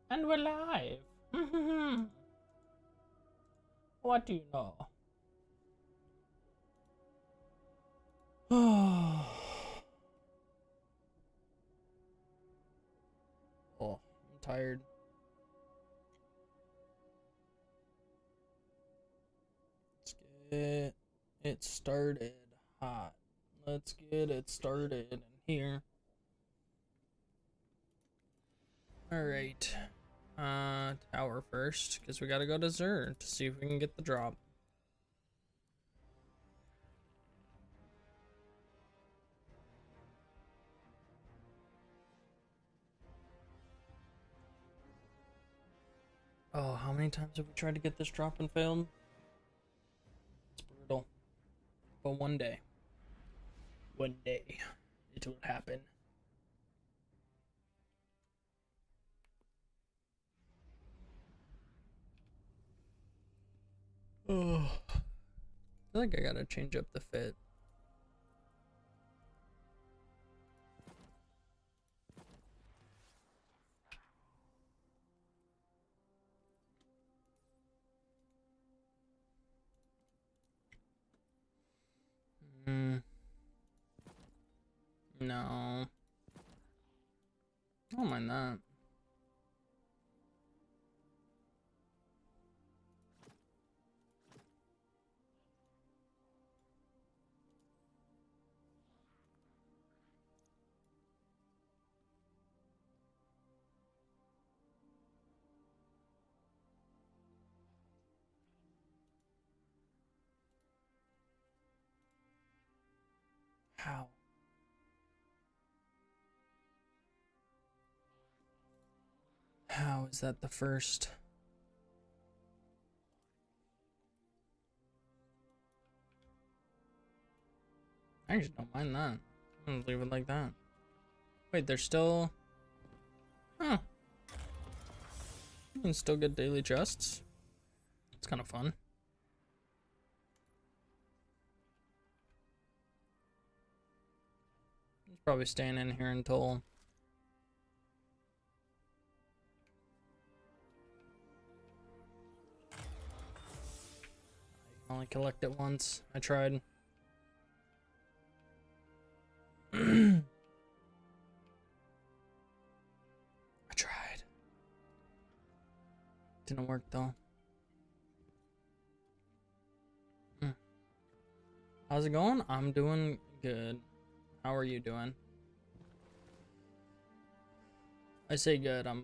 And we're live. What do you know? Oh, I'm tired. Let's get it started hot. Let's get it started in here. Alright. Tower first, because we gotta go to Zur to see if we can get the drop. Oh, how many times have we tried to get this drop and failed? It's brutal. But one day it will happen. Oh, I feel like I gotta change up the fit. No. I don't mind that. How? How is that the first? I actually don't mind that. I'm gonna leave it like that. Wait, there's still... Huh. You can still get daily chests. It's kind of fun. He's probably staying in here until... I only collect it once. I tried. I tried. Didn't work though. How's it going? I'm doing good. How are you doing? I say good. I'm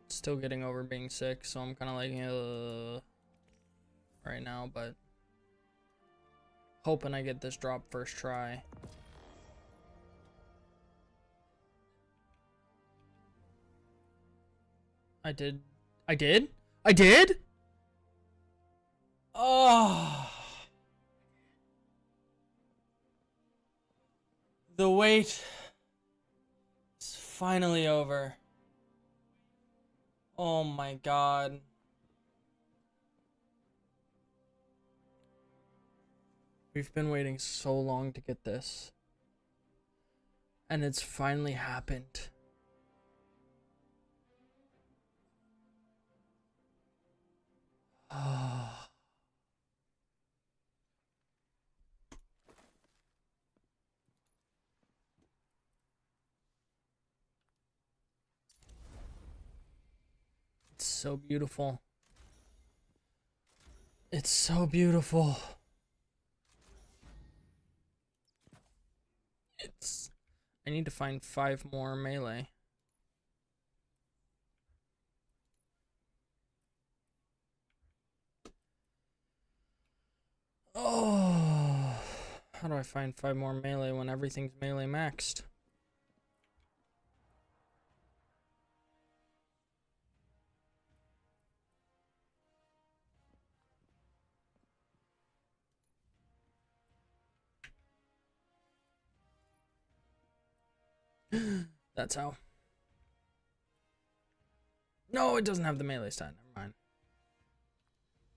still getting over being sick, so I'm kind of like right now, but hoping I get this drop first try. I did. I did? I did? Oh. The wait is finally over. Oh my god. We've been waiting so long to get this. And it's finally happened. Oh. It's so beautiful. It's so beautiful. I need to find 5 more melee. Oh, how do I find 5 more melee when everything's melee maxed? That's how. No, it doesn't have the melee stat. Never mind.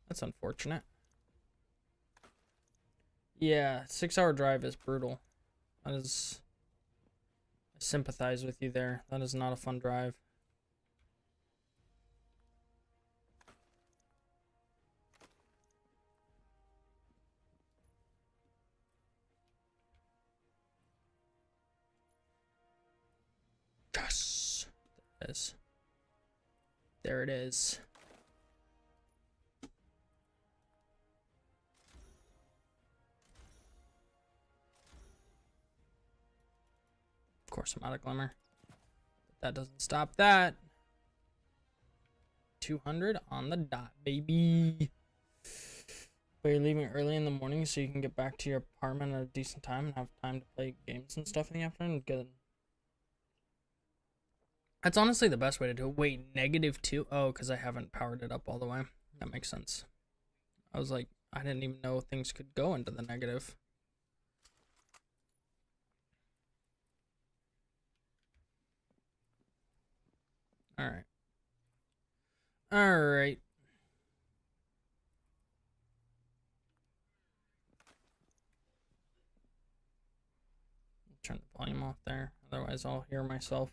That's unfortunate. Yeah, 6-hour drive is brutal. That is... I sympathize with you there. That is not a fun drive. Yes. There it is. There it is. Of course, I'm out of glimmer. But that doesn't stop that. 200 on the dot, baby. But you're leaving early in the morning so you can get back to your apartment at a decent time and have time to play games and stuff in the afternoon. Good. That's honestly the best way to do it. Wait, -2? Oh, because I haven't powered it up all the way. That makes sense. I was like, I didn't even know things could go into the negative. Alright. Alright. Turn the volume off there. Otherwise, I'll hear myself.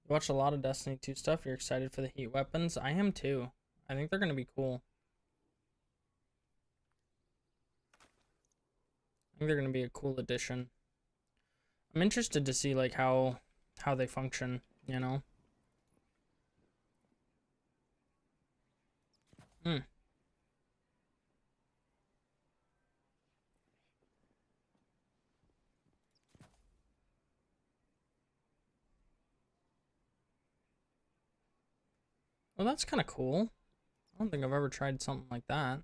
You watched a lot of Destiny 2 stuff. You're excited for the heat weapons. I am too. I think they're going to be cool. I think they're going to be a cool addition. I'm interested to see like how they function, you know. Well, that's kind of cool. I don't think I've ever tried something like that.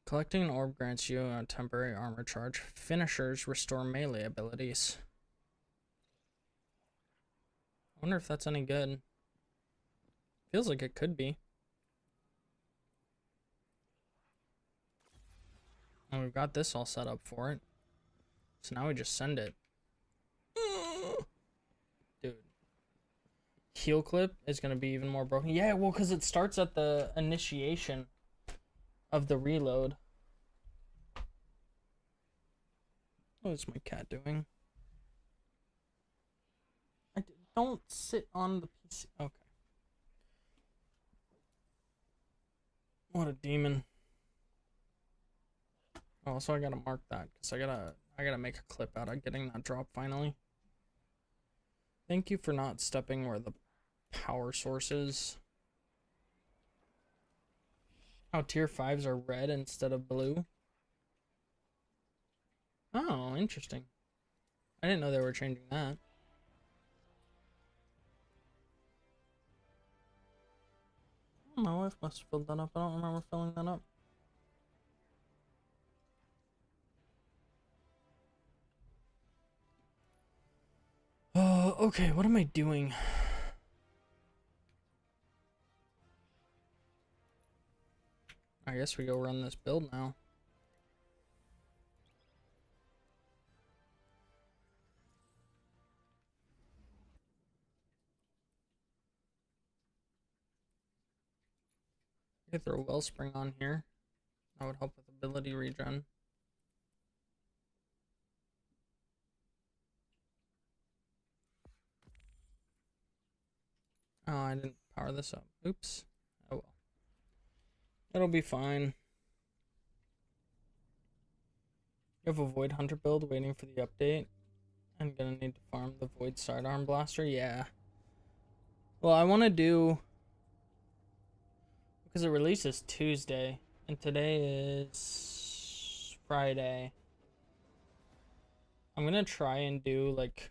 Collecting an orb grants you a temporary armor charge. Finishers restore melee abilities. I wonder if that's any good. Feels like it could be. And we've got this all set up for it. So now we just send it. Dude. Heal clip is going to be even more broken. Yeah, well, because it starts at the initiation of the reload. What is my cat doing? Don't sit on the PC. Okay. What a demon. Oh, so I gotta mark that because I gotta make a clip out of getting that drop finally. Thank you for not stepping where the power source is. How tier 5s are red instead of blue. Oh, interesting. I didn't know they were changing that. My wife must have filled that up. I don't remember filling that up. Okay, what am I doing? I guess we go run this build now. I could throw a Wellspring on here. That would help with ability regen. Oh, I didn't power this up. Oops. Oh well. It'll be fine. You have a Void Hunter build waiting for the update. I'm gonna need to farm the Void Sidearm Blaster. Yeah. Well, I want to do... because it releases Tuesday. And today is Friday. I'm gonna try and do like...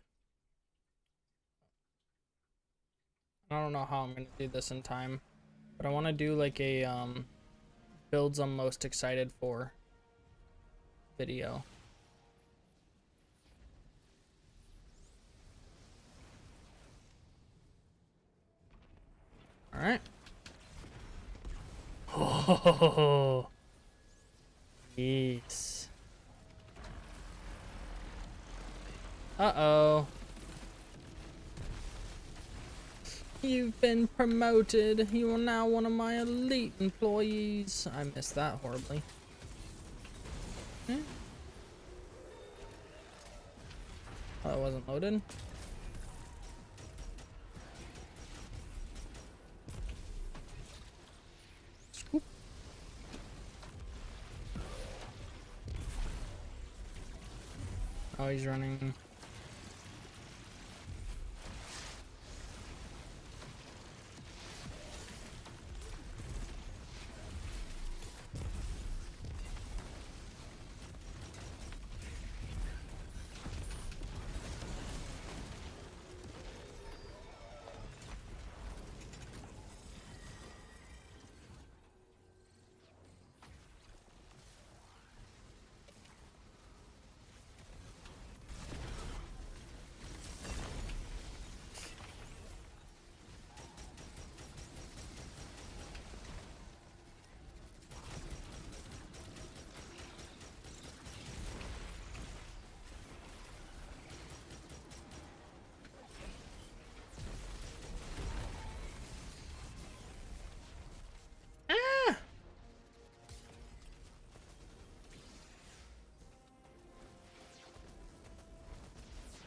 I don't know how I'm gonna do this in time. But I want to do like a builds I'm most excited for video. Alright. Oh, yes. Uh-oh. You've been promoted. You are now one of my elite employees. I missed that horribly. Oh, that wasn't loaded. Scoop. Oh, he's running.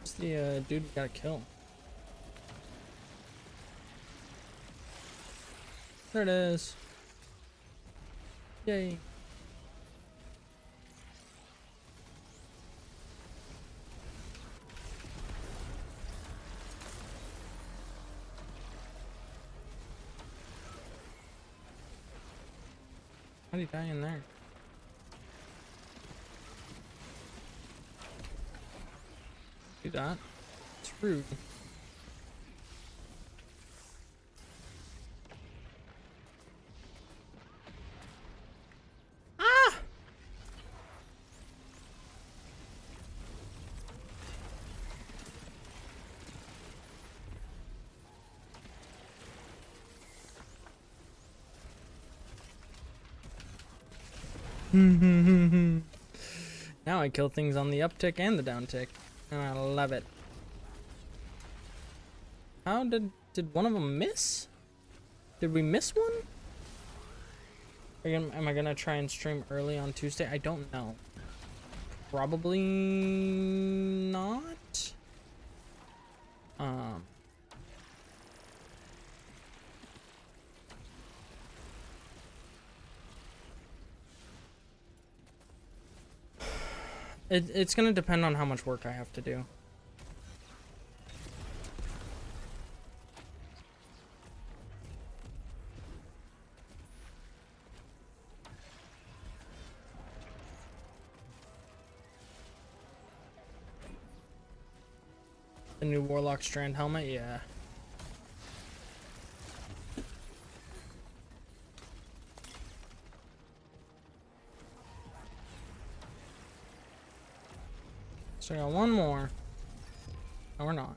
What's the dude we gotta kill? There it is. Yay. How did he die in there? Do that. It's rude. Ah! Now I kill things on the uptick and the downtick, and I love it. How did one of them miss? Did we miss one? Am I gonna try and stream early on Tuesday? I don't know. Probably not. It's gonna depend on how much work I have to do. The new Warlock Strand helmet, yeah. So I got one more. No, we're not.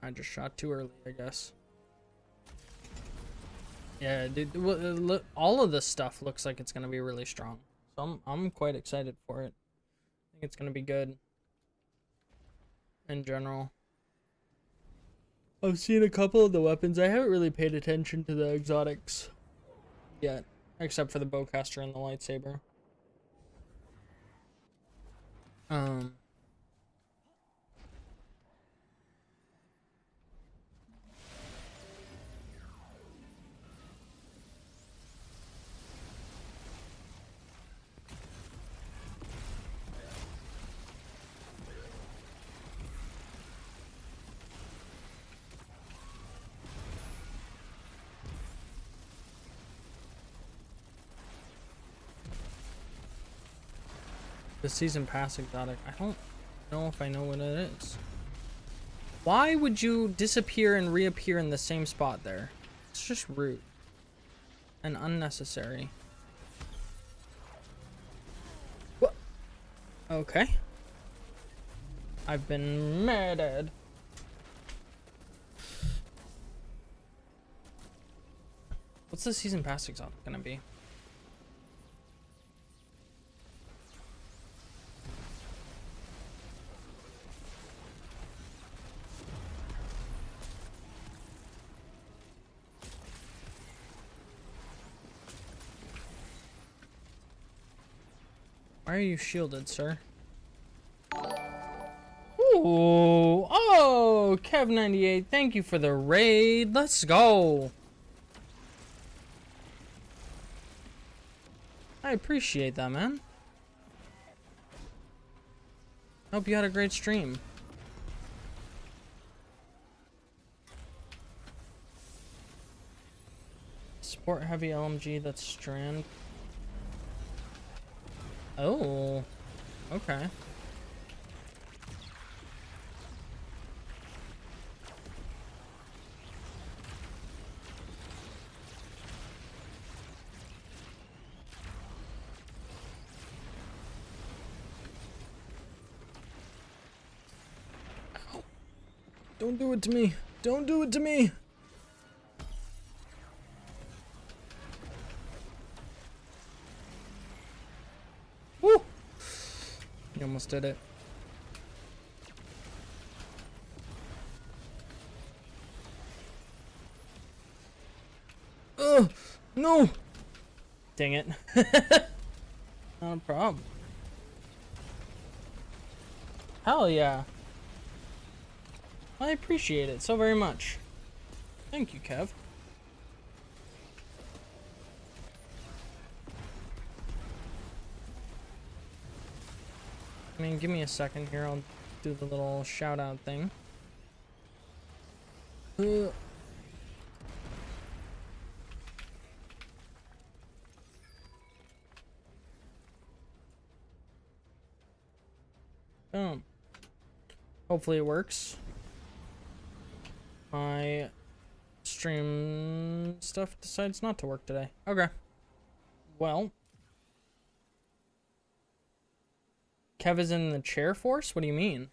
I just shot too early, I guess. Yeah, dude. Look, all of this stuff looks like it's gonna be really strong. So I'm quite excited for it. I think it's gonna be good. In general. I've seen a couple of the weapons. I haven't really paid attention to the exotics yet, except for the bowcaster and the lightsaber. The season pass exotic. I don't know if I know what it is. Why would you disappear and reappear in the same spot there? It's just rude and unnecessary. What? Okay. I've been murdered. What's the season pass exotic gonna be? Why are you shielded, sir? Ooh, oh, Kev98, thank you for the raid. Let's go. I appreciate that, man. Hope you had a great stream. Sport heavy LMG that's strand. Oh, okay. Ow. Don't do it to me. Don't do it to me. Woo! You almost did it. Ugh! No! Dang it. Not a problem. Hell yeah. I appreciate it so very much. Thank you, Kev. I mean, give me a second here. I'll do the little shout out thing. Boom. Hopefully it works. My stream stuff decides not to work today. Okay. Well. Kev is in the chair force? What do you mean?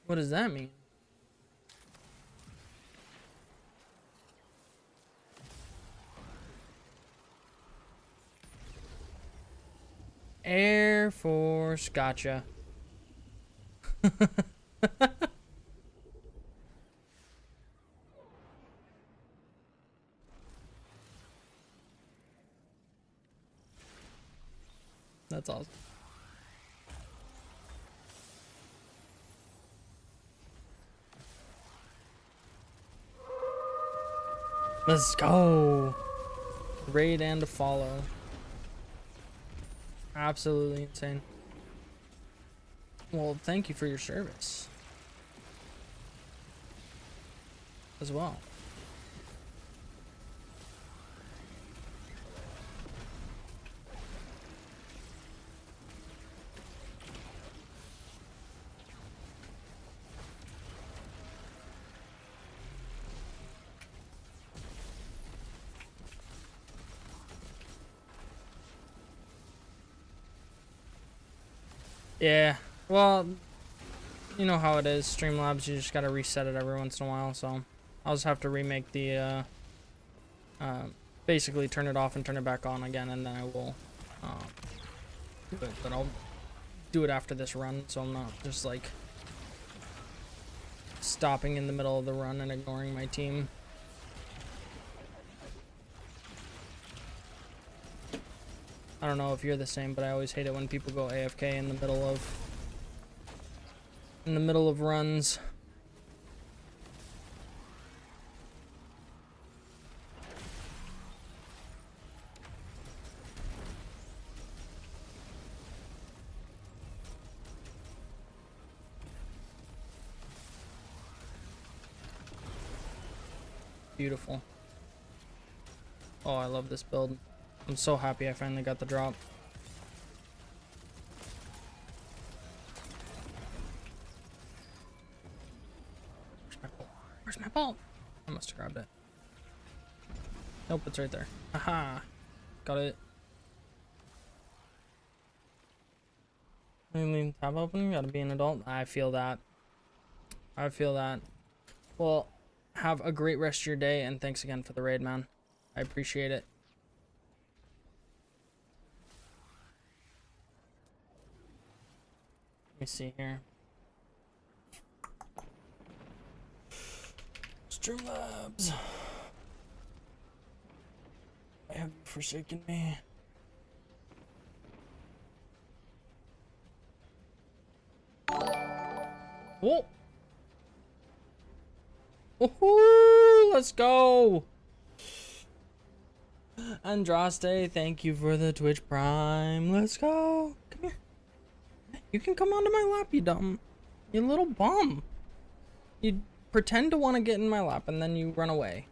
What does that mean? Air Force, gotcha. That's awesome. Let's go. Raid and a follow. Absolutely insane. Well, thank you for your service as well. Yeah, well, you know how it is. Streamlabs, you just gotta reset it every once in a while, so I'll just have to remake the, basically turn it off and turn it back on again, and then I will, do it. But I'll do it after this run, so I'm not just, like, stopping in the middle of the run and ignoring my team. I don't know if you're the same, but I always hate it when people go AFK in the middle of runs. Beautiful. Oh, I love this build. I'm so happy I finally got the drop. Where's my bolt? Where's my bolt? I must have grabbed it. Nope, it's right there. Haha. Got it. Leave tab open. Gotta be an adult. I feel that. I feel that. Well, have a great rest of your day, and thanks again for the raid, man. I appreciate it. Let me see here. Streamlabs. Why have you forsaken me? Whoa! Woohoo! Let's go! Andraste, thank you for the Twitch Prime. Let's go. Come here. You can come onto my lap, you little bum. You pretend to want to get in my lap and then you run away.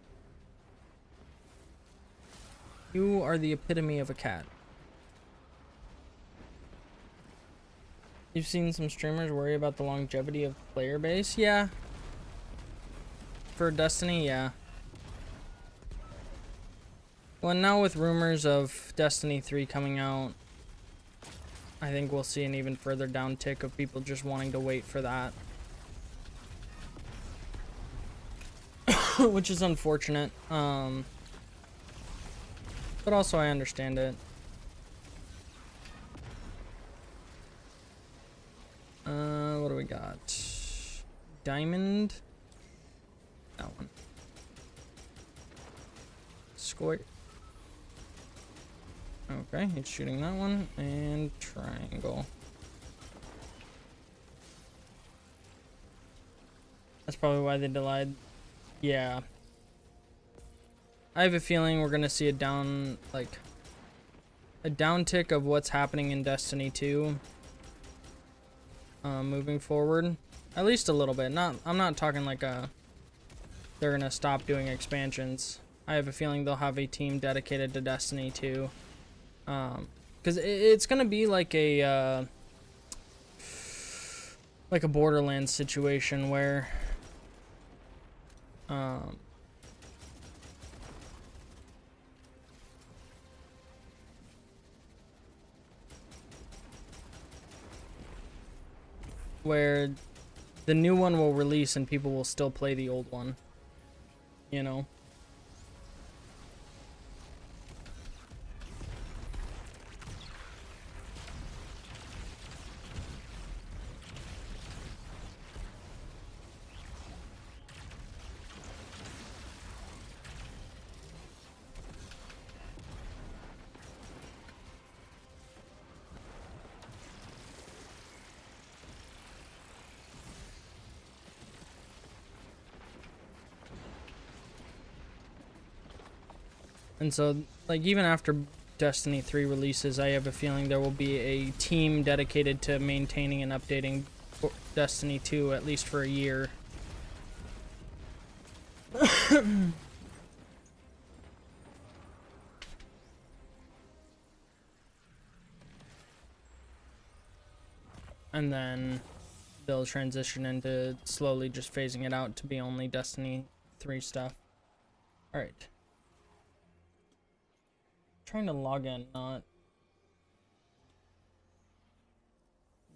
You are the epitome of a cat. You've seen some streamers worry about the longevity of the player base? Yeah. For Destiny, yeah. Well, now with rumors of Destiny 3 coming out, I think we'll see an even further downtick of people just wanting to wait for that. Which is unfortunate. But also I understand it. What do we got? Diamond. That one. square. Okay, he's shooting that one, and triangle. That's probably why they delayed. Yeah. I have a feeling we're gonna see a downtick of what's happening in Destiny 2. Moving forward. At least a little bit. I'm not talking like they're gonna stop doing expansions. I have a feeling they'll have a team dedicated to Destiny 2. Because it's gonna be like a Borderlands situation where where the new one will release and people will still play the old one, you know? And so, like, even after Destiny 3 releases, I have a feeling there will be a team dedicated to maintaining and updating Destiny 2 at least for a year. And then they'll transition into slowly just phasing it out to be only Destiny 3 stuff. Alright. Trying to log in, not...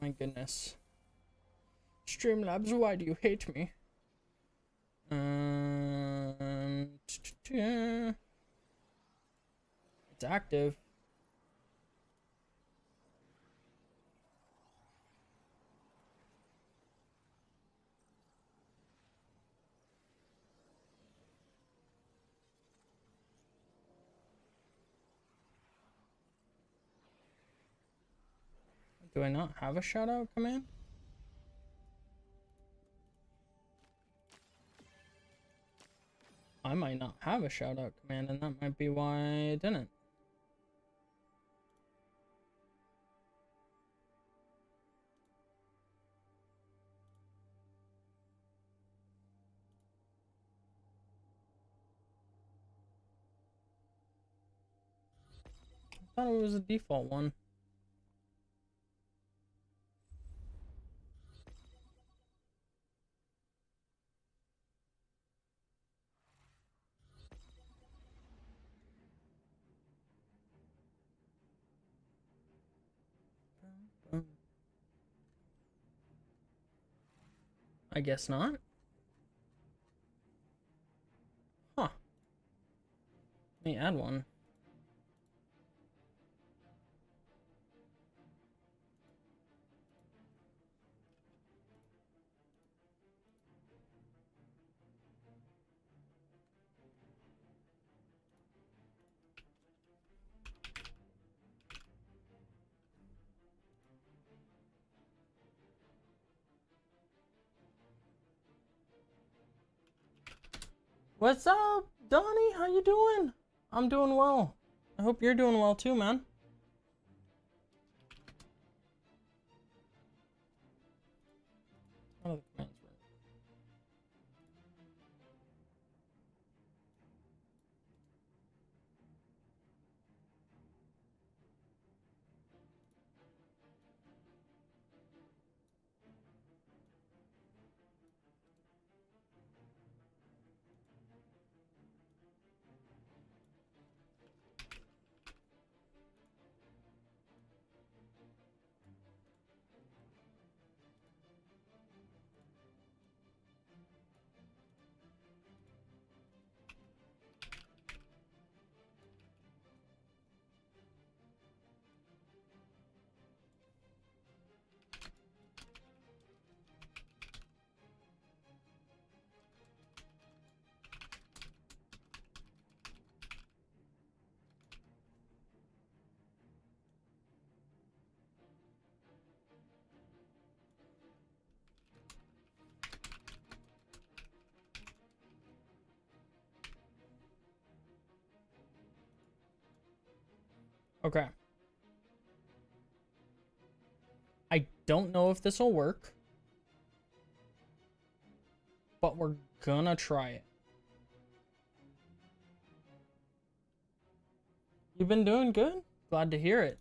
My goodness. Streamlabs, why do you hate me? It's active. Do I not have a shoutout command? I might not have a shoutout command, and that might be why I didn't. I thought it was a default one. I guess not. Huh. Let me add one. What's up, Donnie? How you doing? I'm doing well. I hope you're doing well too, man. How do the commands work? Okay. I don't know if this will work, but we're gonna try it. You've been doing good? Glad to hear it.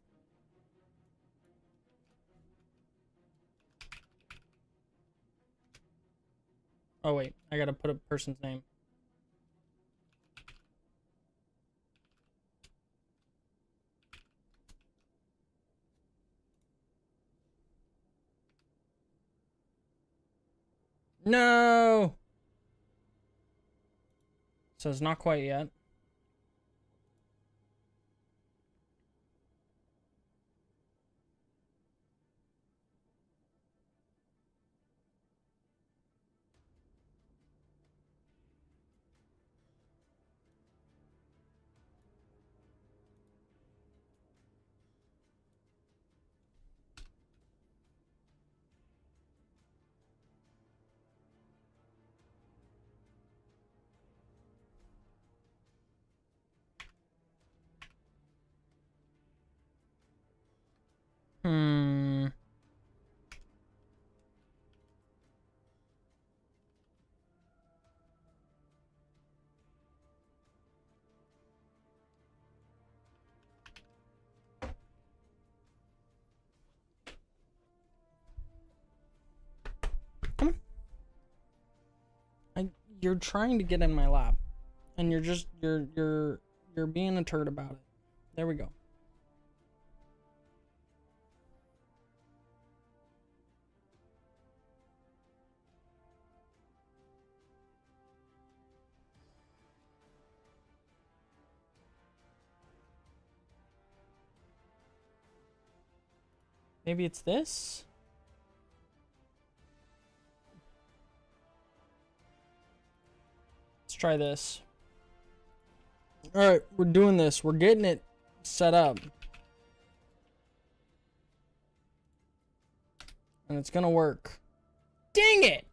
Oh wait, I gotta put a person's name. No! So it's not quite yet. Hmm. You're trying to get in my lap, and you're being a turd about it. There we go. Maybe it's this? Let's try this. Alright, we're doing this. We're getting it set up. And it's gonna work. Dang it!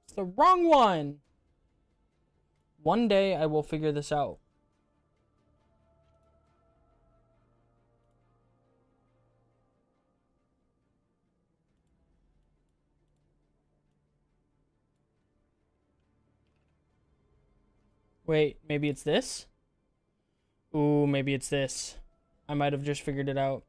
It's the wrong one! One day I will figure this out. Wait, maybe it's this? Ooh, maybe it's this. I might have just figured it out.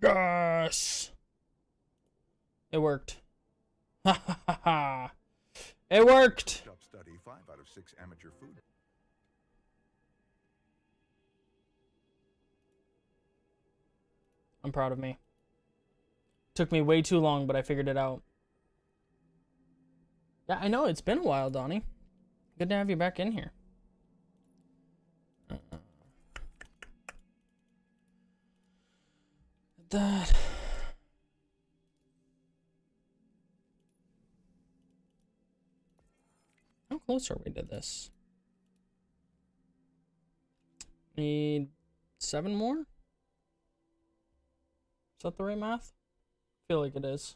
Yes! It worked. Ha ha ha ha! It worked! Study 5 out of 6 amateur food. I'm proud of me. Took me way too long, but I figured it out. Yeah, I know, it's been a while, Donnie. Good to have you back in here. That. How close are we to this? Need 7 more? Is that the right math? I feel like it is.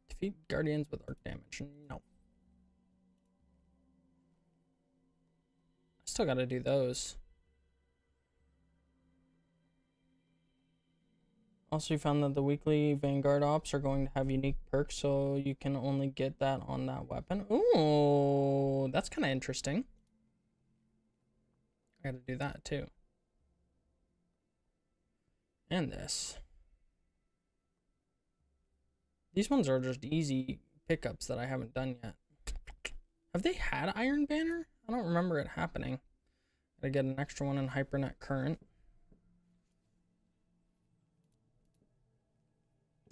Defeat guardians with arc damage. No. I still gotta do those. Also, you found that the weekly Vanguard ops are going to have unique perks, so you can only get that on that weapon. Ooh, that's kind of interesting. I gotta do that too. And this. These ones are just easy pickups that I haven't done yet. Have they had Iron Banner? I don't remember it happening. Gotta get an extra one in Hypernet Current.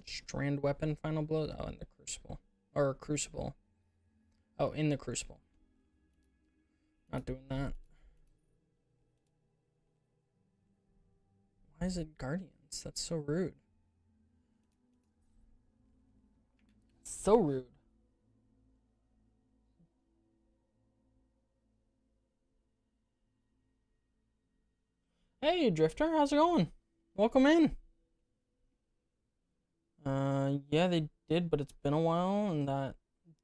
Strand weapon final blows. Oh, in the Crucible. Or Crucible. Oh, in the Crucible. Not doing that. Why is it Guardians? That's so rude. So rude. Hey, Drifter, how's it going? Welcome in. Yeah, they did, but it's been a while, and that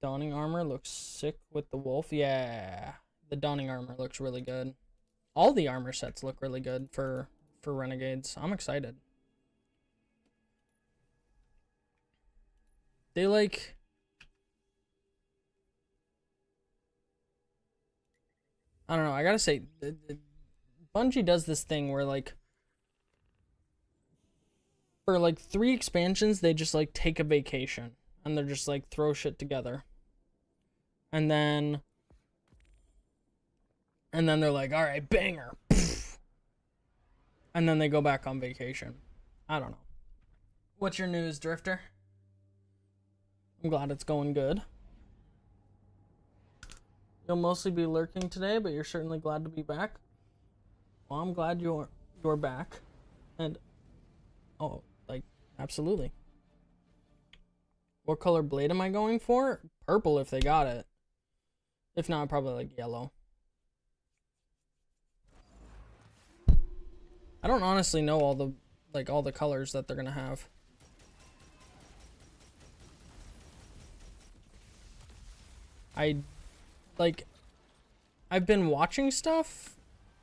Dawning armor looks sick with the wolf. Yeah, the Dawning armor looks really good. All the armor sets look really good for Renegades. I'm excited. They like... I don't know, I gotta say, Bungie does this thing where, like, for like 3 expansions, they just like take a vacation and they're just like throw shit together. And then they're like, all right, banger. And then they go back on vacation. I don't know. What's your news, Drifter? I'm glad it's going good. You'll mostly be lurking today, but you're certainly glad to be back. Well, I'm glad you're back. And oh, like, absolutely. What color blade am I going for? Purple if they got it. If not, probably like yellow. I don't honestly know all the colors that they're gonna have. I've been watching stuff,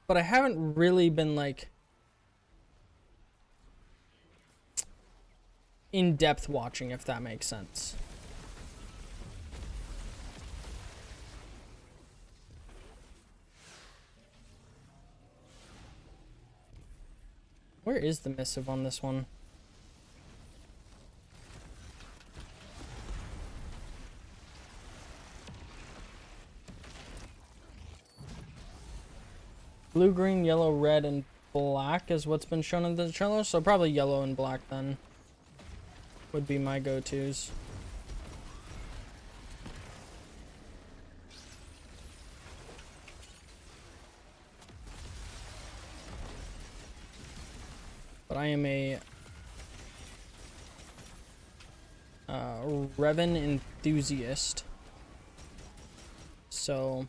but I haven't really been like in-depth watching, if that makes sense. Where is the missive on this one? Blue, green, yellow, red, and black is what's been shown in the trailer, so probably yellow and black then would be my go-tos. But I am a Revan enthusiast, so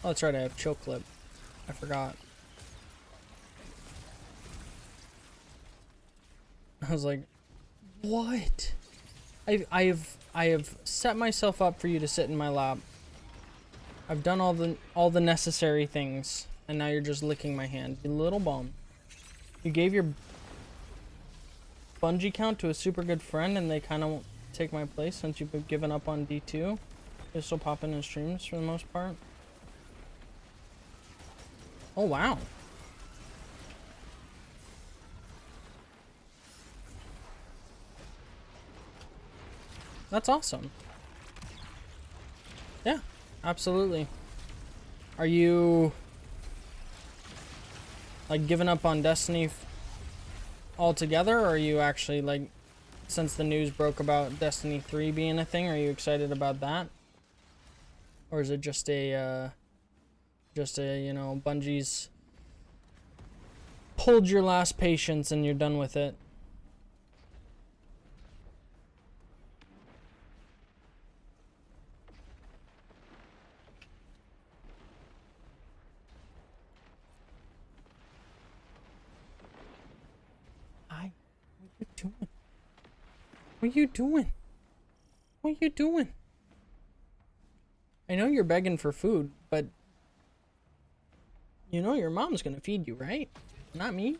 oh, that's right, I have chill clip. I forgot. I was like, what? I have set myself up for you to sit in my lap. I've done all the necessary things, and now you're just licking my hand. You little bum. You gave your Bungie count to a super good friend, and they kind of won't take my place since you've given up on D2. You're still popping in streams for the most part. Oh, wow. That's awesome. Yeah, absolutely. Are you like giving up on Destiny altogether, or are you actually like, since the news broke about Destiny 3 being a thing, are you excited about that? Or is it just a you know, Bungie's pulled your last patience and you're done with it? What are you doing? What are you doing? I know you're begging for food, but you know your mom's gonna feed you, right? Not me.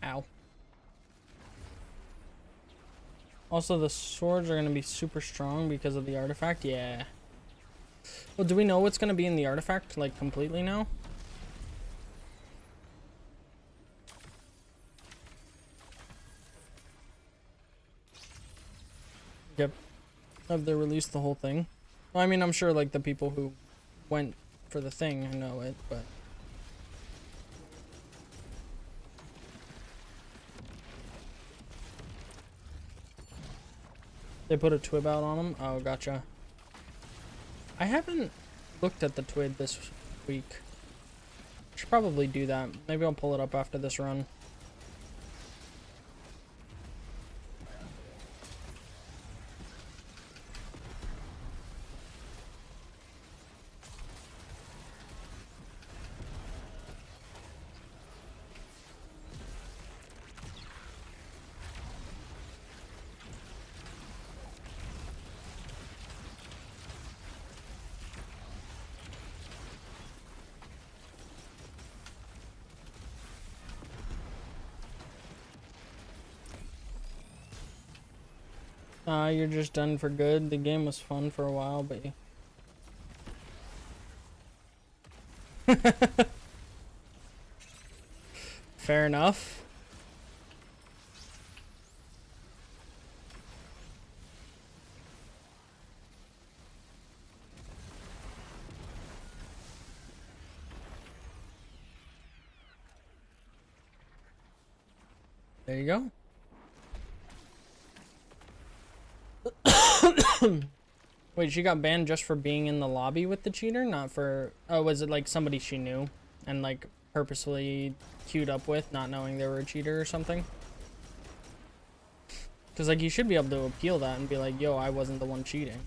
Ow. Also, the swords are going to be super strong because of the artifact. Yeah. Well, do we know what's going to be in the artifact, like, completely now? Yep. Have they released the whole thing? Well, I mean, I'm sure like the people who went for the thing, I know it, but they put a twib out on them. Oh, gotcha. I haven't looked at the twib this week. Should probably do that. Maybe I'll pull it up after this run. You're just done for good. The game was fun for a while, but fair enough. There you go. Wait, she got banned just for being in the lobby with the cheater? Not for... Oh, was it like somebody she knew and like purposefully queued up with, not knowing they were a cheater or something? Because like you should be able to appeal that and be like, yo, I wasn't the one cheating.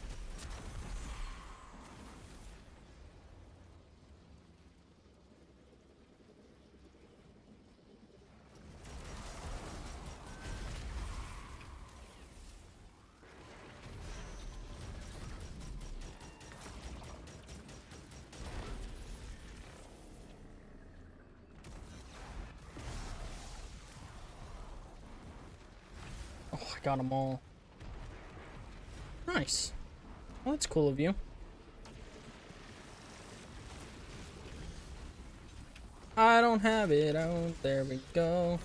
I got them all. Nice. Well, that's cool of you. I don't have it. Oh, there we go.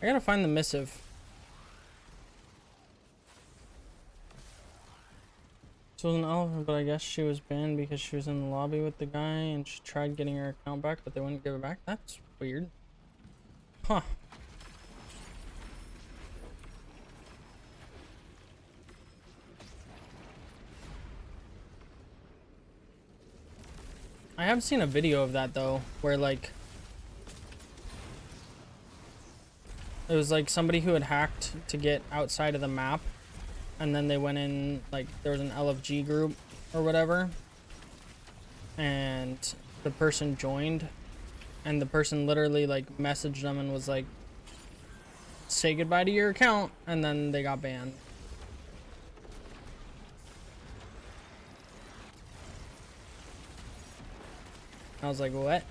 I gotta find the missive. This was an elephant, but I guess she was banned because she was in the lobby with the guy and she tried getting her account back, but they wouldn't give it back. That's weird. Huh. I have seen a video of that though, where like it was like somebody who had hacked to get outside of the map, and then they went in, like there was an LFG group or whatever, and the person joined, and the person literally like messaged them and was like, say goodbye to your account, and then they got banned. I was like, what?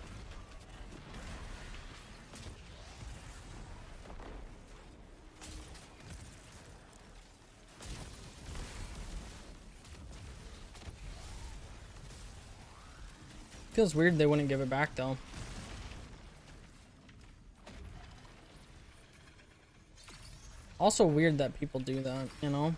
Feels weird they wouldn't give it back though. Also weird that people do that, you know?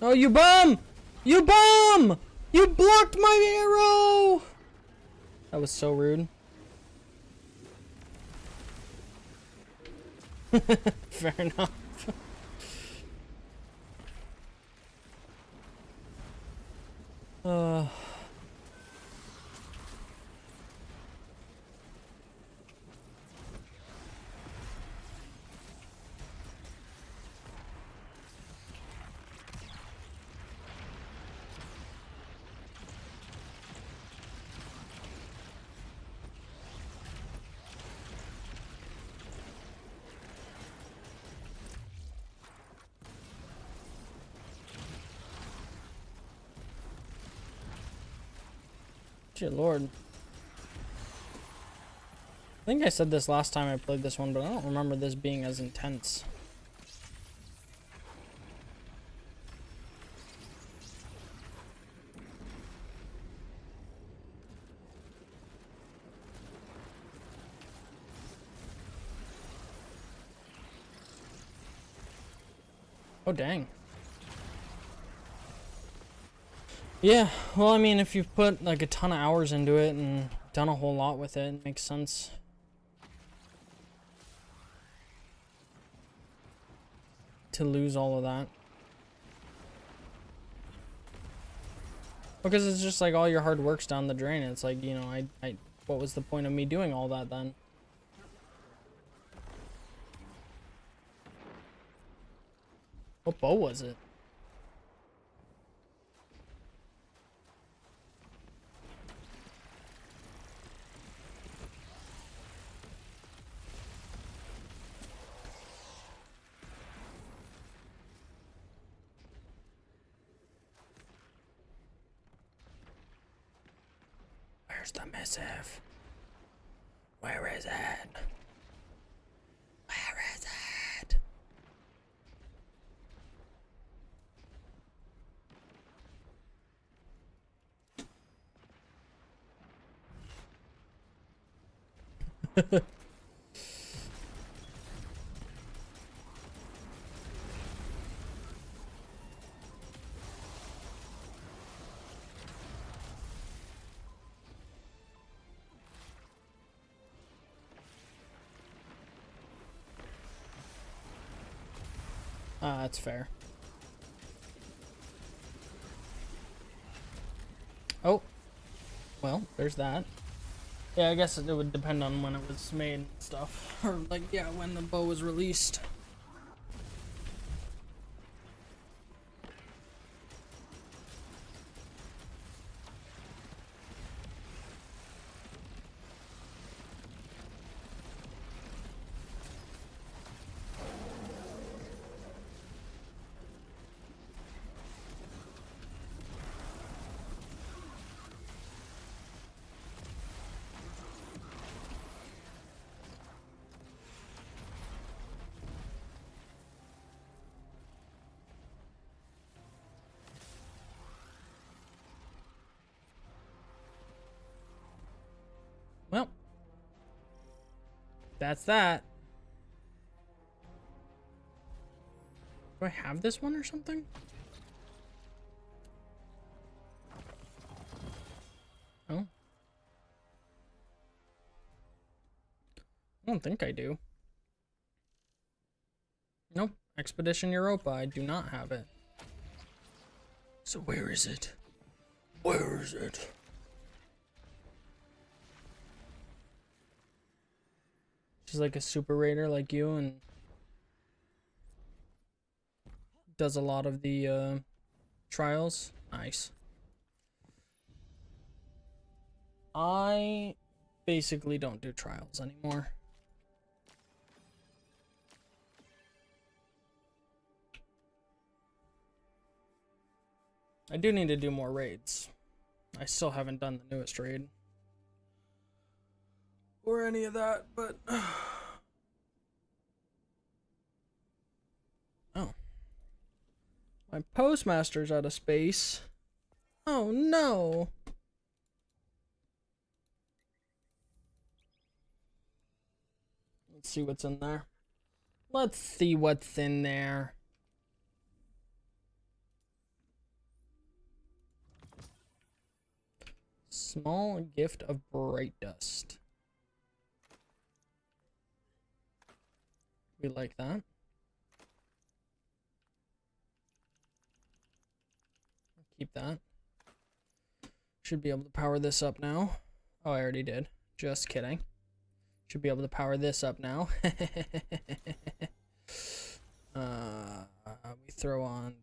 Oh, you bum! You bum! You blocked my arrow! That was so rude. Fair enough. Dear Lord. I think I said this last time I played this one, but I don't remember this being as intense. Oh, dang. Yeah, well, I mean, if you've put like a ton of hours into it and done a whole lot with it, it makes sense. To lose all of that. Because it's just like all your hard work's down the drain. It's like, you know, what was the point of me doing all that then? What bow was it? Where's the missive? Where is it? Where is it? That's fair. Oh, well, there's that. Yeah, I guess it would depend on when it was made and stuff. Or, like, yeah, when the bow was released. Well, that's that. Do I have this one or something? Oh. I don't think I do. Nope. Expedition Europa. I do not have it. So where is it? Where is it? She's like a super raider like you and does a lot of the trials. Nice. I basically don't do trials anymore. I do need to do more raids. I still haven't done the newest raid. Or any of that, but... Oh. My postmaster's out of space. Oh no! Let's see what's in there. Let's see what's in there. Small gift of bright dust. We like that. Keep that. Should be able to power this up now. Oh, I already did. Just kidding. Should be able to power this up now. We throw on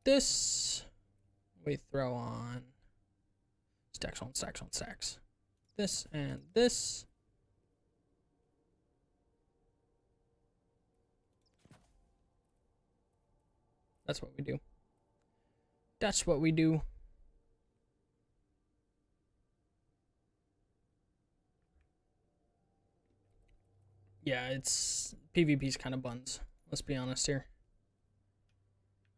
this. We throw on stacks on stacks on stacks. This and this. That's what we do. That's what we do. Yeah, it's PvP's kind of buns. Let's be honest here.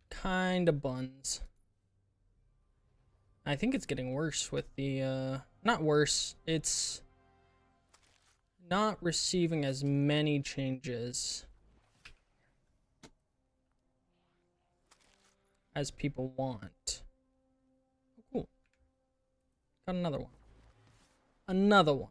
Kind of buns. I think it's getting worse with the, not worse, it's not receiving as many changes as people want. Oh, cool. Got another one. Another one.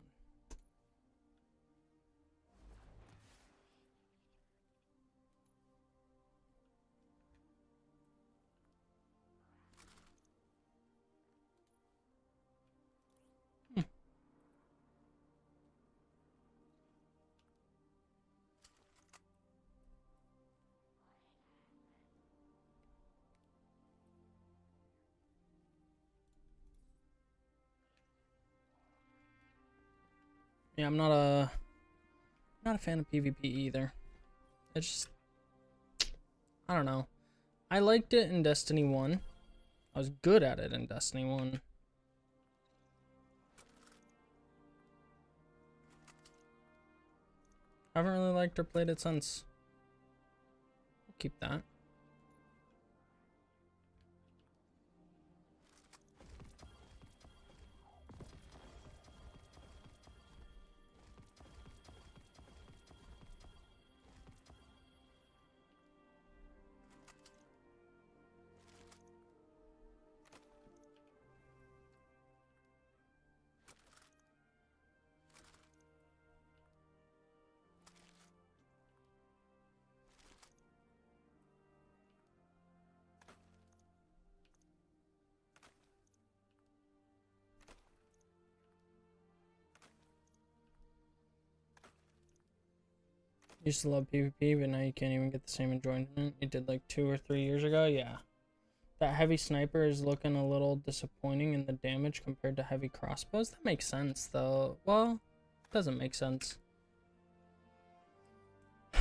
Yeah, I'm not a fan of PvP either. It's just, I don't know. I liked it in Destiny 1. I was good at it in Destiny 1. I haven't really liked or played it since. I'll keep that. Used to love PvP, but now you can't even get the same enjoyment you did like 2 or 3 years ago. Yeah. That heavy sniper is looking a little disappointing in the damage compared to heavy crossbows. That makes sense, though. Well, doesn't make sense. I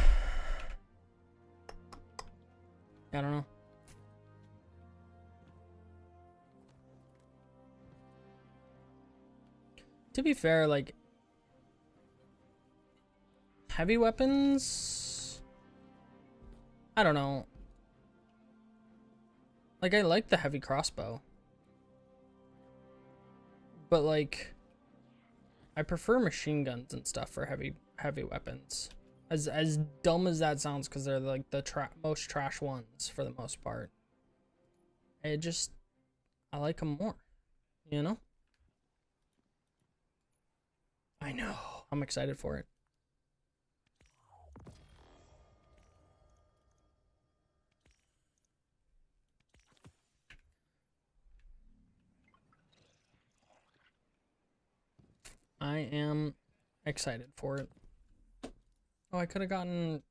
don't know. To be fair, like, heavy weapons, I don't know. Like, I like the heavy crossbow, but like, I prefer machine guns and stuff for heavy weapons. As dumb as that sounds, because they're like the most trash ones for the most part. I like them more, you know? I know. I'm excited for it. I am excited for it. Oh, I could have gotten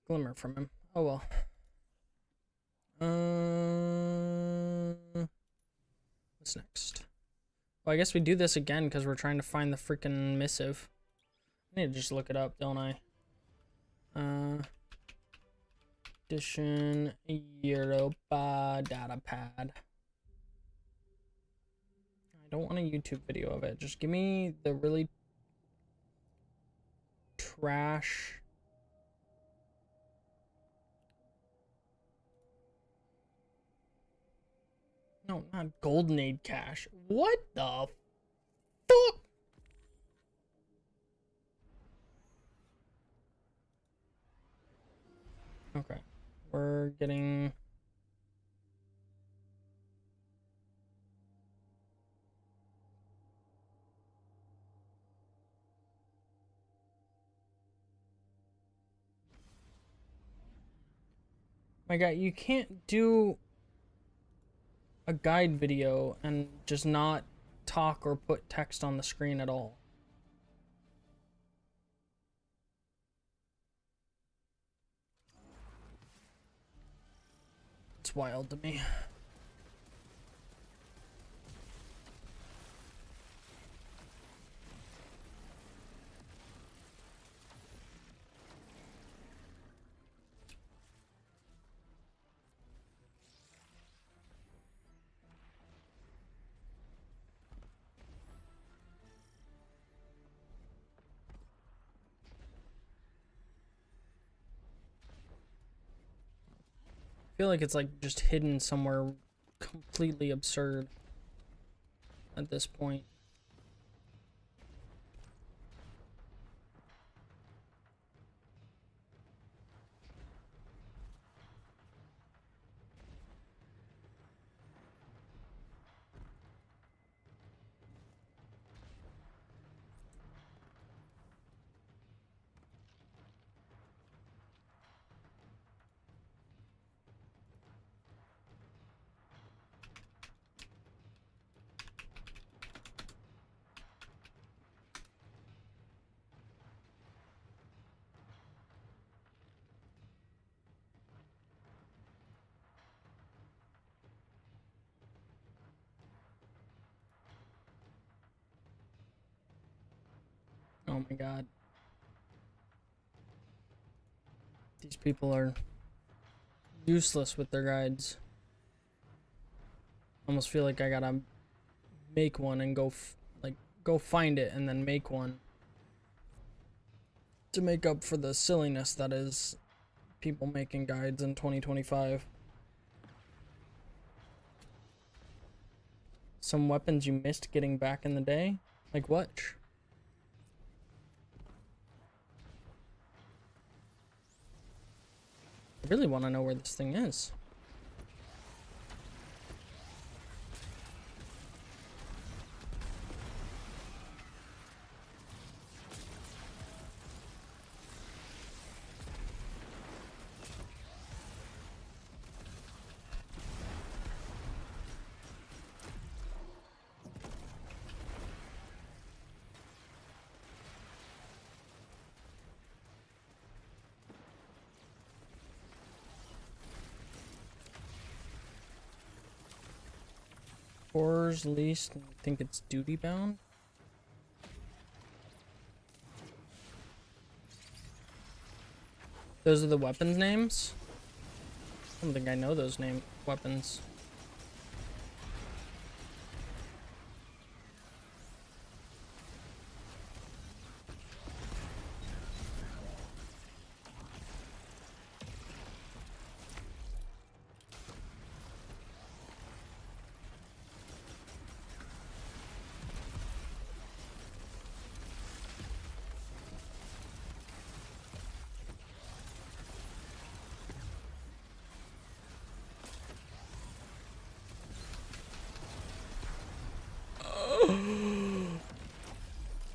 Glimmer from him. Oh well. What's next? Well, I guess we do this again because we're trying to find the freaking missive. I need to just look it up, don't I? Edition Europa datapad. I don't want a YouTube video of it. Just give me the really trash. No, not Golden Age cache. What the fuck? Okay. We're getting... My God, you can't do a guide video and just not talk or put text on the screen at all. It's wild to me. feel like it's like just hidden somewhere completely absurd at this point. Oh my god. These people are useless with their guides. Almost feel like I gotta make one and go find it and then make one to make up for the silliness that is people making guides in 2025. Some weapons you missed getting back in the day? Like what? I really want to know where this thing is. Horror's least, I think it's duty bound. Those are the weapons names? I don't think I know those weapons.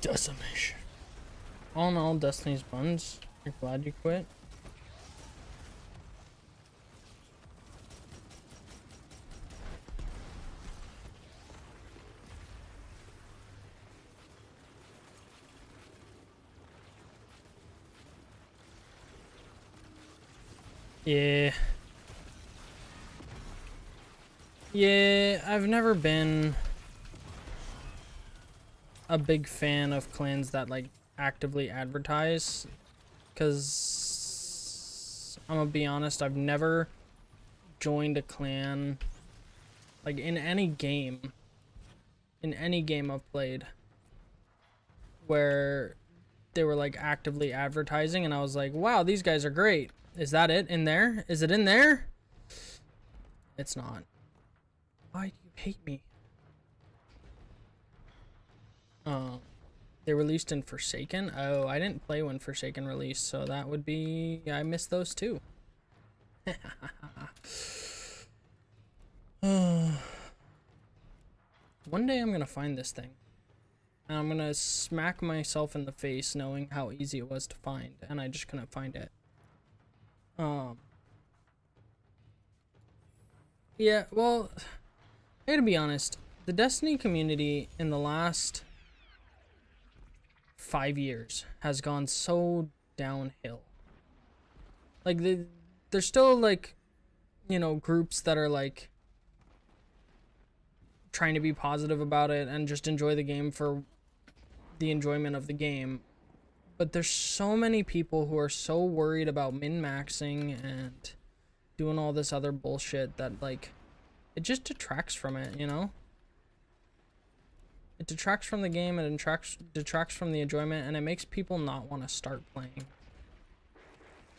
Decimation. All in all, Destiny's buns. You're glad you quit? Yeah. Yeah, I've never been a big fan of clans that like actively advertise, because I'm gonna be honest, I've never joined a clan like in any game I've played where they were like actively advertising and I was like, wow, these guys are great. Is that it in there? Is it in there? It's not. Why do you hate me? They released in Forsaken. Oh, I didn't play when Forsaken released, so that would be... I missed those too. One day I'm gonna find this thing. And I'm gonna smack myself in the face knowing how easy it was to find, and I just couldn't find it. Yeah, well, I gotta be honest. The Destiny community in the last 5 years has gone so downhill. Like, there's still, like, you know, groups that are, like, trying to be positive about it and just enjoy the game for the enjoyment of the game. But there's so many people who are so worried about min-maxing and doing all this other bullshit that, like, it just detracts from it, you know? It detracts from the game, and detracts from the enjoyment, and it makes people not want to start playing.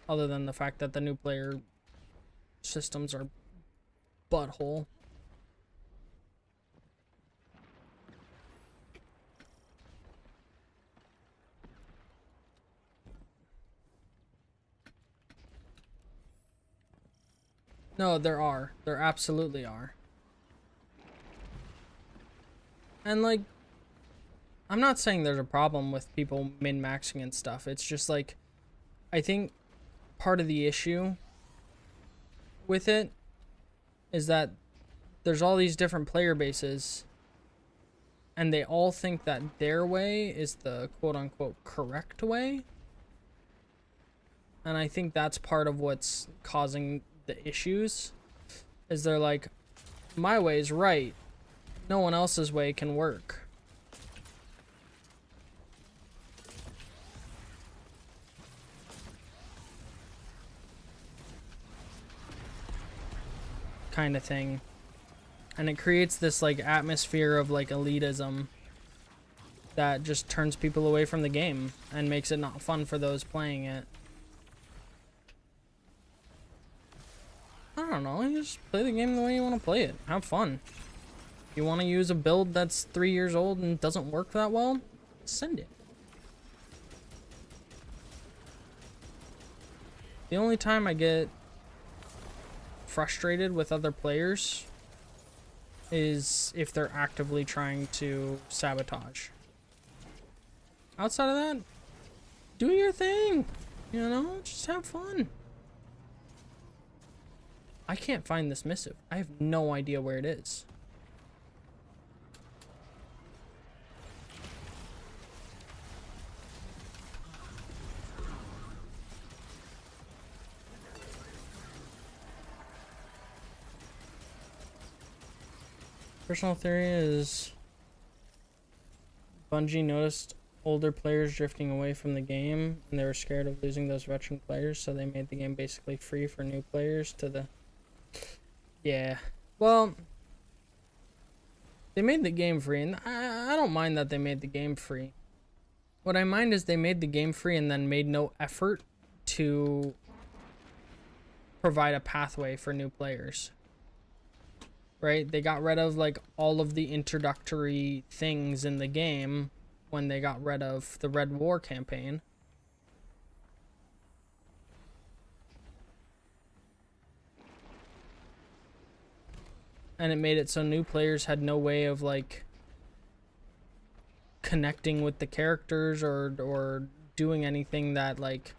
Other than the fact that the new player systems are butthole. No, there are. There absolutely are. And like, I'm not saying there's a problem with people min-maxing and stuff. It's just like, I think part of the issue with it is that there's all these different player bases and they all think that their way is the quote-unquote correct way. And I think that's part of what's causing the issues, is they're like, my way is right, no one else's way can work. Kind of thing. And it creates this like atmosphere of like elitism that just turns people away from the game and makes it not fun for those playing it. I don't know, you just play the game the way you want to play it. Have fun. If you want to use a build that's 3 years old and doesn't work that well, send it. The only time I get frustrated with other players is if they're actively trying to sabotage. Outside of that, do your thing. You know, just have fun. I can't find this missive. I have no idea where it is. Personal theory is Bungie noticed older players drifting away from the game and they were scared of losing those veteran players, so they made the game basically free for new players to the... Yeah, well, they made the game free, and I don't mind that they made the game free. What I mind is they made the game free and then made no effort to provide a pathway for new players. Right? They got rid of like all of the introductory things in the game when they got rid of the Red War campaign. And it made it so new players had no way of like connecting with the characters or doing anything that like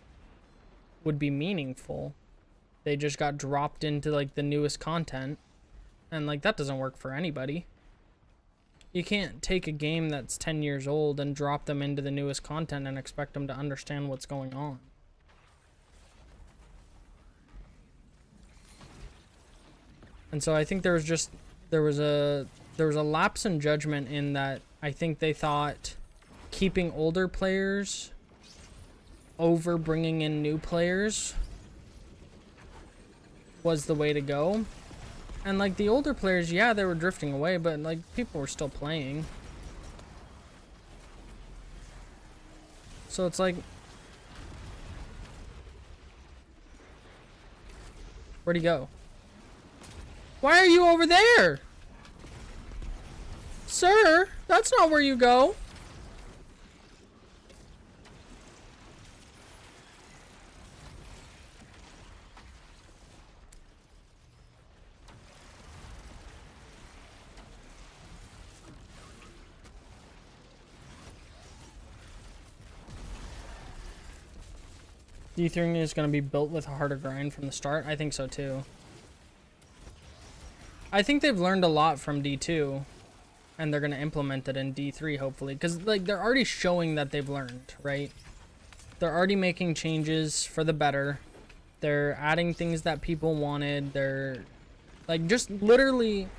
would be meaningful. They just got dropped into like the newest content, and like that doesn't work for anybody. You can't take a game that's 10 years old and drop them into the newest content and expect them to understand what's going on. And so I think there was a lapse in judgment in that I think they thought keeping older players over bringing in new players was the way to go. And like the older players, yeah, they were drifting away, but like people were still playing. So it's like, where'd he go? Why are you over there? Sir, that's not where you go. D3 is going to be built with a harder grind from the start. I think so too. I think they've learned a lot from D2, and they're going to implement it in D3 hopefully, because like they're already showing that they've learned, right? They're already making changes for the better. They're adding things that people wanted. They're like just literally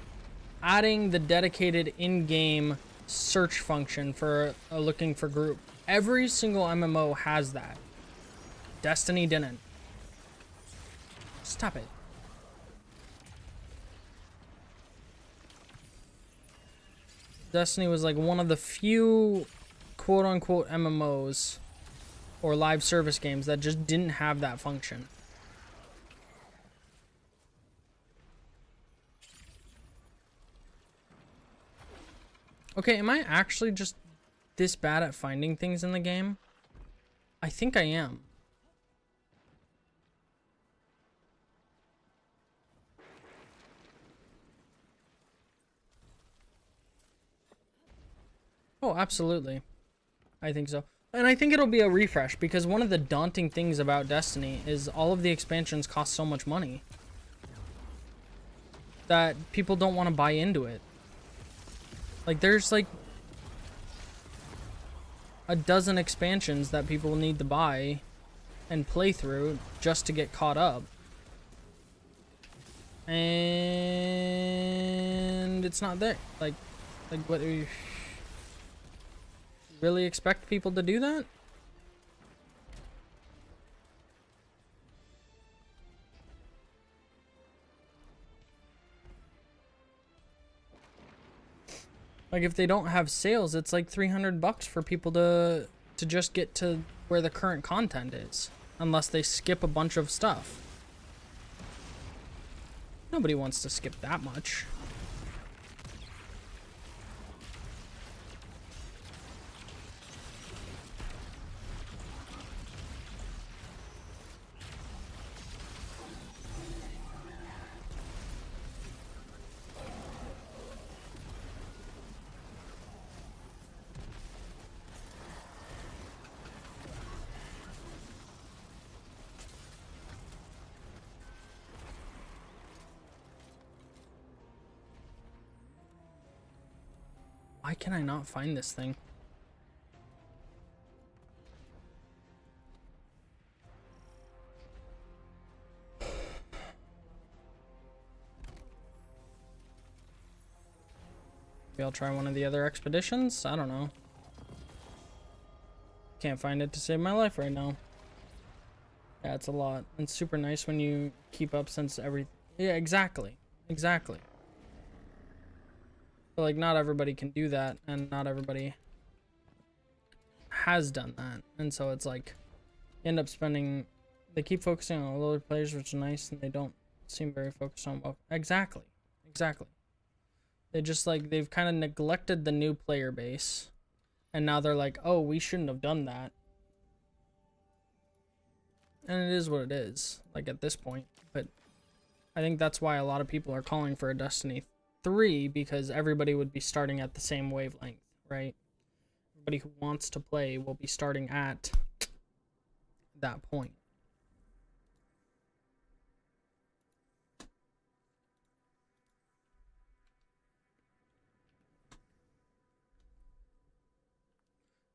adding the dedicated in-game search function for looking for group. Every single MMO has that. Destiny didn't. Stop it. Destiny was like one of the few quote-unquote MMOs or live service games that just didn't have that function. Okay, am I actually just this bad at finding things in the game? I think I am. Oh, absolutely. I think so. And I think it'll be a refresh because one of the daunting things about Destiny is all of the expansions cost so much money that people don't want to buy into it. Like, there's like a dozen expansions that people need to buy and play through just to get caught up. And it's not there. Like what, you really expect people to do that? Like, if they don't have sales, it's like $300 for people to just get to where the current content is, unless they skip a bunch of stuff. Nobody wants to skip that much. Why can I not find this thing? Maybe I'll try one of the other expeditions? I don't know. Can't find it to save my life right now. Yeah, it's a lot. It's super nice when you keep up since every... Yeah, exactly. Exactly. But, like, not everybody can do that, and not everybody has done that. And so it's like, you end up spending... They keep focusing on older players, which is nice, and they don't seem very focused on... Exactly. Exactly. They just, like, they've kind of neglected the new player base. And now they're like, oh, we shouldn't have done that. And it is what it is, like, at this point. But I think that's why a lot of people are calling for a Destiny 3, because everybody would be starting at the same wavelength, right? Everybody who wants to play will be starting at that point.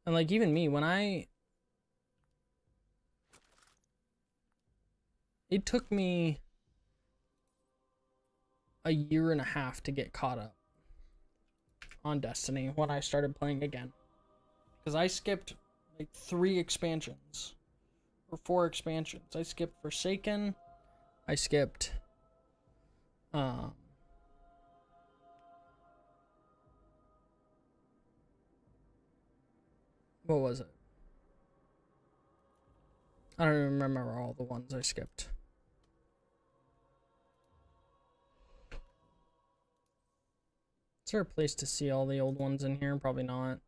And, like, even me, when it took me a year and a half to get caught up on Destiny when I started playing again. Because I skipped, like, 3 expansions. Or 4 expansions. I skipped Forsaken. I skipped... what was it? I don't even remember all the ones I skipped. Is there a place to see all the old ones in here? Probably not.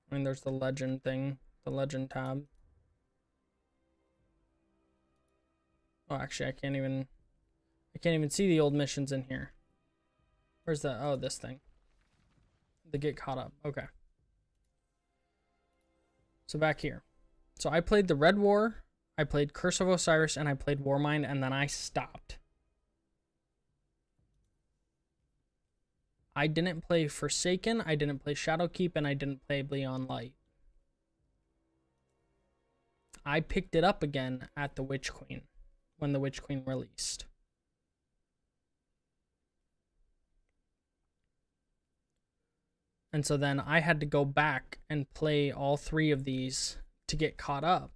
I mean, there's the legend thing, the legend tab. Oh, actually, I can't even see the old missions in here. Where's the, oh, this thing. The get caught up, okay. So back here. So I played the Red War, I played Curse of Osiris, and I played Warmind, and then I stopped. I didn't play Forsaken, I didn't play Shadowkeep, and I didn't play Beyond Light. I picked it up again at the Witch Queen, when the Witch Queen released. And so then I had to go back and play all 3 of these to get caught up.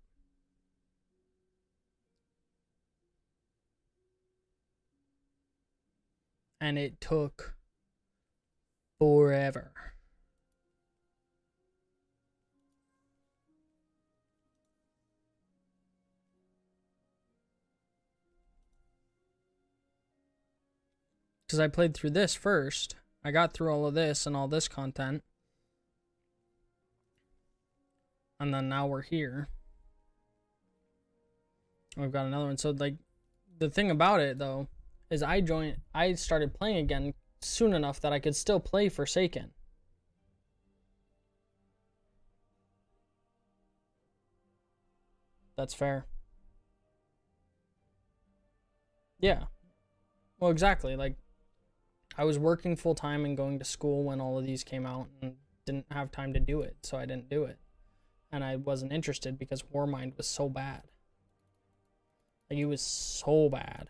And it took forever. Because I played through this first, I got through all of this and all this content. And then now we're here. We've got another one. So, like, the thing about it, though, is I started playing again soon enough that I could still play Forsaken. That's fair. Yeah. Well, exactly. Like, I was working full time and going to school when all of these came out and didn't have time to do it, so I didn't do it. And I wasn't interested because Warmind was so bad. Like, it was so bad.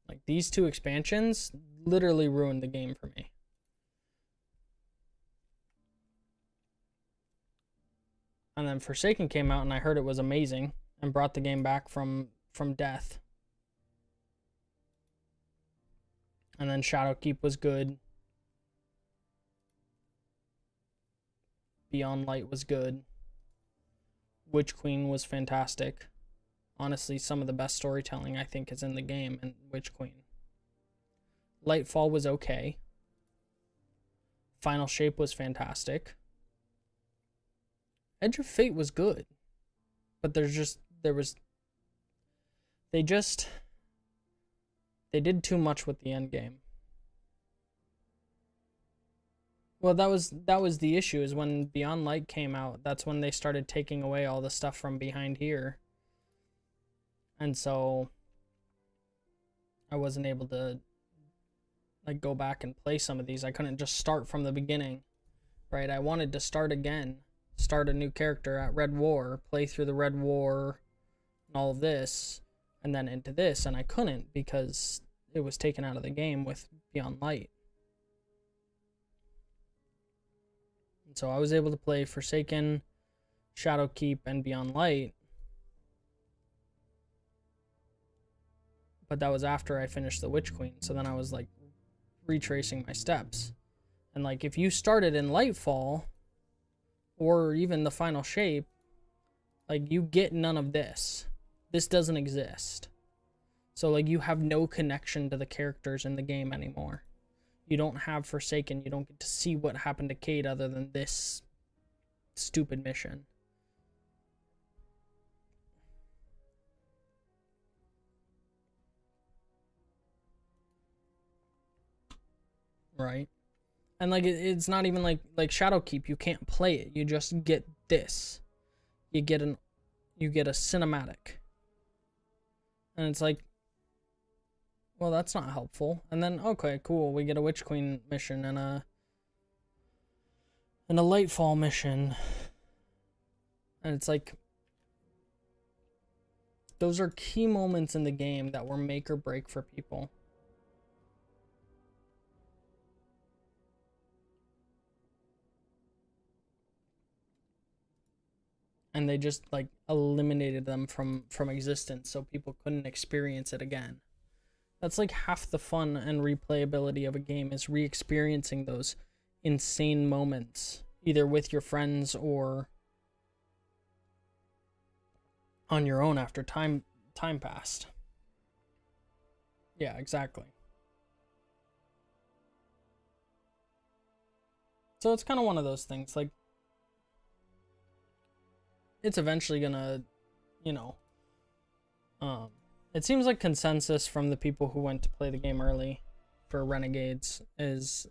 Like, these two expansions literally ruined the game for me. And then Forsaken came out and I heard it was amazing and brought the game back from death. And then Shadowkeep was good. Beyond Light was good. Witch Queen was fantastic. Honestly, some of the best storytelling I think is in the game in Witch Queen. Lightfall was okay. Final Shape was fantastic. Edge of Fate was good. But they did too much with the end game. Well, that was the issue, is when Beyond Light came out, that's when they started taking away all the stuff from behind here. And so I wasn't able to like go back and play some of these. I couldn't just start from the beginning, right? I wanted to start again, start a new character at Red War, play through the Red War and all of this, and then into this, and I couldn't because it was taken out of the game with Beyond Light. And so I was able to play Forsaken, Shadowkeep, and Beyond Light. But that was after I finished the Witch Queen, so then I was like retracing my steps. And like, if you started in Lightfall, or even the Final Shape, like, you get none of this. This doesn't exist. So like, you have no connection to the characters in the game anymore. You don't have Forsaken, you don't get to see what happened to Cade other than this stupid mission. Right? And like, it's not even like Shadowkeep, you can't play it. You just get this. You get a cinematic. And it's like, well, that's not helpful. And then, okay, cool, we get a Witch Queen mission and a Lightfall mission. And it's like, those are key moments in the game that were make or break for people. And they just like eliminated them from existence so people couldn't experience it again. That's like half the fun and replayability of a game, is re-experiencing those insane moments, either with your friends or on your own after time passed. Yeah, exactly. So it's kind of one of those things, like, it's eventually gonna, you know, it seems like consensus from the people who went to play the game early for Renegades is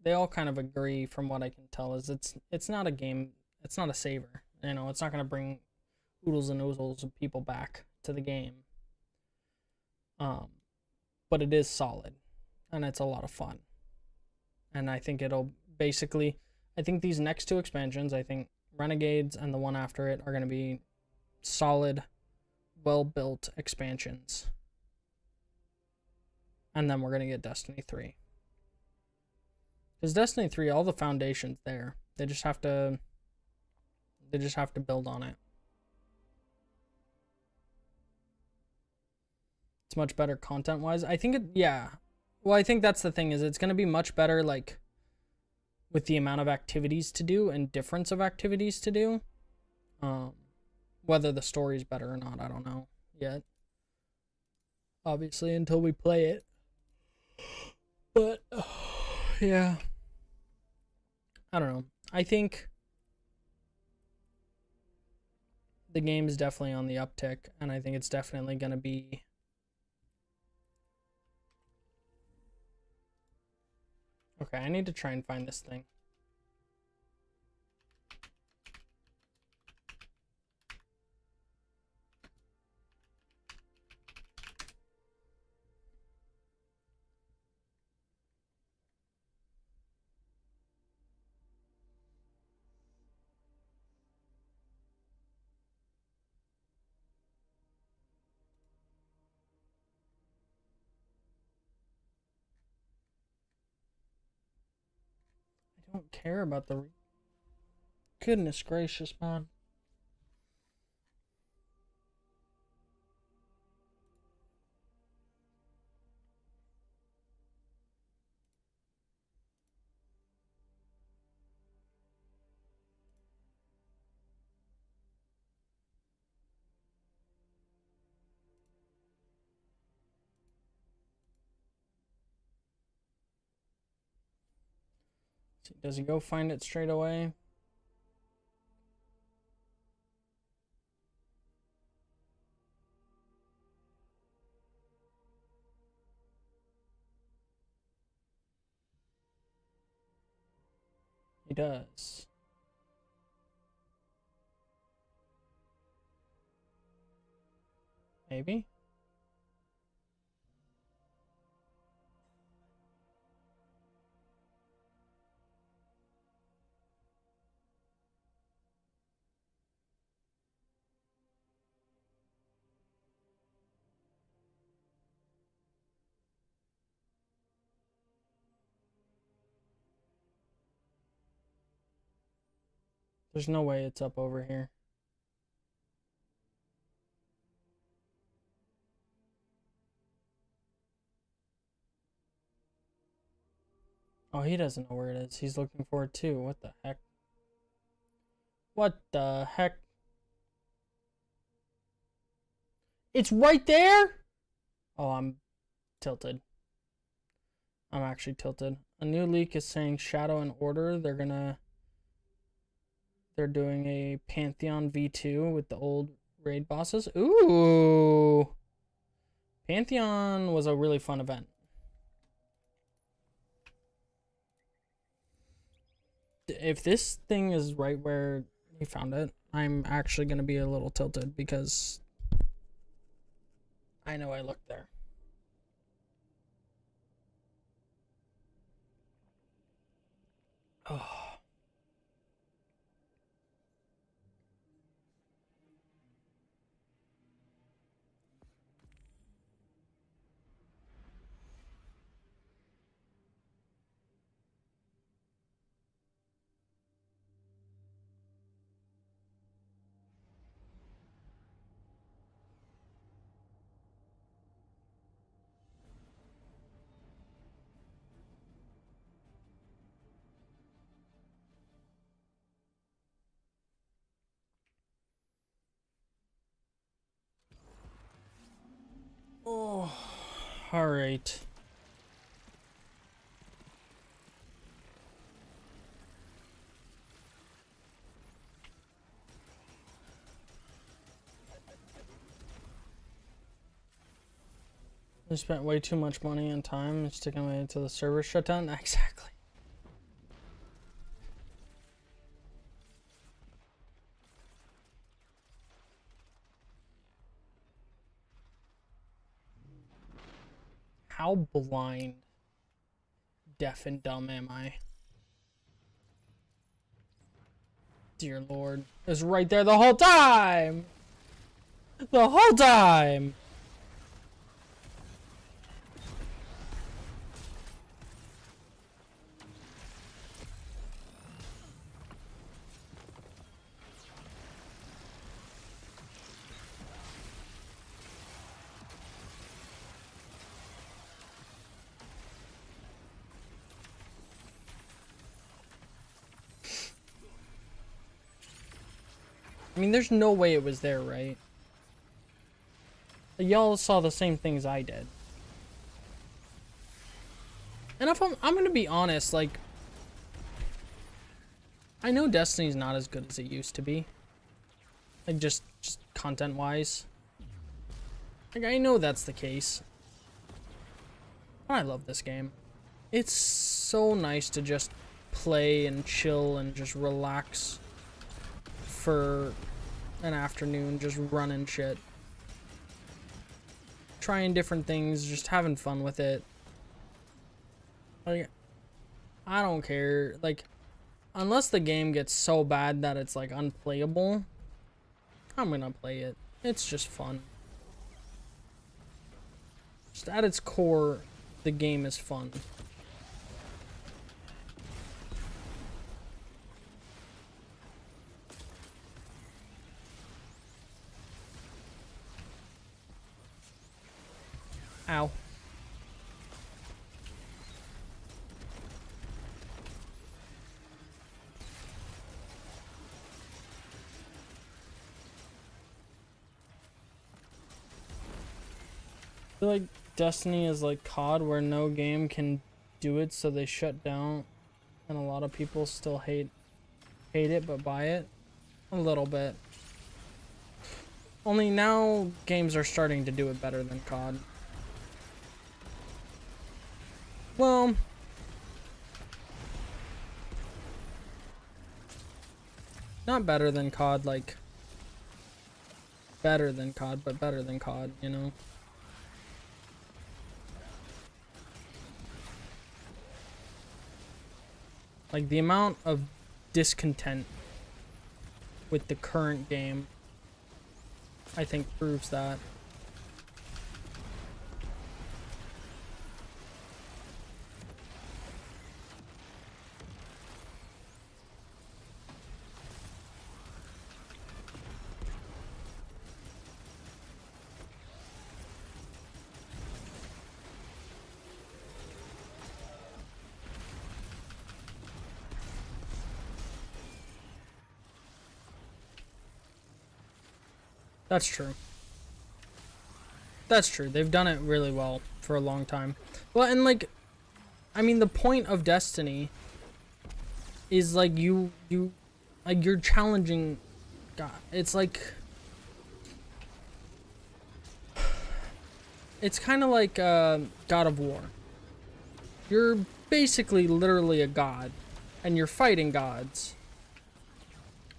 they all kind of agree, from what I can tell, is it's not a game, it's not a saver, you know, it's not gonna bring oodles and oozles of people back to the game, but it is solid and it's a lot of fun. And I think it'll basically, I think these next two expansions, I think Renegades and the one after it, are going to be solid, well-built expansions. And then we're going to get Destiny 3. Because Destiny 3, all the foundation's there. They just have to build on it. It's much better content-wise. I think yeah. Well, I think that's the thing, is it's going to be much better, like, with the amount of activities to do and difference of activities to do. Whether the story's better or not, I don't know yet. Obviously, until we play it. But, yeah. I don't know. I think the game is definitely on the uptick, and I think it's definitely going to be... Okay, I need to try and find this thing. I don't care about the... Goodness gracious, man. Does he go find it straight away? He does. Maybe? There's no way it's up over here. Oh, he doesn't know where it is. He's looking for it too. What the heck? What the heck? It's right there? Oh, I'm tilted. I'm actually tilted. A new leak is saying Shadow and Order, they're doing a Pantheon V2 with the old raid bosses. Ooh. Pantheon was a really fun event. If this thing is right where he found it, I'm actually going to be a little tilted because I know I looked there. Oh. Oh. All right. We spent way too much money and time sticking away until the server shut down. Exactly. How blind, deaf, and dumb am I? Dear Lord. It was right there the whole time! The whole time! I mean, there's no way it was there, right? Y'all saw the same things I did. And if I'm gonna be honest, like, I know Destiny's not as good as it used to be. Like, just content-wise. Like, I know that's the case. But I love this game. It's so nice to just play and chill and just relax for an afternoon, just running shit. Trying different things, just having fun with it. Like, I don't care. Like, unless the game gets so bad that it's, like, unplayable, I'm gonna play it. It's just fun. Just at its core, the game is fun. Ow. I feel like Destiny is like COD, where no game can do it, so they shut down, and a lot of people still hate it but buy it. A little bit. Only now games are starting to do it better than COD. Well, not better than COD, like better than COD, but better than COD, you know? Like, the amount of discontent with the current game, I think, proves that. That's true. That's true. They've done it really well for a long time. Well, and like, I mean, the point of Destiny is like like, you're challenging God. It's like, it's kind of like God of War. You're basically literally a god, and you're fighting gods.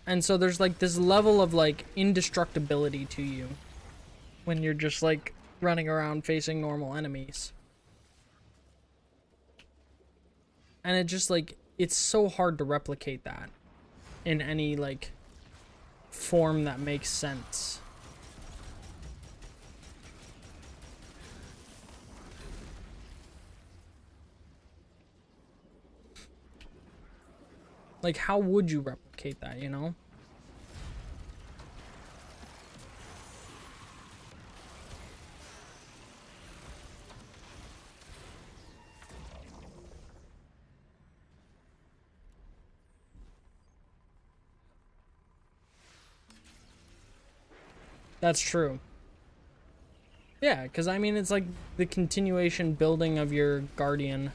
And so there's like this level of like indestructibility to you when you're just like running around facing normal enemies. And it just like, it's so hard to replicate that in any like form that makes sense. Like, how would you replicate that, you know? That's true. Yeah, because I mean, it's like the continuation building of your Guardian.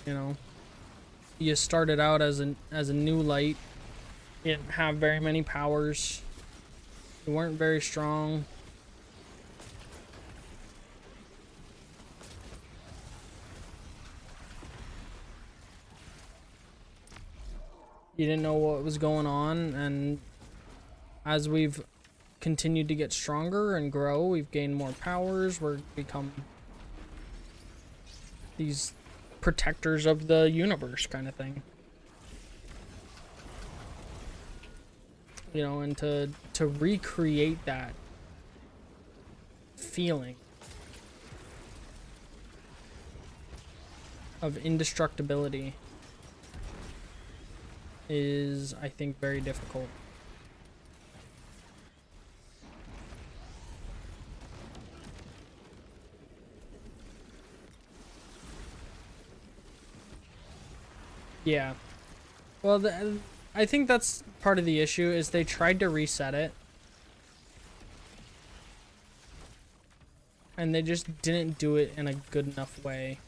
You know, you started out as a new light. You didn't have very many powers. You weren't very strong. You didn't know what was going on, and as we've continued to get stronger and grow, we've gained more powers. We're become these protectors of the universe kind of thing. You know, and to recreate that feeling of indestructibility is, I think, very difficult. Yeah. Well, I think that's part of the issue is they tried to reset it. And they just didn't do it in a good enough way.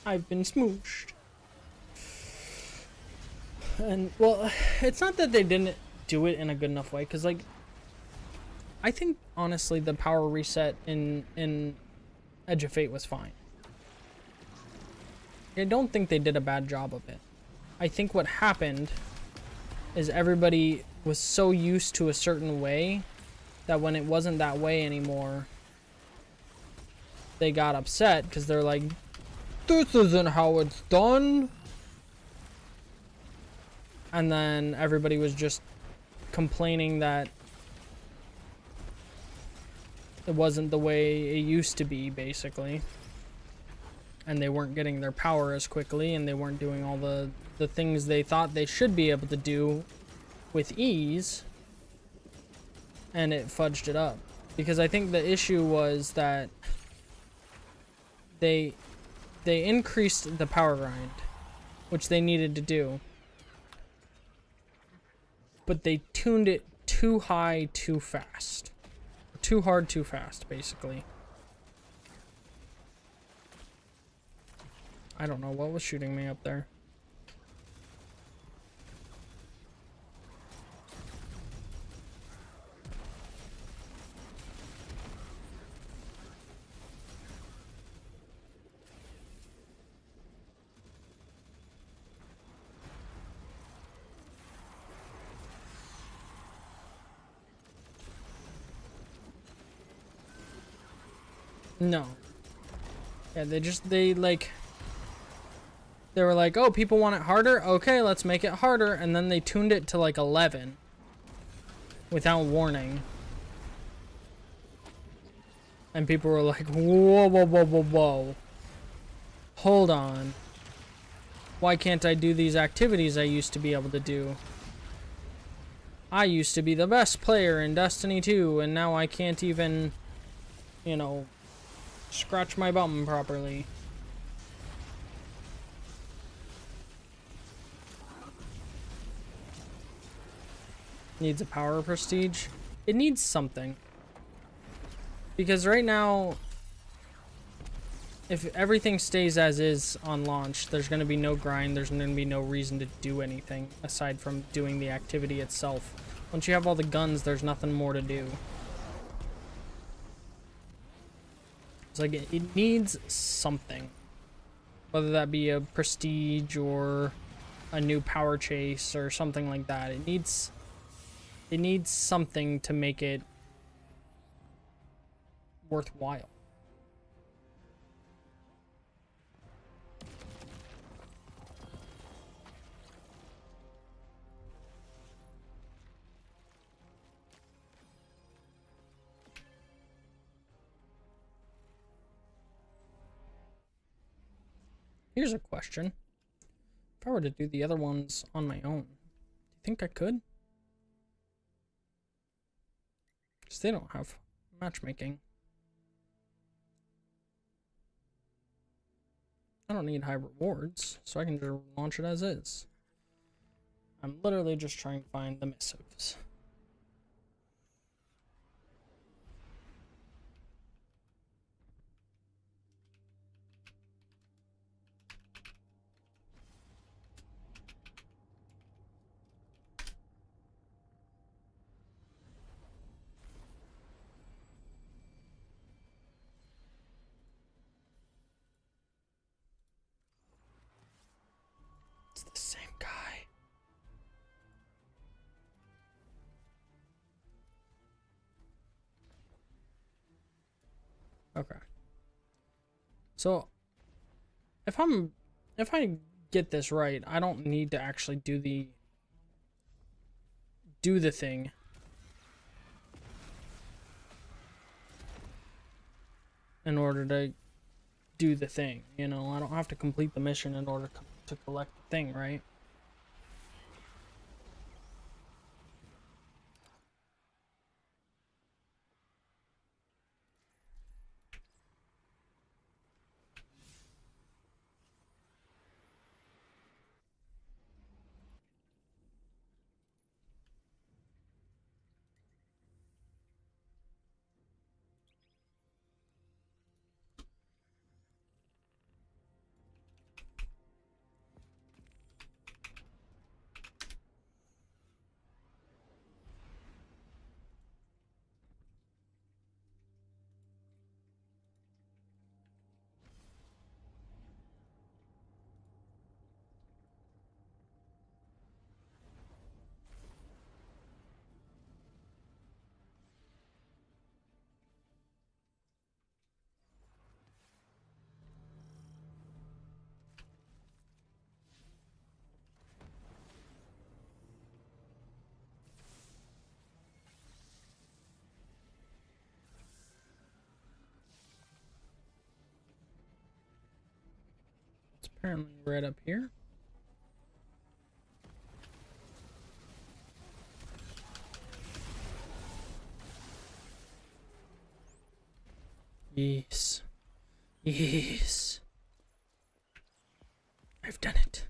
I've been smooshed. And, well, it's not that they didn't do it in a good enough way, because, like, I think, honestly, the power reset in Edge of Fate was fine. I don't think they did a bad job of it. I think what happened is everybody was so used to a certain way that when it wasn't that way anymore, they got upset because they're like, this isn't how it's done. And then everybody was just complaining that it wasn't the way it used to be, basically. And they weren't getting their power as quickly, and they weren't doing all the things they thought they should be able to do with ease. And it fudged it up. Because I think the issue was that they increased the power grind, which they needed to do. But they tuned it too high too fast. Too hard too fast, basically. I don't know what was shooting me up there. No. Yeah, they were like, oh, people want it harder? Okay, let's make it harder. And then they tuned it to like 11 without warning. And people were like, whoa, whoa, whoa, whoa, whoa. Hold on. Why can't I do these activities I used to be able to do? I used to be the best player in Destiny 2, and now I can't even, you know, scratch my bum properly. Needs a power prestige. It needs something. Because right now, if everything stays as is on launch, there's going to be no grind, there's going to be no reason to do anything aside from doing the activity itself. Once you have all the guns, there's nothing more to do. It's like it needs something. Whether that be a prestige or a new power chase or something like that. It needs something to make it worthwhile. Here's a question. If I were to do the other ones on my own, do you think I could? Because they don't have matchmaking. I don't need high rewards, so I can just launch it as is. I'm literally just trying to find the missives. It's the same guy. Okay. So if I get this right, I don't need to actually do the thing. In order to do the thing, you know, I don't have to complete the mission in order to collect the thing, right? It's apparently right up here. Yes. Yes. I've done it.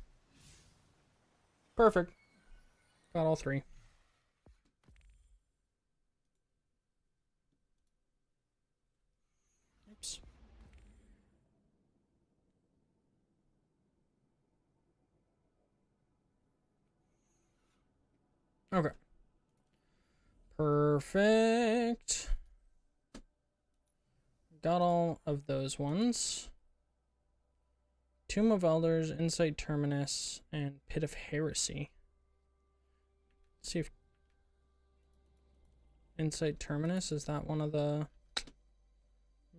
Perfect. Got all 3. Oops. Okay. Perfect. Got all of those ones. Tomb of Elders, Insight Terminus, and Pit of Heresy. Let's see if Insight Terminus, is that one of the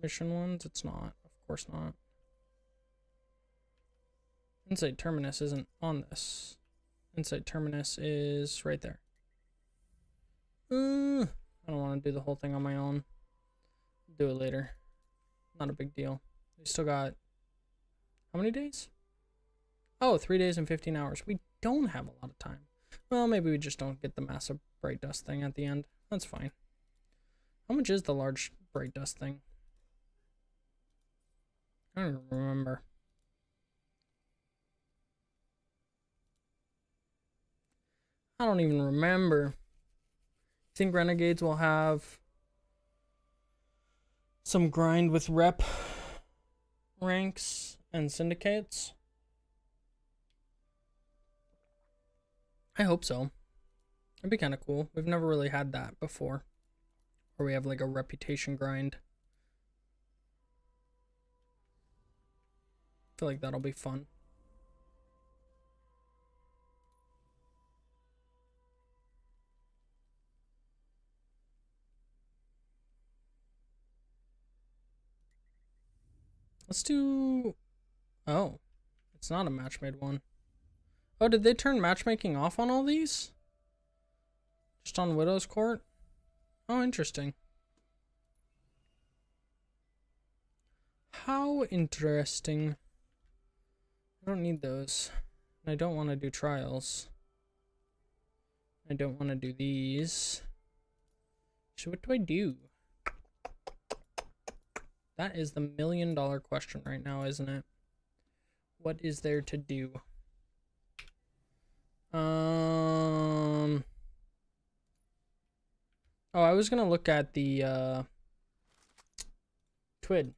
mission ones? It's not. Of course not. Insight Terminus isn't on this. Insight Terminus is right there. I don't want to do the whole thing on my own. Do it later. Not a big deal. We still got... How many days? Oh, 3 days and 15 hours. We don't have a lot of time. Well, maybe we just don't get the massive bright dust thing at the end. That's fine. How much is the large bright dust thing? I don't remember. I don't even remember. I think Renegades will have some grind with rep ranks and syndicates. I hope so. It'd be kind of cool. We've never really had that before. Where we have like a reputation grind. I feel like that'll be fun. Let's do... Oh. It's not a match made one. Oh, did they turn matchmaking off on all these? Just on Widow's Court? Oh, interesting. How interesting. I don't need those. And I don't want to do trials. I don't want to do these. So what do I do? That is the $1 million question right now, isn't it? What is there to do? Oh, I was gonna look at the TWID.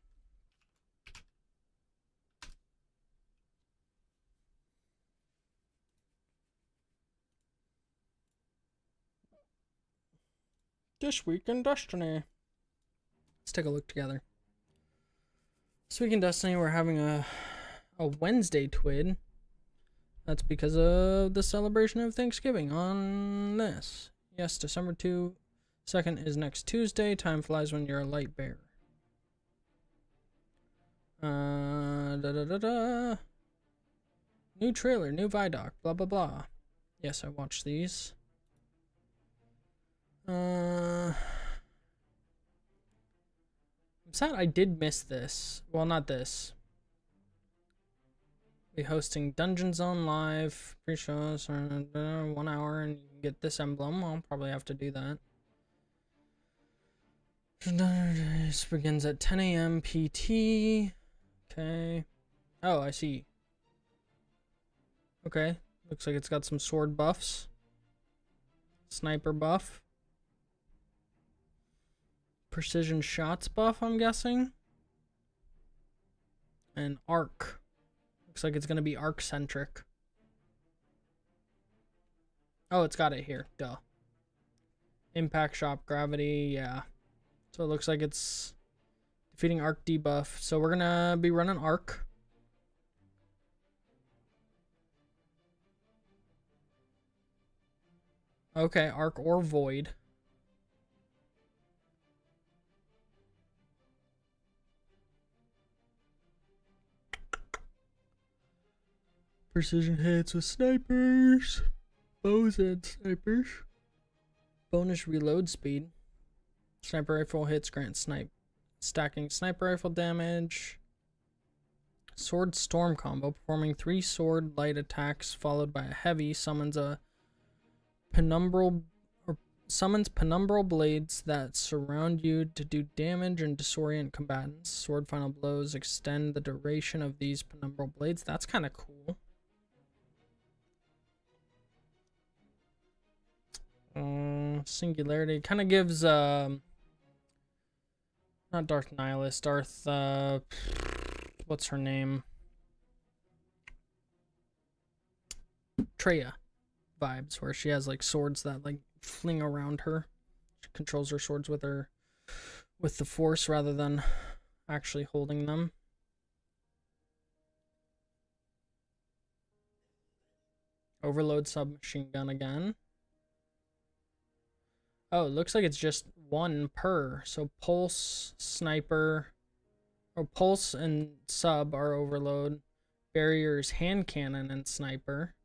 This Week in Destiny. Let's take a look together. This Week in Destiny, we're having a Wednesday TWID. That's because of the celebration of Thanksgiving on this. Yes, December 2nd is next Tuesday. Time flies when you're a light bearer. Da da da da. New trailer, new Vidoc, blah blah blah. Yes, I watched these. I'm sad I did miss this. Well, not this. Be hosting Dungeon Zone live pre-shows 1 hour, and you can get this emblem. I'll probably have to do that. This begins at 10 a.m. PT. Okay. Oh, I see. Okay. Looks like it's got some sword buffs. Sniper buff. Precision shots buff, I'm guessing. And arc. Looks like it's going to be arc-centric. Oh, it's got it here. Duh. Impact shop, gravity, yeah. So it looks like it's defeating arc debuff. So we're going to be running arc. Okay, arc or void. Precision hits with snipers. Bows and snipers. Bonus reload speed. Sniper rifle hits grant stacking sniper rifle damage. Sword storm combo. Performing 3 sword light attacks followed by a heavy summons penumbral blades that surround you to do damage and disorient combatants. Sword final blows extend the duration of these penumbral blades. That's kind of cool. Singularity kind of gives not Darth Nihilus, Darth what's her name? Treya vibes, where she has like swords that like fling around her. She controls her swords with the force rather than actually holding them. Overload submachine gun again. Oh, it looks like it's just 1 per. So pulse, sniper, or pulse and sub are overload. Barriers, hand cannon, and sniper.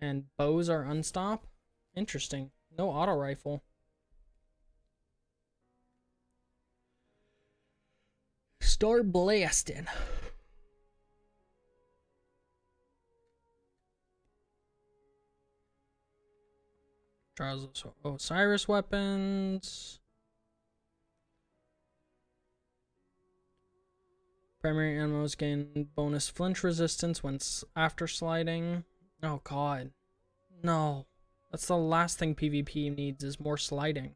And bows are unstop. Interesting. No auto rifle. Start blasting. Trials of Osiris weapons. Primary animals gain bonus flinch resistance when after sliding. Oh god. No. That's the last thing PvP needs is more sliding.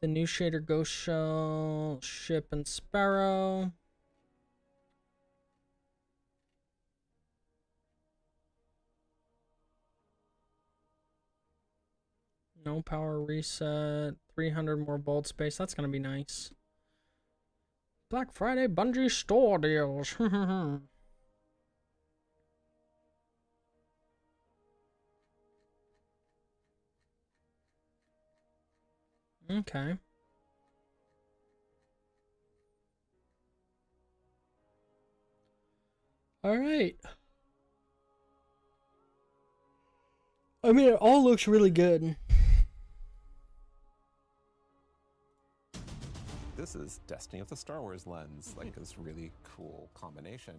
The new shader Ghost Shell, Ship, and Sparrow. No power reset. 300 more bolt space. That's going to be nice. Black Friday Bungie store deals. Okay. All right. I mean, it all looks really good. This is Destiny of the Star Wars lens, like this really cool combination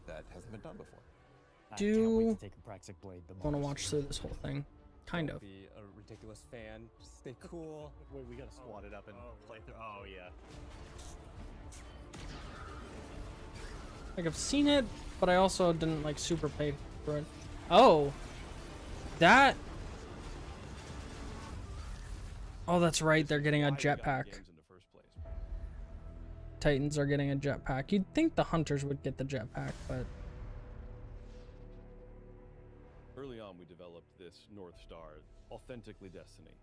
that hasn't been done before. I can't wait to take a Praxic blade. I want to watch through this whole thing. Kind of. Be a ridiculous fan. Just stay cool. Wait, we gotta squat it up and play through. Oh yeah. Like I've seen it, but I also didn't like super pay for it. Oh, that. Oh, that's right. They're getting a jetpack. Titans are getting a jetpack. You'd think the hunters would get the jetpack, but early on we developed this North Star, authentically Destiny,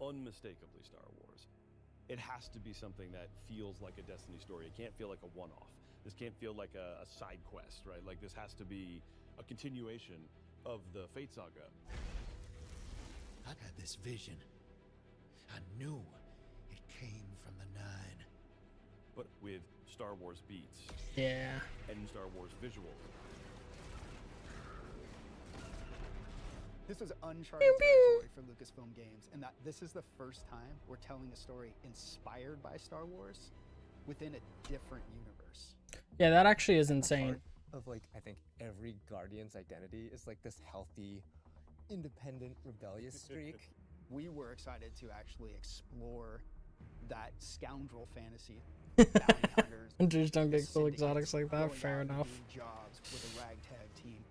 unmistakably Star Wars. It has to be something that feels like a Destiny story. It can't feel like a one-off. This can't feel like a side quest, right? Like this has to be a continuation of the Fate Saga. I've had this vision. I knew it came from the Nine. but with Star Wars beats Yeah. and Star Wars visuals. This was uncharted territory for Lucasfilm Games, and that this is the first time we're telling a story inspired by Star Wars within a different universe. Yeah, that actually is insane. Of like, I think every Guardian's identity is like this healthy, independent, rebellious streak. We were excited to actually explore that scoundrel fantasy. Bounty hunters, Hunters don't get cool syndicates, exotics like that, going fair out and enough. doing jobs with a ragtag team.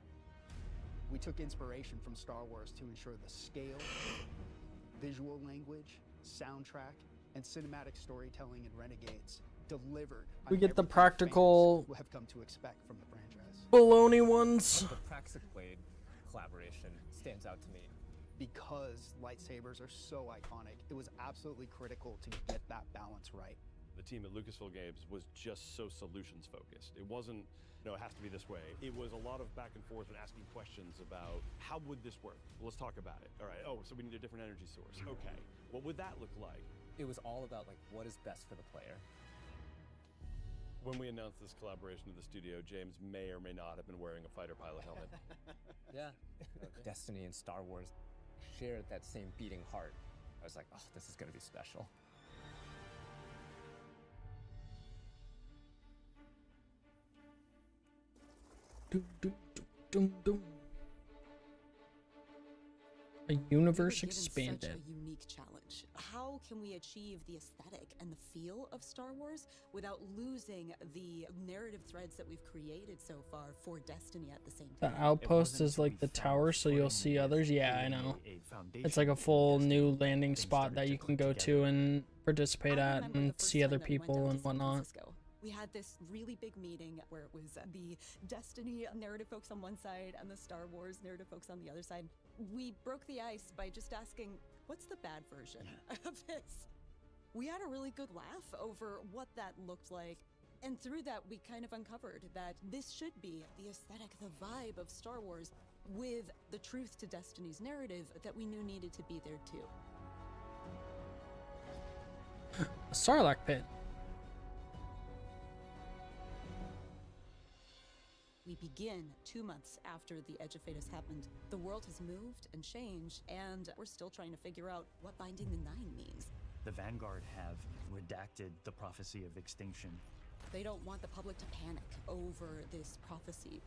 We took inspiration from Star Wars to ensure the scale, visual language, soundtrack, and cinematic storytelling in Renegades delivered. We on get the everything practical fans have come to expect from the franchise. baloney ones. The Praxic Blade collaboration stands out to me. Because lightsabers are so iconic, it was absolutely critical to get that balance right. The team at Lucasfilm Games was just so solutions focused. It wasn't, it has to be this way. It was a lot of back and forth and asking questions about how would this work? Well, let's talk about it. All right, so we need a different energy source. Okay, what would that look like? It was all about like what is best for the player. When we announced this collaboration with the studio, James may or may not have been wearing a fighter pilot helmet. Yeah. Destiny and Star Wars shared that same beating heart. I was like, oh, this is gonna be special. Dum, dum, dum, dum, dum. A universe We were given expanded. Such a unique challenge. How can we achieve the aesthetic and the feel of Star Wars without losing the narrative threads that we've created so far for Destiny at the same The time? outpost is like the tower, so you'll see others. Yeah, I know. It's like a full new landing spot that you can go to and participate I at remember and the first see time other that we went people down to and San whatnot. Francisco. We had this really big meeting where it was the Destiny narrative folks on one side and the Star Wars narrative folks on the other side. We broke the ice by just asking, what's the bad version of this? We had a really good laugh over what that looked like. And through that, we kind of uncovered that this should be the aesthetic, the vibe of Star Wars with the truth to Destiny's narrative that we knew needed to be there too. A Sarlacc pit. We begin 2 months after the Edge of Fate has happened. The world has moved and changed, and we're still trying to figure out what Binding the Nine means. The Vanguard have redacted the prophecy of extinction. They don't want the public to panic over this prophecy.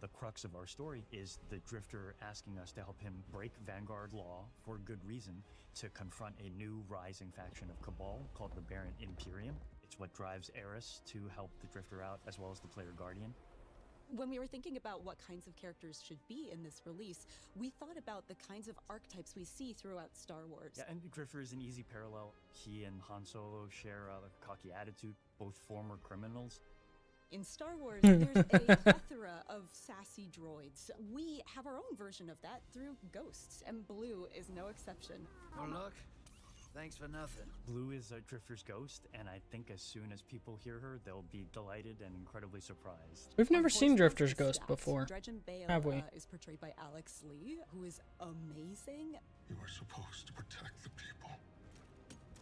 The crux of our story is the Drifter asking us to help him break Vanguard law for good reason to confront a new rising faction of Cabal called the Barren Imperium. It's what drives Eris to help the Drifter out, as well as the player Guardian. When we were thinking about what kinds of characters should be in this release, we thought about the kinds of archetypes we see throughout Star Wars. Yeah, and Drifter is an easy parallel. He and Han Solo share a cocky attitude, both former criminals. In Star Wars, there's a plethora of sassy droids. We have our own version of that through Ghosts, and Blue is no exception. Oh, look. Thanks for nothing. Blue is a Drifter's ghost, and I think as soon as people hear her, they'll be delighted and incredibly surprised. We've never Of seen course, Drifter's there's Ghost stats. before, Dredgen Bale have we? is portrayed by Alex Lee, who is amazing. You are supposed to protect the people,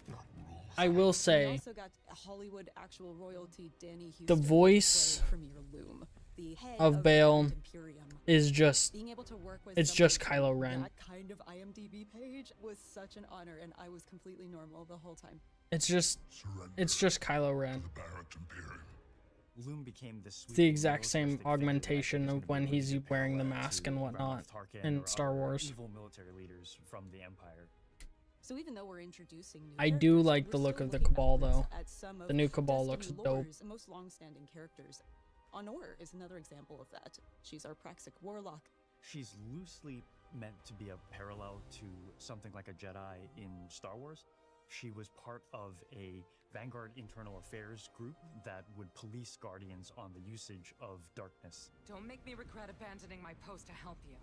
not rule. I will We say, also got Hollywood actual royalty Danny Houston the voice to play Premier Loom, the head of Bale Grand Imperium. is just, Being able to work with it's someone just Kylo Ren. that kind of IMDb page was such an honor, and I was completely normal the whole time. It's just Kylo Ren. The Barren Imperium. Loom became this It's the exact same augmentation of when he's wearing the mask and whatnot in Star Wars. Evil military leaders from the Empire. So even though we're introducing new I do characters, like we're the look still of the looking Cabal, backwards though. at some of The new Cabal looks Destiny dope. lore's most long-standing characters. Honor is another example of that. She's our Praxic warlock. She's loosely meant to be a parallel to something like a Jedi in Star Wars. She was part of a Vanguard internal affairs group that would police Guardians on the usage of darkness. Don't make me regret abandoning my post to help you.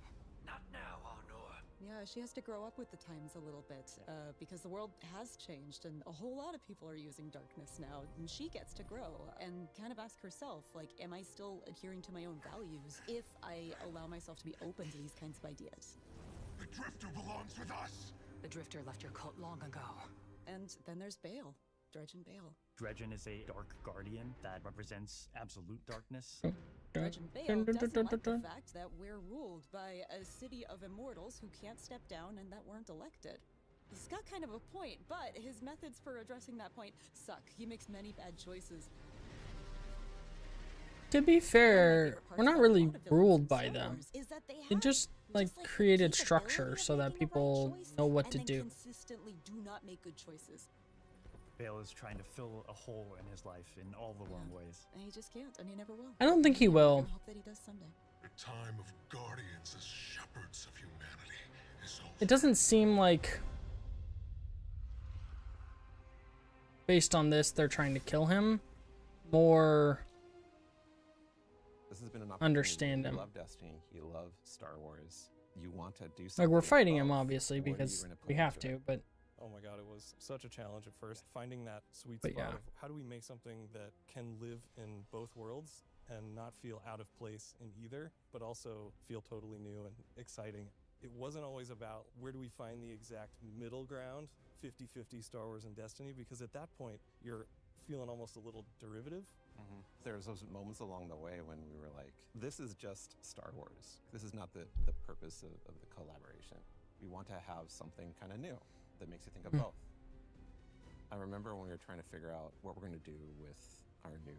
Not now, Honor. Yeah, she has to grow up with the times a little bit, because the world has changed and a whole lot of people are using darkness now, and she gets to grow and kind of ask herself, like, am I still adhering to my own values if I allow myself to be open to these kinds of ideas? The Drifter belongs with us. The Drifter left your cult long ago. And then there's Bale. Dredgen Bale. Dredgen is a dark guardian that represents absolute darkness. Dredgen Bale doesn't like the fact that we're ruled by a city of immortals who can't step down and that weren't elected. He's got kind of a point, but his methods for addressing that point suck. He makes many bad choices. To be fair, we're not really ruled by them. They just like created structure so that people know what to do. Consistently do not make good choices. Bale is trying to fill a hole in his life in all the wrong ways. And he just can't, and he never will. I don't think he will. I hope that he does someday. The time of guardians as shepherds of humanity is over. It doesn't seem like, based on this, they're trying to kill him. More This has been an opportunity. understand him. You love Destiny. You love Star Wars. You want to do Like, something. we're fighting him, above obviously, what are you because gonna put we have into it? to, but Oh my god, it was such a challenge at first, finding that sweet But spot yeah. of how do we make something that can live in both worlds and not feel out of place in either, but also feel totally new and exciting. It wasn't always about where do we find the exact middle ground, 50-50 Star Wars and Destiny, because at that point, you're feeling almost a little derivative. There was those moments along the way when we were like, this is just Star Wars. This is not the purpose of the collaboration. We want to have something kind of new that makes you think of both. I remember when we were trying to figure out what we're going to do with our new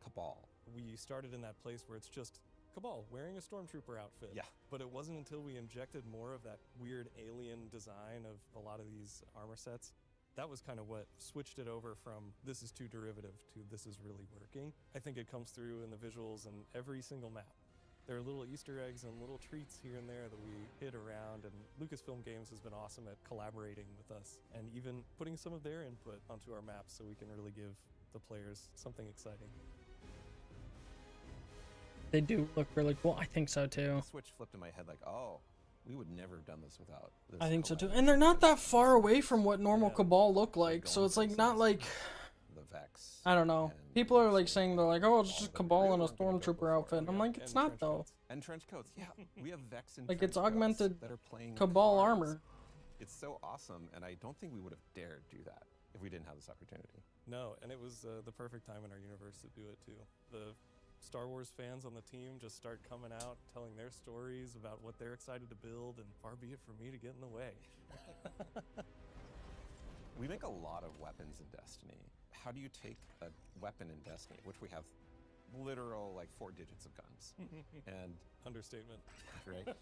Cabal. We started in that place where it's just Cabal wearing a stormtrooper outfit. Yeah. But it wasn't until we injected more of that weird alien design of a lot of these armor sets, that was kind of what switched it over from this is too derivative to this is really working. I think it comes through in the visuals and every single map. There are little Easter eggs and little treats here and there that we hid around, and Lucasfilm Games has been awesome at collaborating with us and even putting some of their input onto our maps so we can really give the players something exciting. they do look really cool. I think so too. The switch flipped in my head like, oh, we would never have done this without this. I think so too. collab. And they're not that far away from what normal Yeah. Cabal look like, so Going it's like places. not like, The Vex. I don't know. and People are like so saying they're like, oh, it's just all the Cabal real in a ones that have stormtrooper before. outfit. I'm Yeah, like, it's and not trench though. coats. And trench coats. Yeah, we have Vex and Like, trench it's coats augmented that are playing Cabal cards. armor. It's so awesome, and I don't think we would have dared do that if we didn't have this opportunity. No, and it was the perfect time in our universe to do it too. The Star Wars fans on the team just start coming out, telling their stories about what they're excited to build, and far be it for me to get in the way. We make a lot of weapons in Destiny. How do you take a weapon in Destiny, which we have literal like 4 digits of guns, and Understatement. right,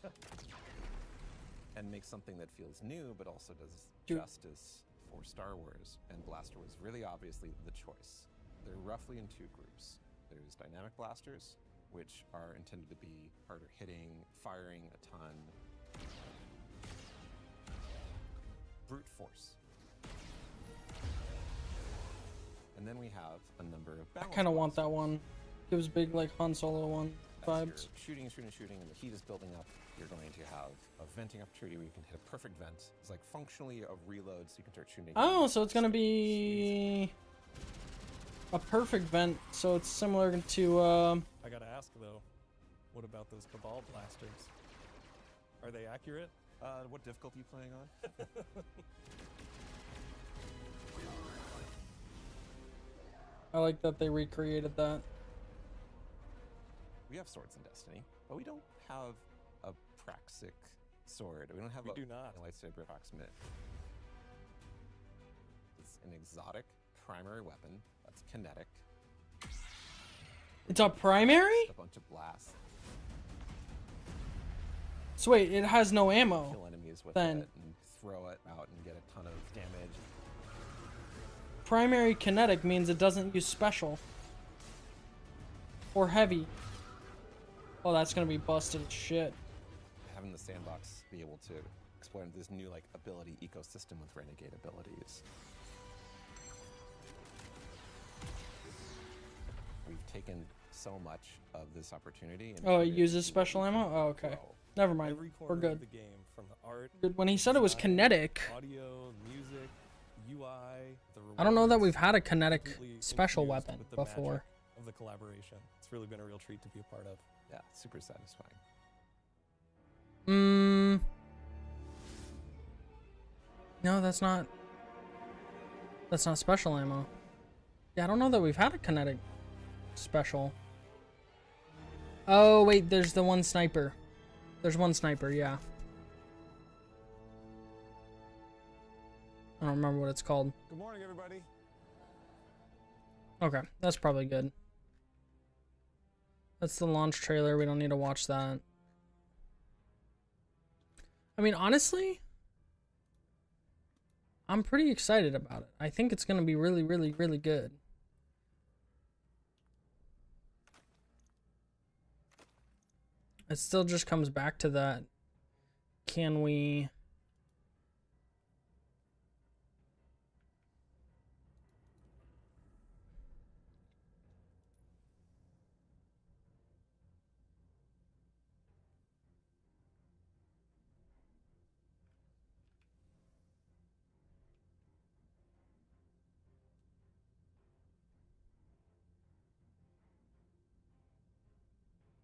and make something that feels new but also does Dude. justice for Star Wars? And Blaster was really obviously the choice. They're roughly in 2 groups. There's dynamic blasters, which are intended to be harder hitting, firing a ton. Brute force. And then we have a number of I balance kind of want that blasters. one. Gives big like Han Solo one As vibes. you're shooting, and the heat is building up, you're going to have a venting opportunity where you can hit a perfect vent. It's like functionally a reload, so you can start shooting. Oh, so it's gonna be a perfect vent. So it's similar to I gotta ask though, what about those Cabal blasters? Are they accurate? What difficulty are you playing on? I like that they recreated that. We have swords in Destiny, but we don't have a praxic sword. We don't have We a do not. lightsaber approximate. It's an exotic primary weapon that's kinetic. It's a primary? A bunch of blasts. So wait, it has no ammo. Kill enemies with Then- it and throw it out and get a ton of damage. Primary kinetic means it doesn't use special. Or heavy. Oh, that's gonna be busted as shit. Having the sandbox be able to explore this new like ability ecosystem with renegade abilities. We've taken so much of this opportunity. And Oh, it turned uses into special what we ammo? can Oh, okay. grow. Never mind. Every We're corner of good. the game, from the art, Good. When he said it was design, kinetic, audio, music, UI, the I don't know that rewards, we've had a kinetic completely special infused weapon with the before. magic of the collaboration. It's really been a real treat to be a part of. Yeah, super satisfying. No, that's not. That's not special ammo. Yeah, I don't know that we've had a kinetic special. Oh, wait, there's the one sniper. There's one sniper, yeah. I don't remember what it's called. Good morning, everybody. Okay, that's probably good. That's the launch trailer. We don't need to watch that. I mean, honestly, I'm pretty excited about it. I think it's going to be really, really, really good. It still just comes back to that. Can we...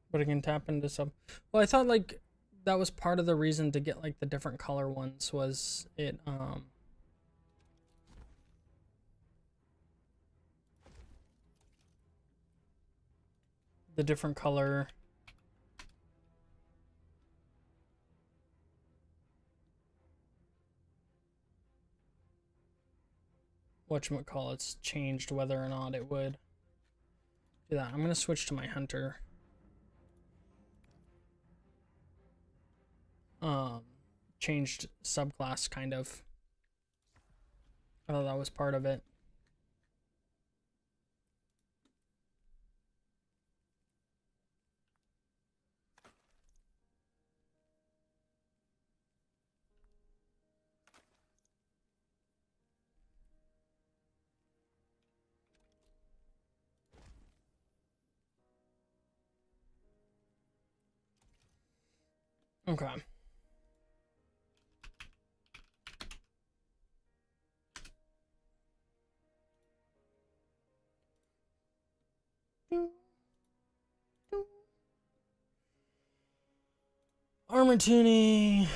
But it can tap into some... Well, I thought, like, that was part of the reason to get, like, the different color ones was it, the different color... Whatchamacallit's changed whether or not it would do that. I'm going to switch to my hunter. Changed subclass, kind of. I thought that was part of it. Okay. Armor tuning.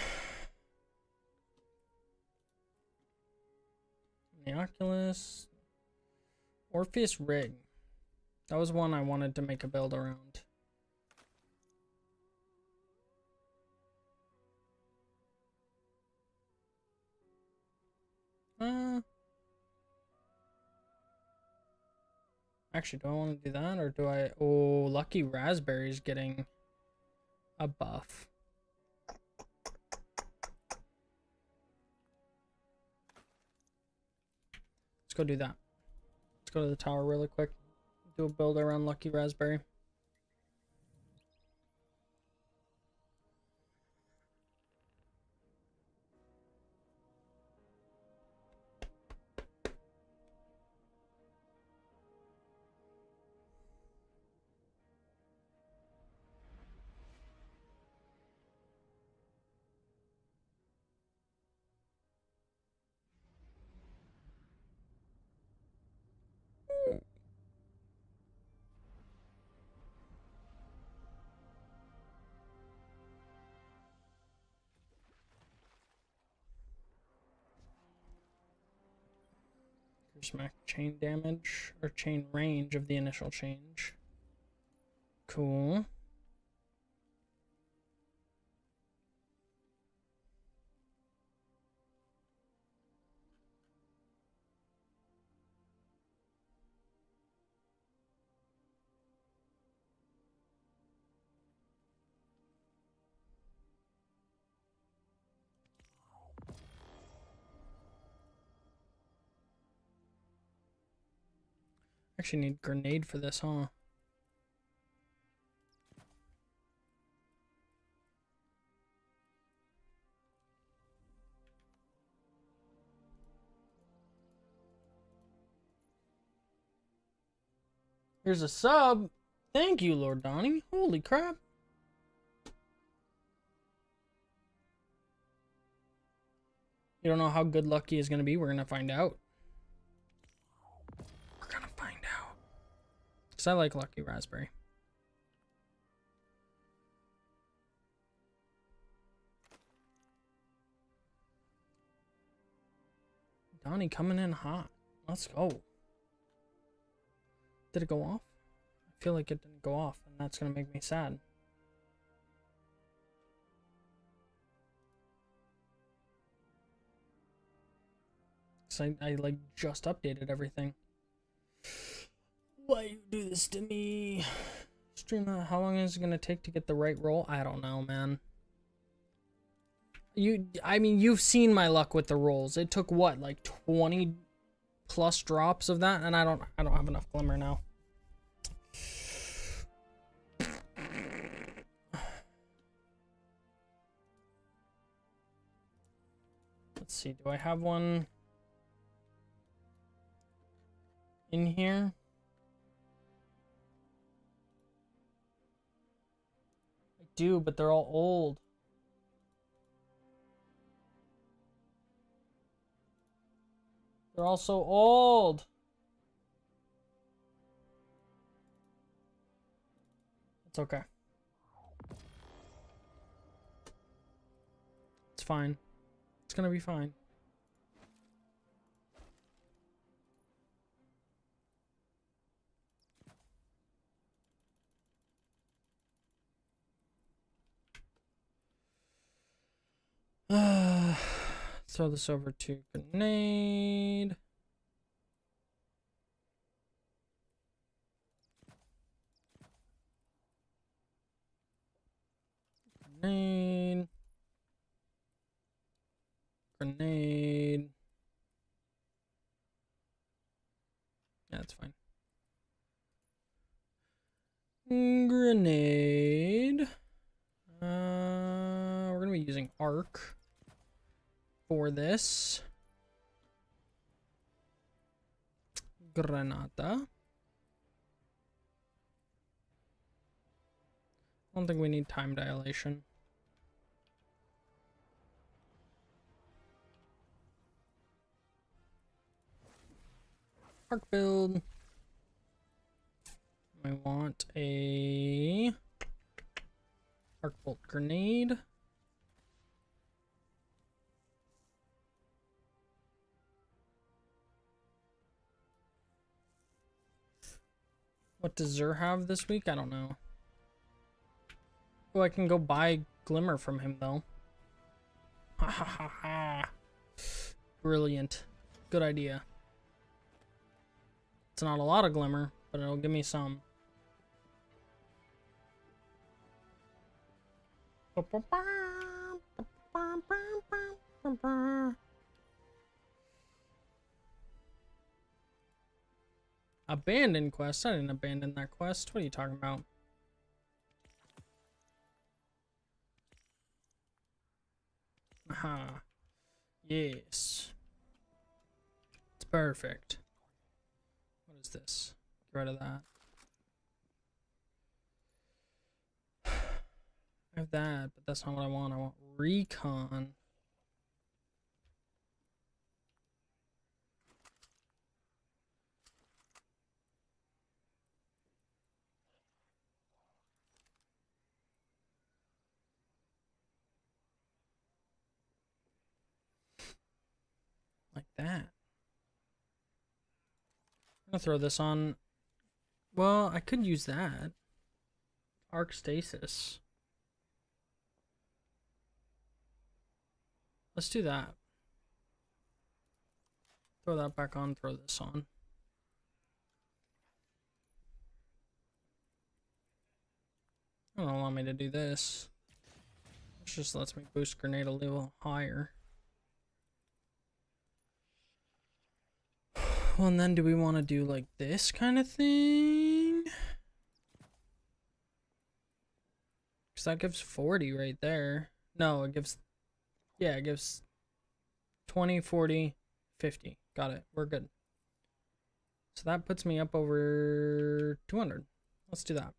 The Oculus. Orpheus rig. That was one I wanted to make a build around. Actually, do I want to do that, or do I... Oh, Lucky Raspberry's getting a buff. Let's go do that. Let's go to the tower really quick. Do a build around Lucky Raspberry. Smack chain damage or chain range of the initial change. Cool. Actually need grenade for this, huh? Here's a sub. Thank you, Lord Donnie. Holy crap. You don't know how good Lucky is going to be? We're going to find out. We're going to find out. Because I like Lucky Raspberry. Donnie coming in hot. Let's go. Did it go off? I feel like it didn't go off, and that's gonna make me sad. So I like just updated everything. Why you do this to me? Stream how long is it gonna take to get the right roll? I don't know, man. I mean, you've seen my luck with the rolls. It took what, like 20 plus drops of that, and I don't have enough glimmer now. Let's see, do I have one in here? I do, but they're all old. They're all so old. It's okay. It's fine. It's gonna be fine. Throw this over to grenade. Grenade. Grenade. Yeah, that's fine. Grenade. We're gonna be using arc for this. Granata. I don't think we need time dilation. Arc build. I want a arc bolt grenade. What does Zer have this week? I don't know. Oh, I can go buy Glimmer from him, though. Ha ha ha ha. Brilliant. Good idea. It's not a lot of Glimmer, but it'll give me some. Abandoned quest? I didn't abandon that quest. What are you talking about? Aha. Yes. It's perfect. What is this? Get rid of that. I have that, but that's not what I want. I want recon. Like that. I'm gonna throw this on. Well, I could use that. Arc stasis. Let's do that. Throw that back on, throw this on. It don't allow me to do this. It just lets me boost grenade a little higher. Well, and then do we want to do like this kind of thing? Because that gives 40 right there. No, it gives... Yeah, it gives 20, 40, 50. Got it. We're good. So that puts me up over 200. Let's do that.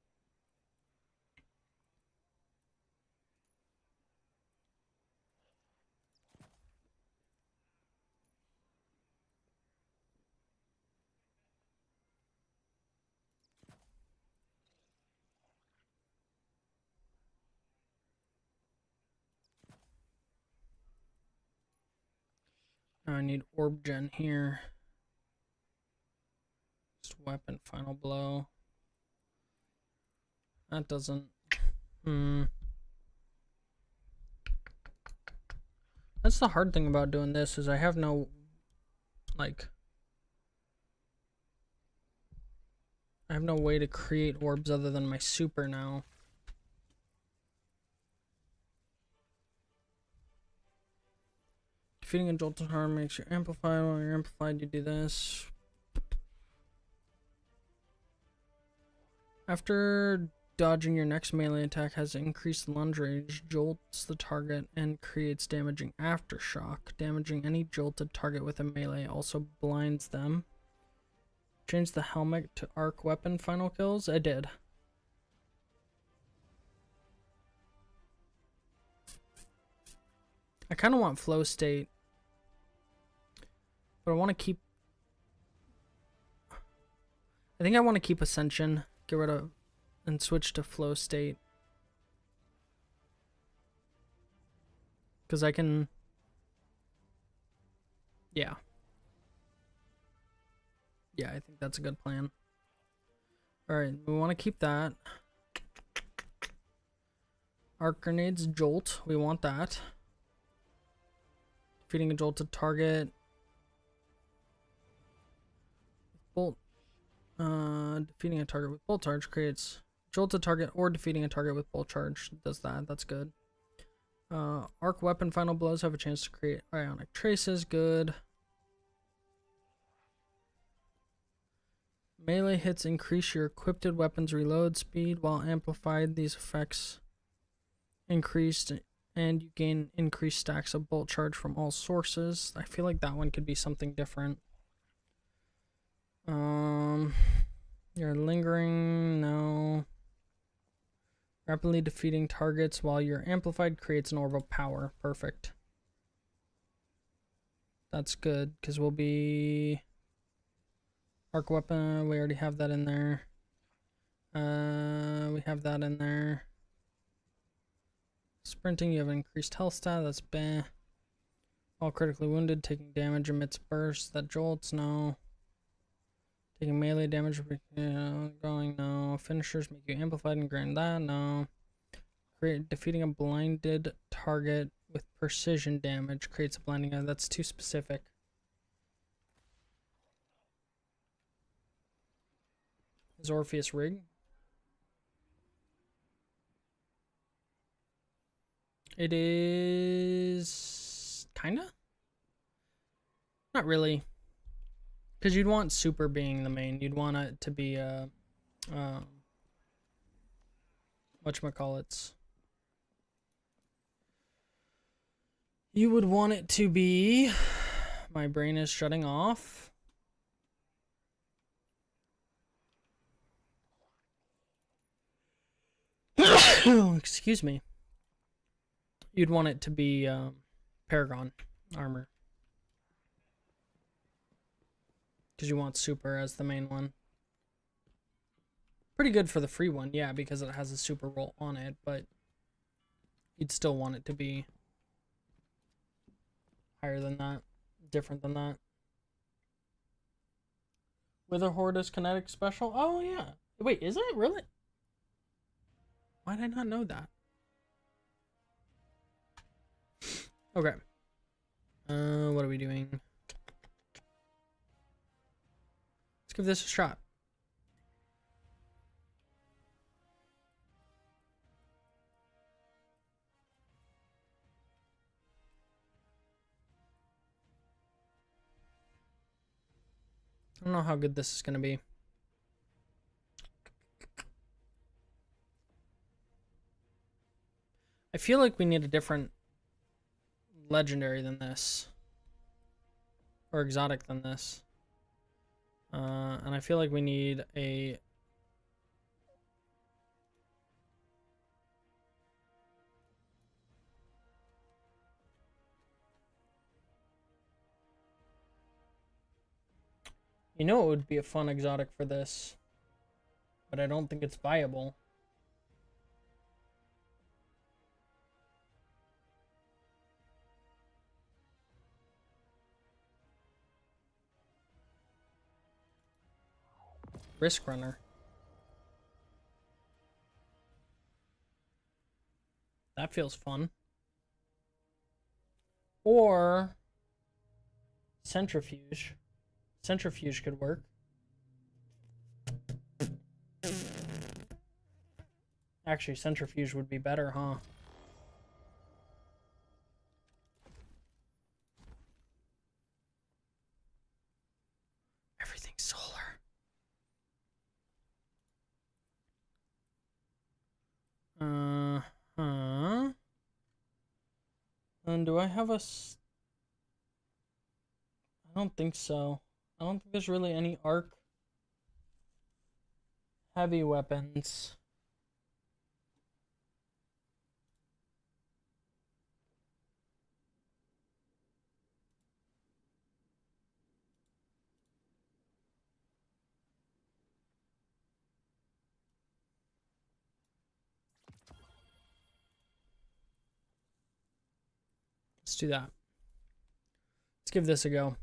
Now I need orb gen here. weapon final blow. That doesn't. That's the hard thing about doing this is I have no, like, I have no way to create orbs other than my super now. Defeating a jolted harm makes you amplified. While you're amplified, you do this. After dodging your next melee attack has increased lunge range, jolts the target and creates damaging aftershock. Damaging any jolted target with a melee also blinds them. Change the helmet to arc weapon final kills. I did. I kind of want flow state, but I want to keep. I think I want to keep ascension. Get rid of and switch to flow state. Because I can... Yeah. Yeah, I think that's a good plan. Alright, we want to keep that. Arc grenades, jolt. We want that. Defeating a jolted target. Bolt. Defeating a target with bolt charge creates jolted target, or defeating a target with bolt charge does that. That's good. Arc weapon final blows have a chance to create ionic traces. Good. Melee hits increase your equipped weapon's reload speed while amplified. These effects increased and you gain increased stacks of bolt charge from all sources. I feel like that one could be something different. You're lingering, no. Rapidly defeating targets while you're amplified creates an orb of power. Perfect. That's good, because we'll be... Arc weapon, we already have that in there. We have that in there. Sprinting, you have increased health stat, that's beh. While critically wounded, taking damage emits bursts, that jolts, no. Taking melee damage, going, no. Finishers make you amplified and grant that, no. Defeating a blinded target with precision damage creates a blinding, that's too specific. Is Orpheus rig? It is kinda? Not really. Because you'd want super being the main. You'd want it to be whatchamacallits. You would want it to be... My brain is shutting off. Excuse me. You'd want it to be Paragon armor. Because you want super as the main one. Pretty good for the free one, yeah, because it has a super roll on it, but you'd still want it to be higher than that, different than that. Wither Horde is kinetic special? Oh, yeah. Wait, is it really? Why did I not know that? Okay. What are we doing? Let's give this a shot. I don't know how good this is going to be. I feel like we need a different legendary than this. Or exotic than this. And I feel like we need a... You know it would be a fun exotic for this. But I don't think it's viable. Risk Runner. That feels fun. Or Centrifuge. Centrifuge could work. Actually, Centrifuge would be better, huh? Everything's solar. Uh-huh. And do I have a... I don't think so. I don't think there's really any arc heavy weapons. Let's do that. Let's give this a go.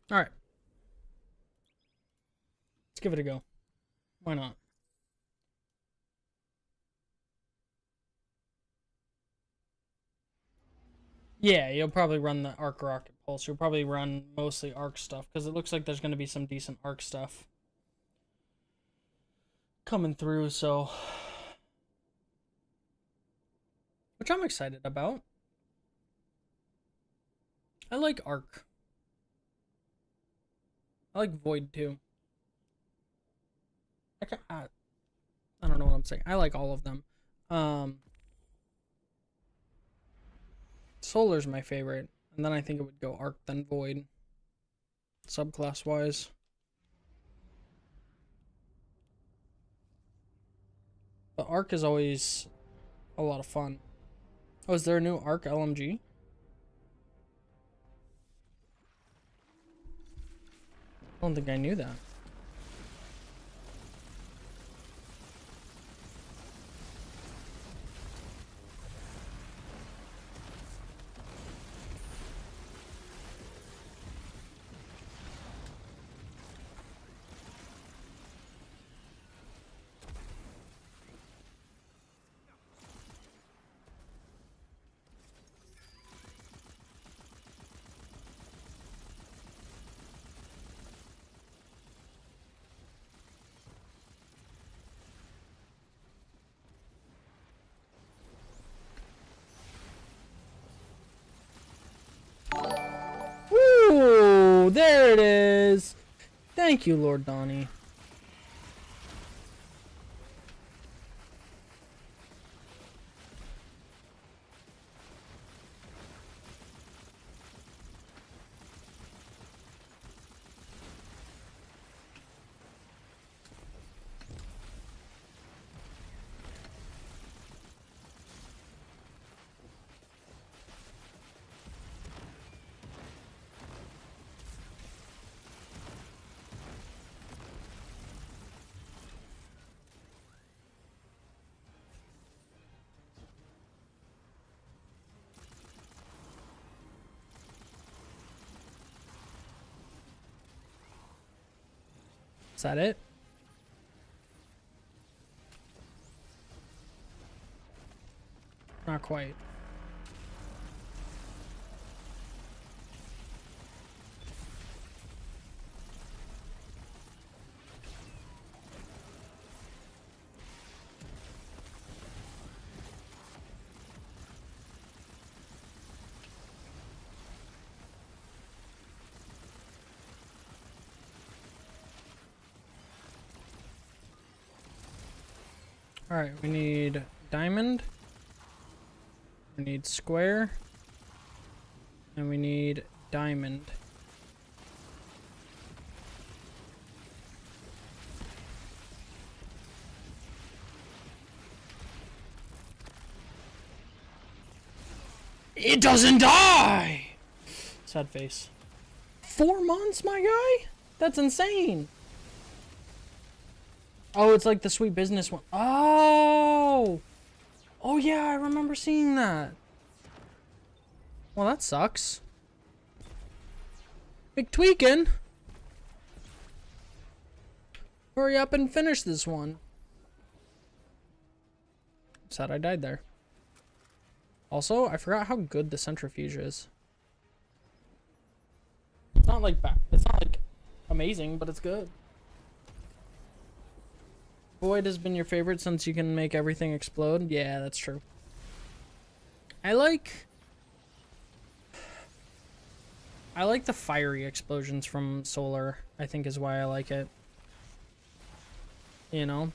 All right. Let's give it a go. Why not? Yeah, you'll probably run the arc rocket pulse. You'll probably run mostly arc stuff because it looks like there's going to be some decent arc stuff coming through, so which I'm excited about. I like arc. I like void too. I don't know what I'm saying. I like all of them. Solar's my favorite, and then I think it would go arc then void, subclass wise. The arc is always a lot of fun. Oh, is there a new arc LMG? I don't think I knew that. Ooh, there it is. Thank you, Lord Donnie. Is that it? Not quite. All right, we need diamond. We need square. And we need diamond. It doesn't die! Sad face. 4 months, my guy? That's insane. Oh, it's like the Sweet Business one. Oh! Oh yeah, I remember seeing that. Well, that sucks. Big tweaking. Hurry up and finish this one. Sad I died there. Also, I forgot how good the centrifuge is. It's not like amazing, but it's good. Void has been your favorite since you can make everything explode. Yeah, that's true. I like the fiery explosions from Solar, I think is why I like it. You know?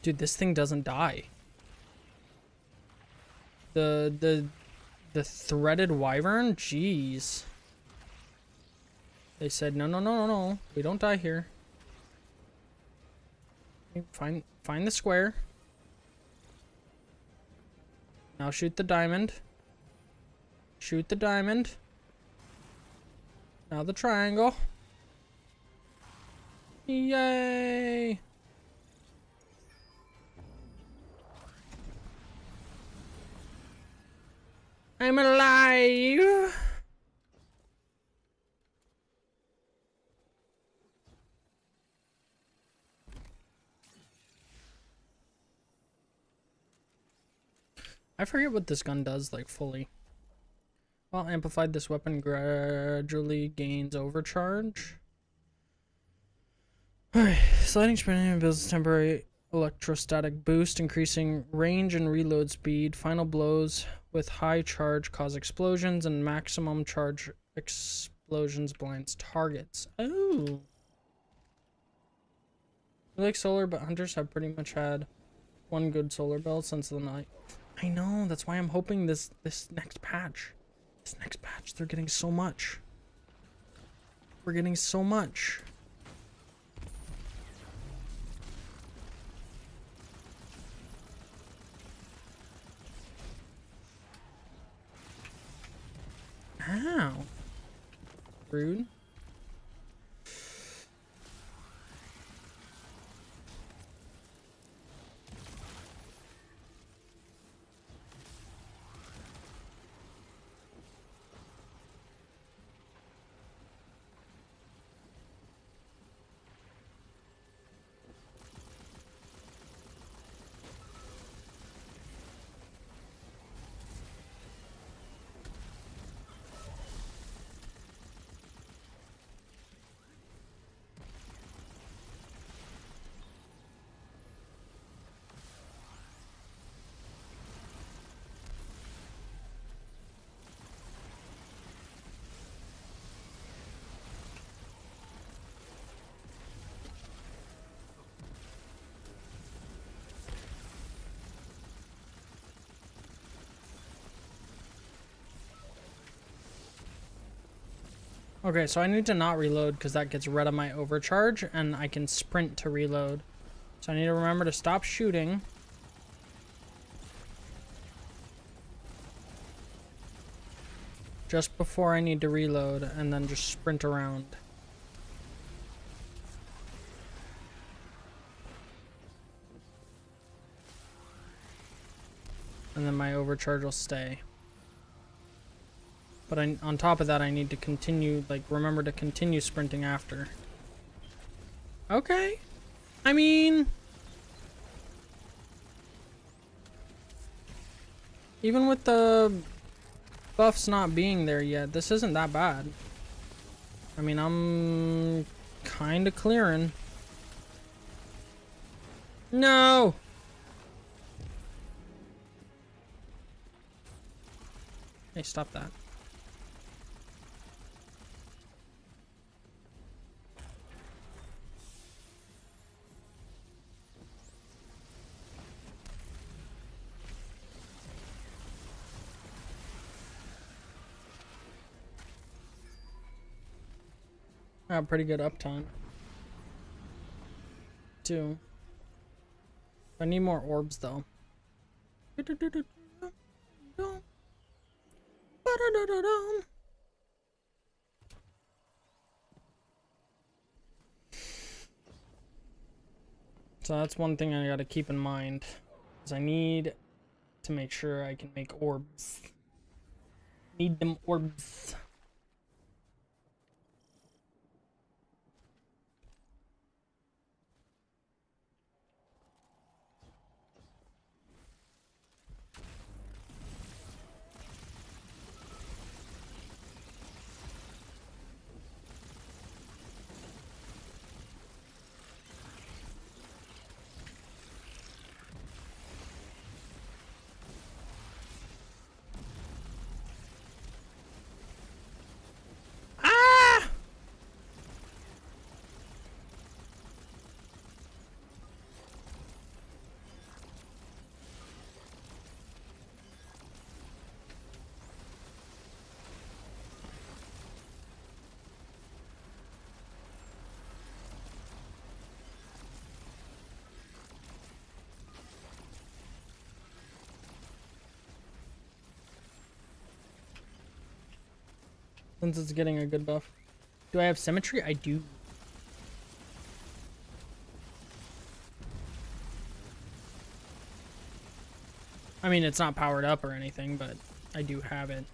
Dude, this thing doesn't die. The threaded wyvern? Jeez. They said, no. We don't die here. Okay, find the square. Now shoot the diamond. Shoot the diamond. Now the triangle. Yay! I'm alive! I forget what this gun does, like, fully. While amplified, this weapon gradually gains overcharge. Sliding sprint builds a temporary electrostatic boost, increasing range and reload speed. Final blows with high charge cause explosions, and maximum charge explosions blinds targets. Oh. I like Solar, but hunters have pretty much had one good Solar build since the night. I know, that's why I'm hoping this next patch. This next patch, they're getting so much. We're getting so much. Ow. Rude. Okay, so I need to not reload because that gets rid of my overcharge, and I can sprint to reload. So I need to remember to stop shooting. Just before I need to reload, and then just sprint around. And then my overcharge will stay. But on top of that, I need to continue, like, remember to continue sprinting after. Okay. I mean... even with the buffs not being there yet, this isn't that bad. I mean, I'm kind of clearing. No! Hey, stop that. Pretty good uptime. Too. I need more orbs though. So that's one thing I gotta keep in mind, is I need to make sure I can make orbs. Need them orbs. Since it's getting a good buff. Do I have symmetry? I do. I mean, it's not powered up or anything, but I do have it.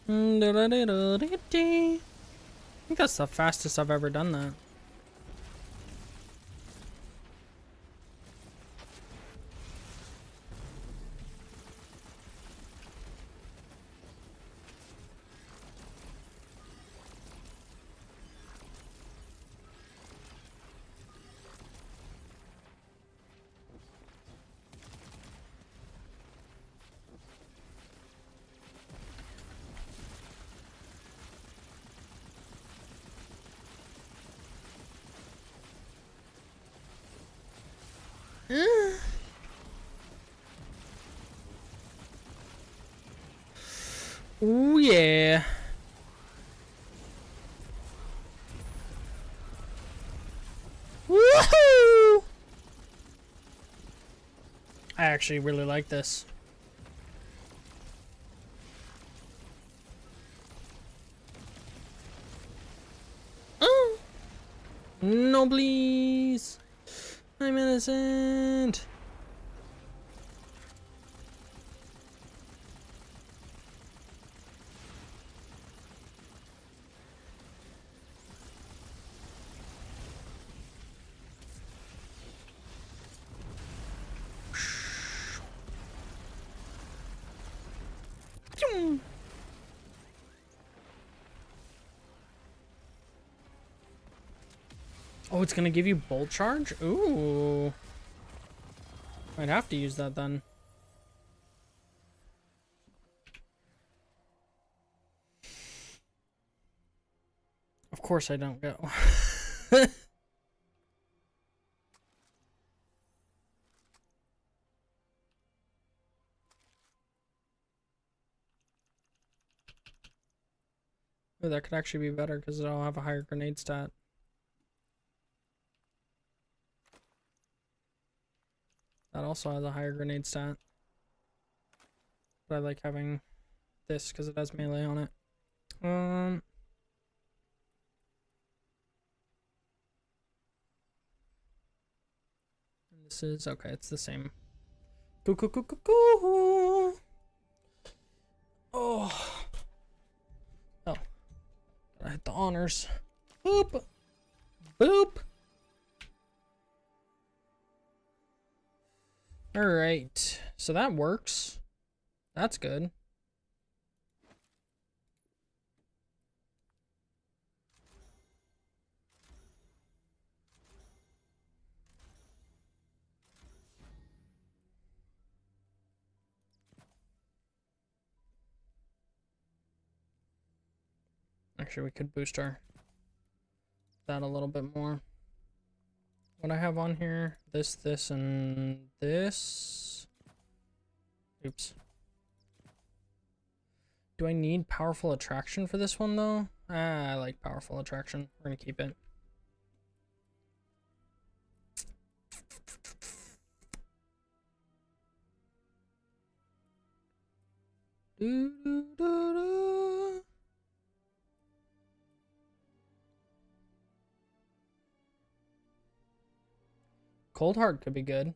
I think that's the fastest I've ever done that. Ooh, yeah. Woohoo! I actually really like this. Oh! No, please. I'm innocent. Oh, it's gonna give you bolt charge? Ooh. Might have to use that then. Of course I don't go. Oh, that could actually be better because I'll have a higher grenade stat. That also has a higher grenade stat. But I like having this because it has melee on it. This is okay. It's the same. Coo coo coo coo coo. Oh. Oh. I hit the honors. Boop. Boop. All right. So that works. That's good. Actually, we could boost our that a little bit more. What I have on here, this, and this. Oops. Do I need powerful attraction for this one though? I like powerful attraction. We're gonna keep it. Do, do, do, do. Cold Heart could be good.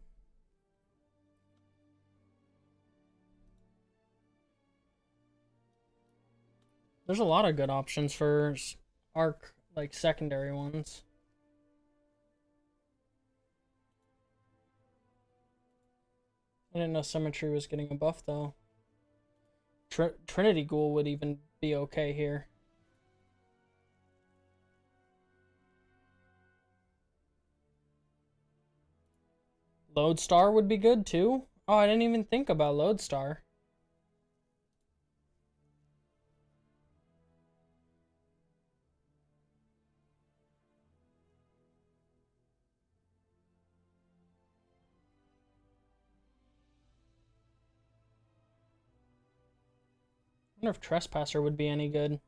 There's a lot of good options for arc, like secondary ones. I didn't know Symmetry was getting a buff though. Trinity Ghoul would even be okay here. Lodestar would be good too. Oh, I didn't even think about Lodestar. I wonder if Trespasser would be any good.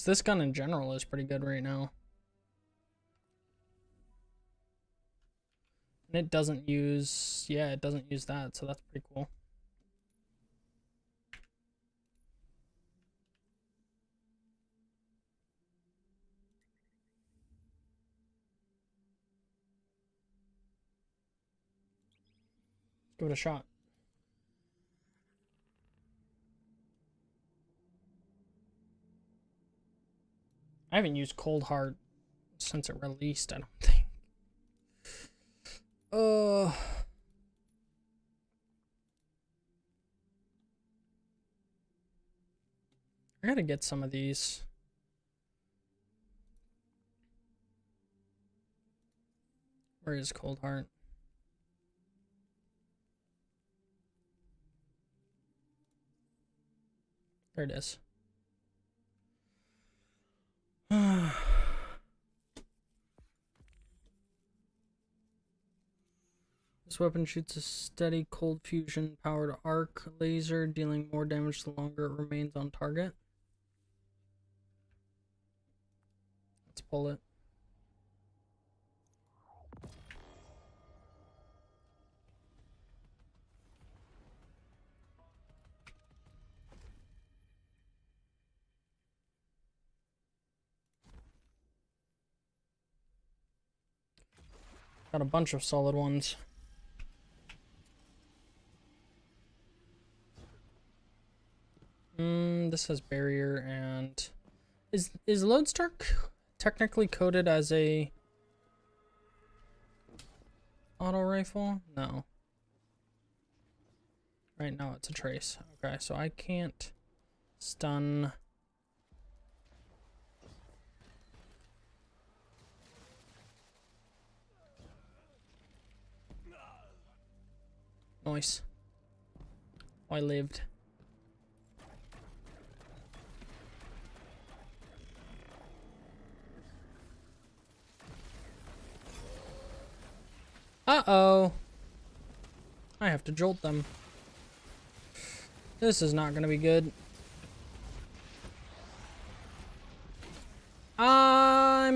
This gun in general is pretty good right now. And it doesn't use, yeah, it doesn't use that, so that's pretty cool. Give it a shot. I haven't used Cold Heart since it released, I don't think. I gotta get some of these. Where is Cold Heart? There it is. This weapon shoots a steady cold fusion powered arc laser, dealing more damage the longer it remains on target. Let's pull it. Got a bunch of solid ones. This has barrier and is Lodestar technically coded as a auto rifle? No. Right now it's a trace. Okay, so I can't stun. Nice. Oh, I lived. Uh-oh. I have to jolt them. This is not gonna be good.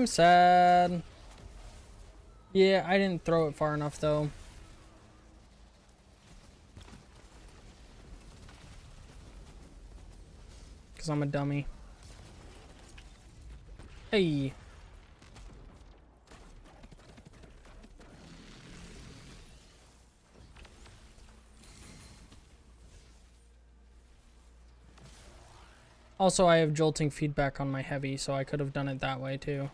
I'm sad. Yeah, I didn't throw it far enough though. Because I'm a dummy. Hey. Also, I have jolting feedback on my heavy, so I could have done it that way too.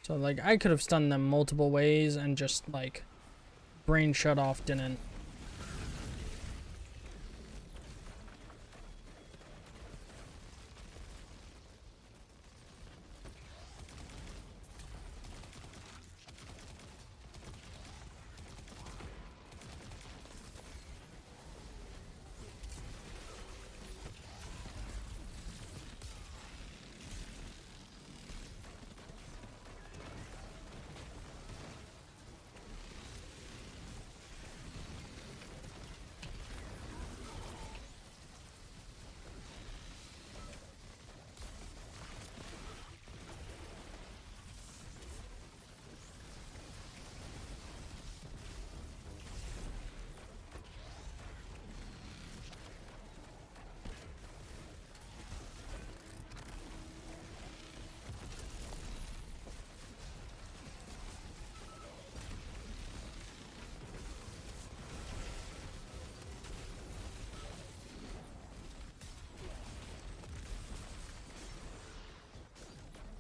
So, like, I could have stunned them multiple ways and just, like, brain shut off didn't.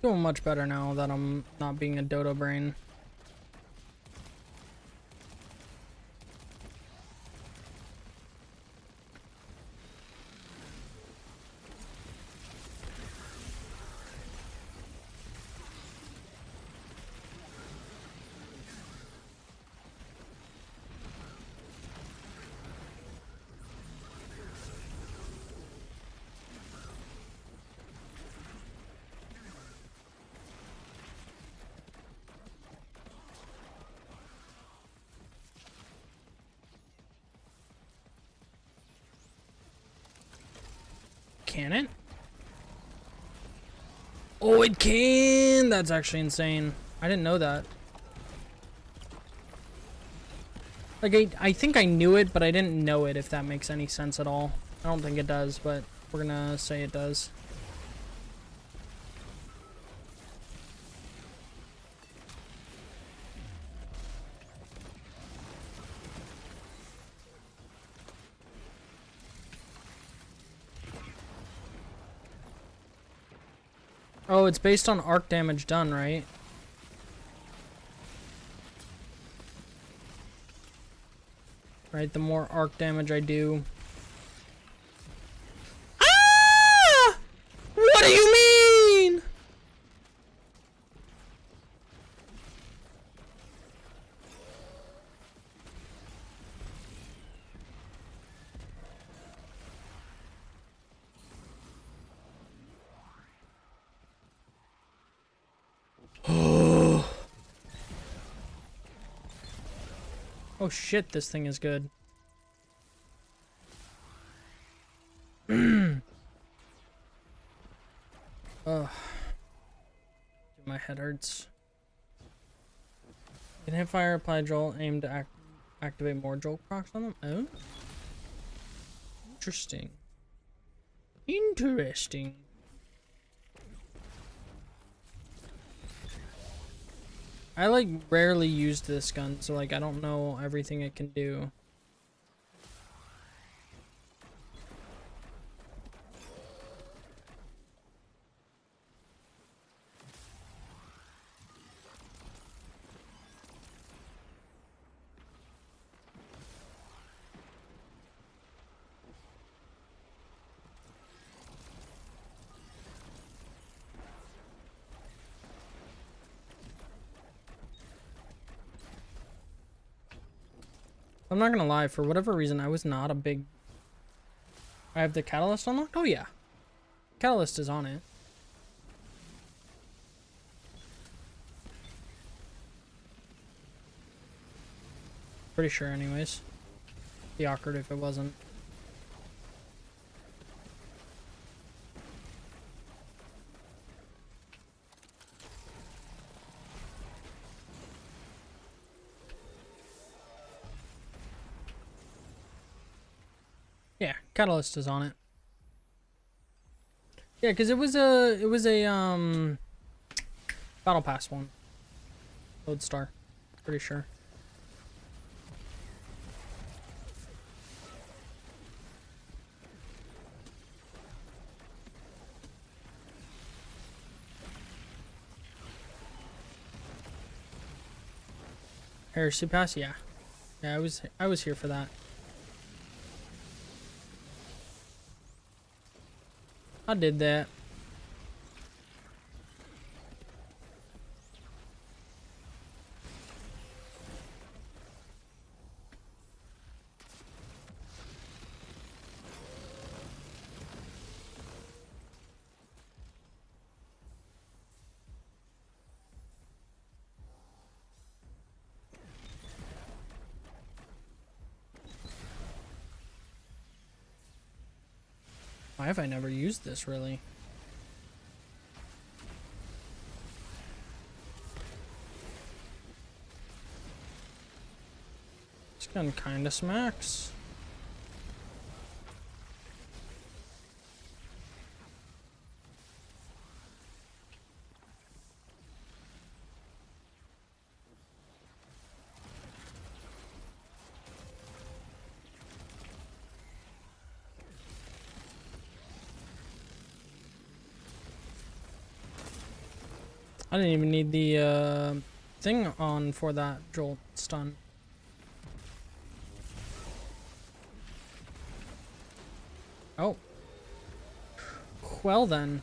Doing much better now that I'm not being a dodo brain. Can it? Oh, it can! That's actually insane. I didn't know that. Like, I think I knew it, but I didn't know it, if that makes any sense at all. I don't think it does, but we're gonna say it does. Oh, it's based on arc damage done, right? Right, the more arc damage I do. Ah! What do you mean? Oh shit, this thing is good. Ugh. My head hurts. Can hit fire, apply jolt, aim to activate more jolt procs on them? Oh? Interesting. Interesting. I like rarely used this gun, so like I don't know everything it can do. I'm not gonna lie, for whatever reason, I was not a big I have the catalyst unlocked? Oh yeah. Catalyst is on it. Pretty sure anyways. Be awkward if it wasn't. Yeah, catalyst is on it. Yeah, because it was a battle pass one. Lodestar. Pretty sure. Heresy pass, yeah. Yeah, I was here for that. I did that. Why have I never used this really? This gun kinda smacks. I didn't even need the thing on for that jolt stun. Oh. Well then.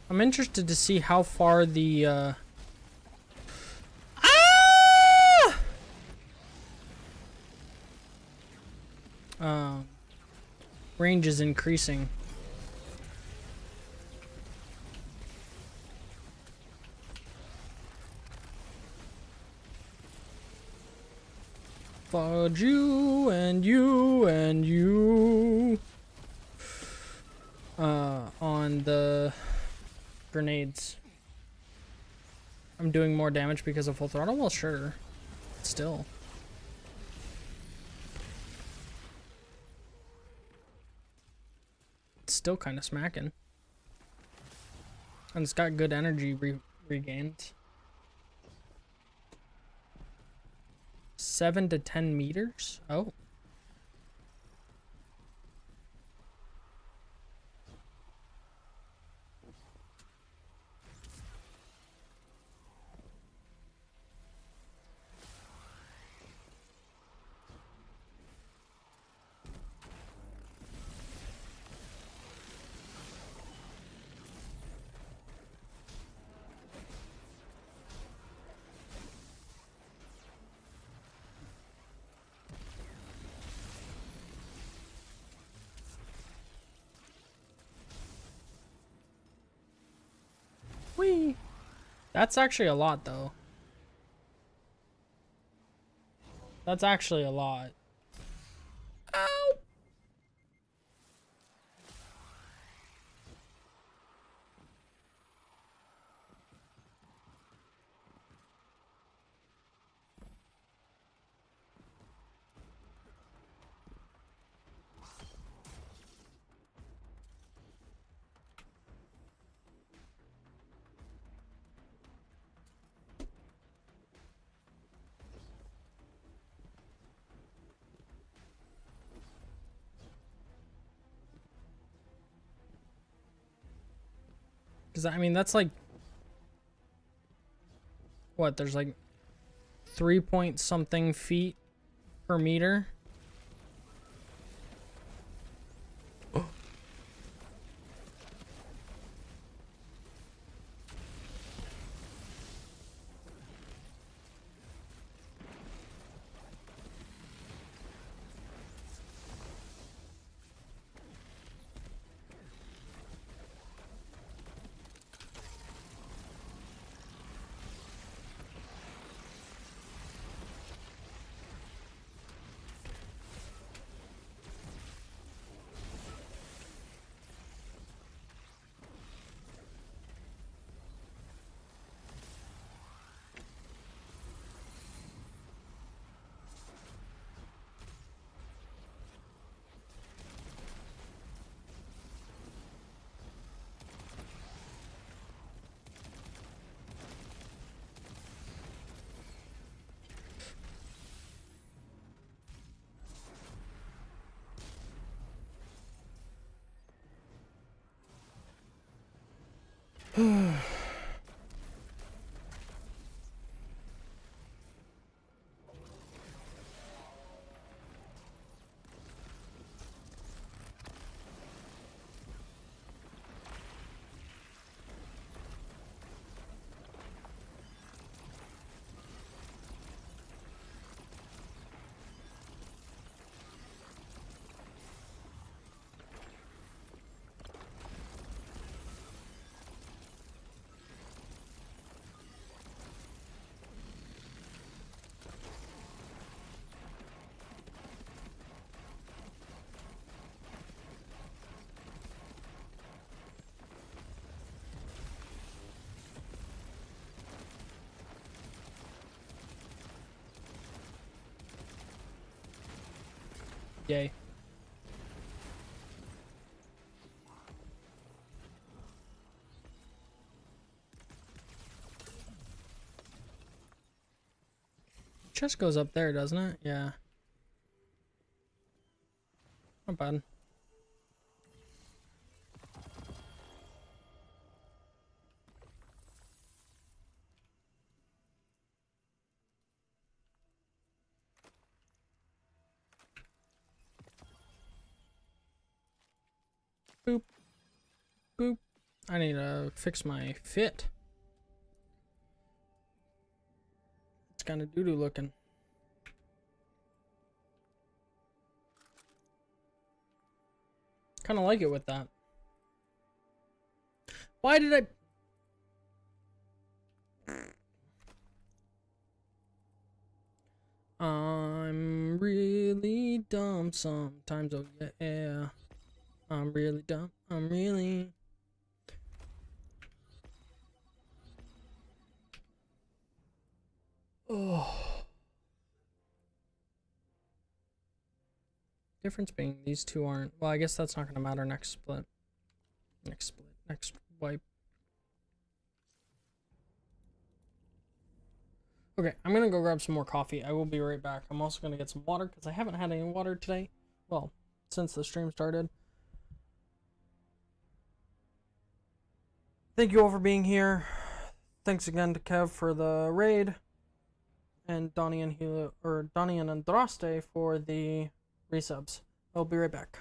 I'm interested to see how far the range is increasing. Fudge you and you and you. On the grenades. I'm doing more damage because of full throttle? Well, sure. Still. It's still kind of smacking. And it's got good energy regained. 7 to 10 meters? Oh. Whee! That's actually a lot, though. That's actually a lot. Ow! Because, I mean, that's like... What, there's like 3 point something feet per meter? Yay. Chest goes up there, doesn't it? Yeah. Not bad. Boop. Boop. I need to fix my fit. It's kind of doo-doo looking. Kind of like it with that. Why did I... I'm really dumb sometimes, oh yeah. I'm really dumb, I'm really... Oh. Difference being these two aren't... Well, I guess that's not going to matter next split. Next split, next wipe. Okay, I'm gonna go grab some more coffee. I will be right back. I'm also gonna get some water because I haven't had any water today. Well, since the stream started. Thank you all for being here. Thanks again to Kev for the raid. And Donnie and Andraste for the resubs. I'll be right back.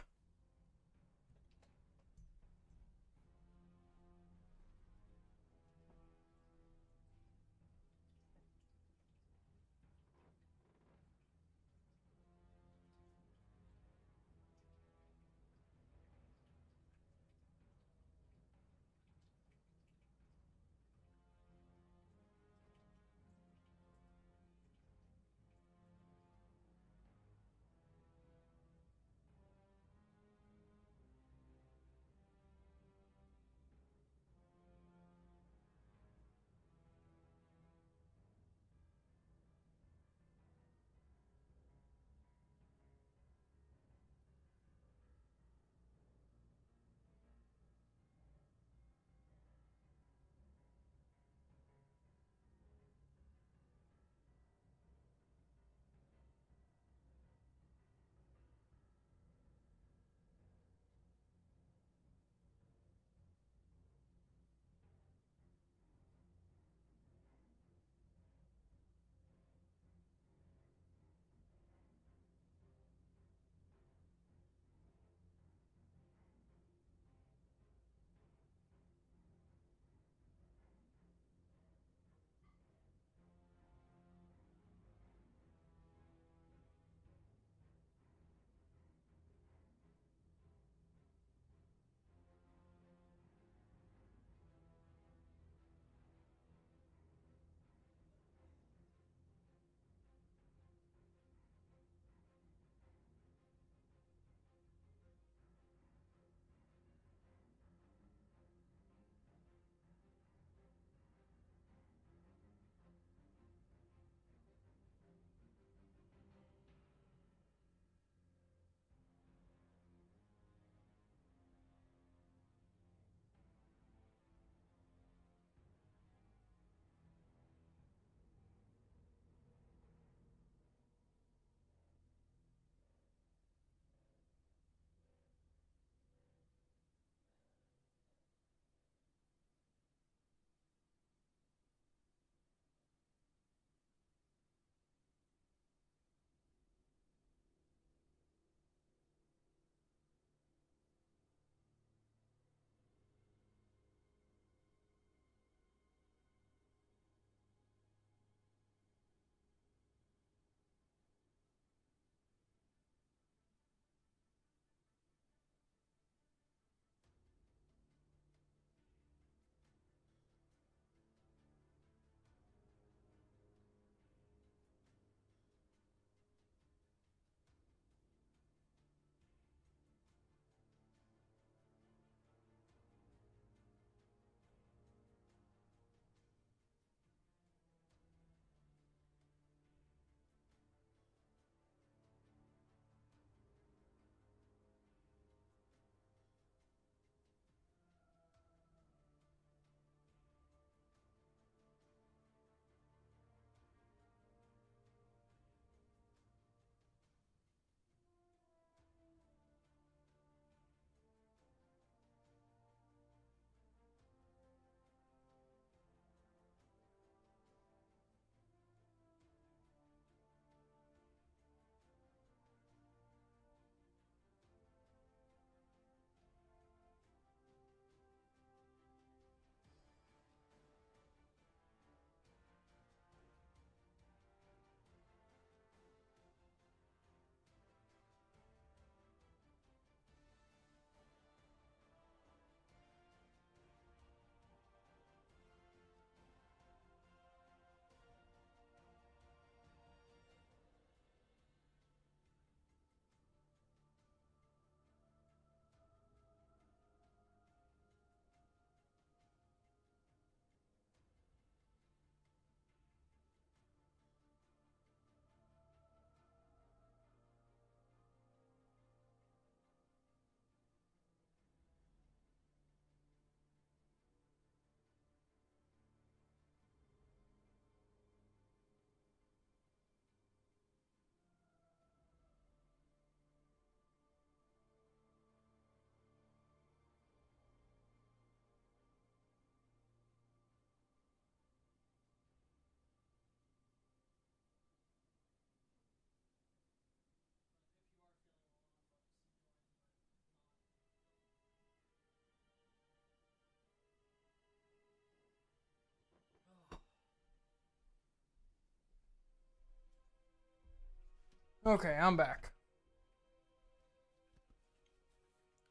Okay, I'm back.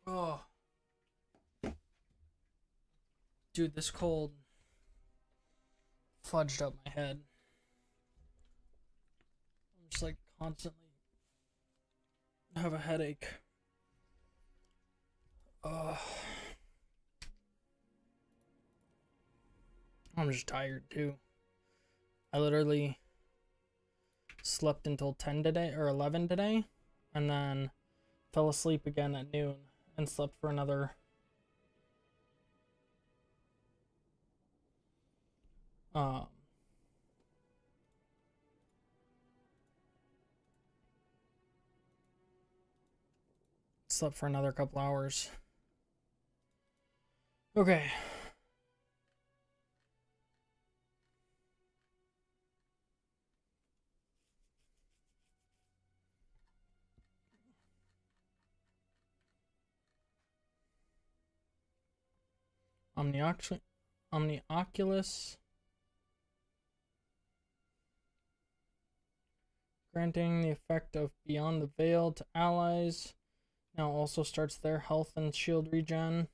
Oh. Dude, this cold fudged up my head. I'm just like constantly have a headache. I'm just tired too. I literally slept until 10 today or 11 today and then fell asleep again at noon and slept for another couple hours. Okay. Omnioculus. Granting the effect of Beyond the Veil to allies. Now also starts their health and shield regen.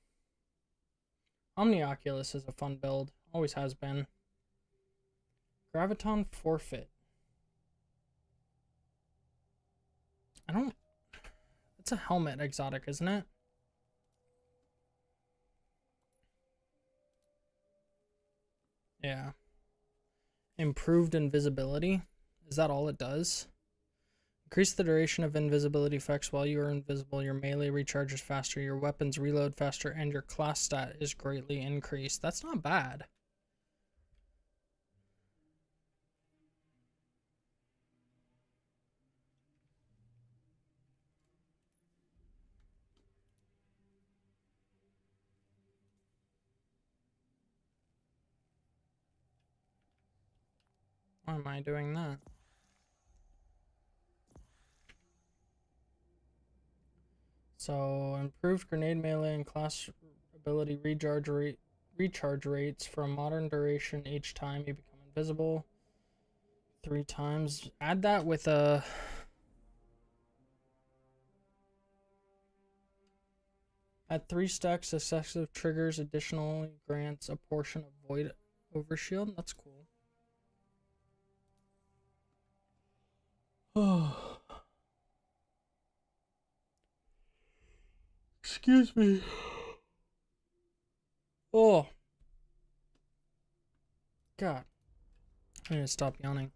Omnioculus is a fun build. Always has been. Graviton Forfeit. It's a helmet exotic, isn't it? Yeah. Improved invisibility. Is that all it does? Increase the duration of invisibility effects while you are invisible. Your melee recharges faster, your weapons reload faster, and your class stat is greatly increased. That's not bad. Why am I doing that? So, improved grenade melee and class ability recharge rates for a modern duration each time you become invisible. 3 times. Add that with a... At 3 stacks, successive triggers additionally grants a portion of void overshield. That's cool. Oh. Excuse me. Oh. God. I need to stop yawning.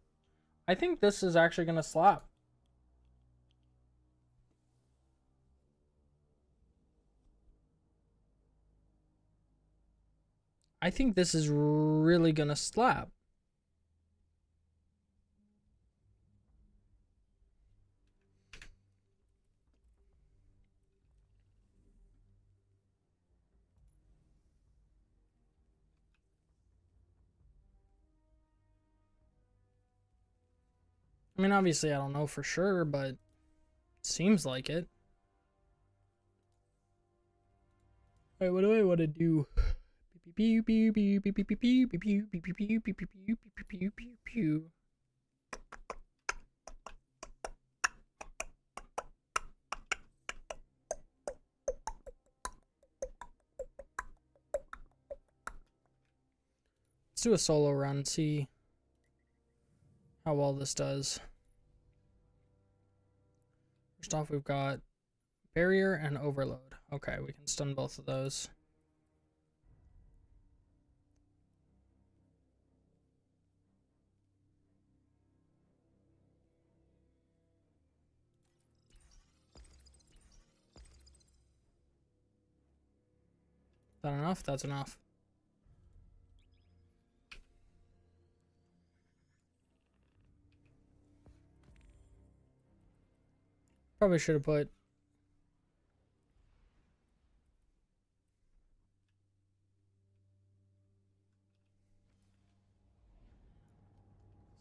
I think this is actually going to slap. I think this is really going to slap. I mean, obviously, I don't know for sure, but it seems like it. Alright, what do I want to do? Let's do a solo run, see how well this does. First off, we've got barrier and overload. Okay, we can stun both of those. Is that enough? That's enough. Probably should have put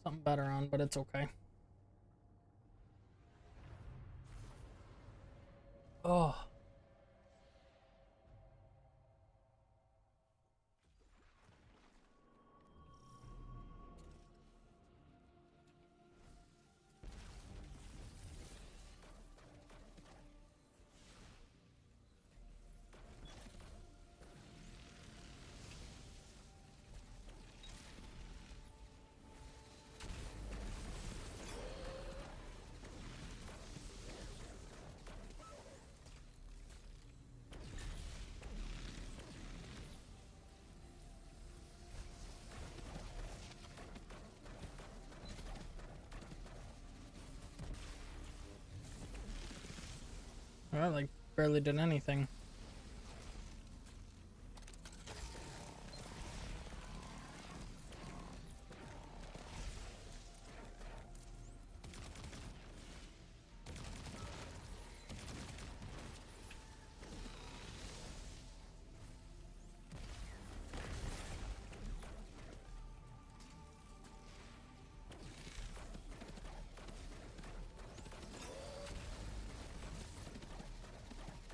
something better on, but it's okay. Oh. I like barely did anything.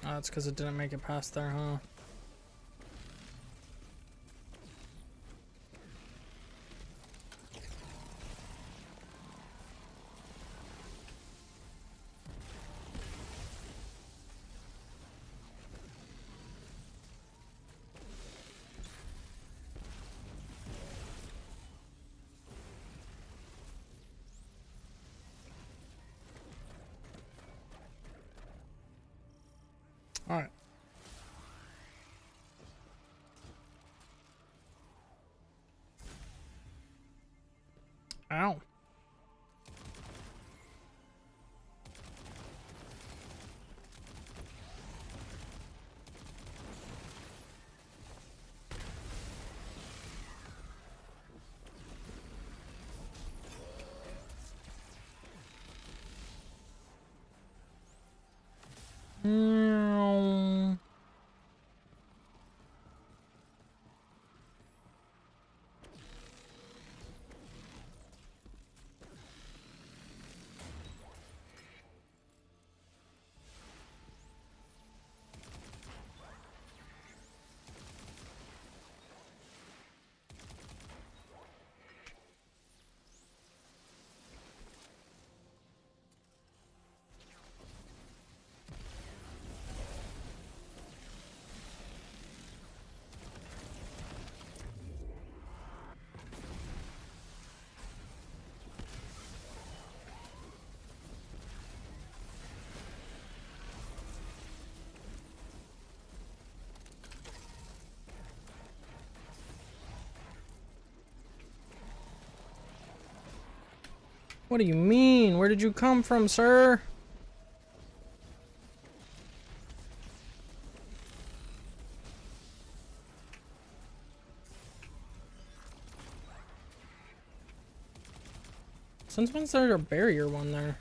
Oh, that's because it didn't make it past there, huh? Alright. Ow. Mm. What do you mean? Where did you come from, sir? Since when's there a barrier one there?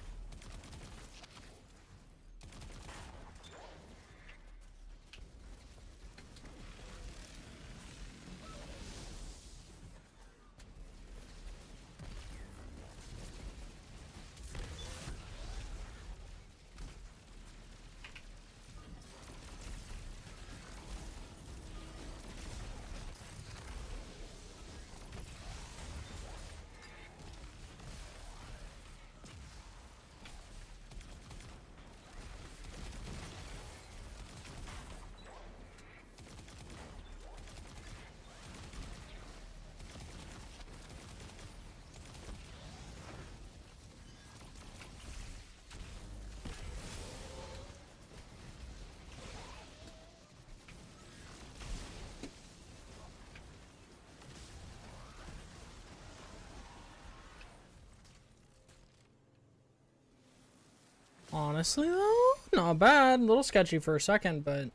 Honestly, though, not bad. A little sketchy for a second, but...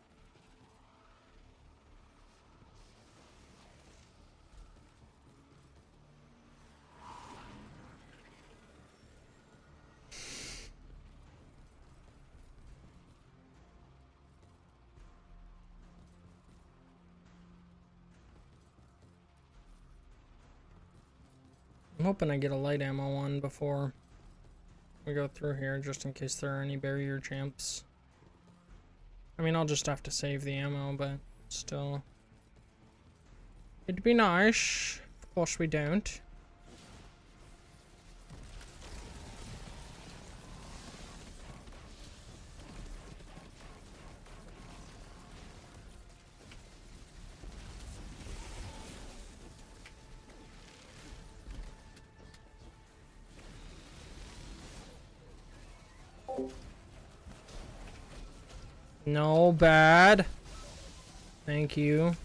I'm hoping I get a light ammo one before we go through here, just in case there are any barrier champs. I mean, I'll just have to save the ammo, but still. It'd be nice. Of course we don't. No bad. Thank you.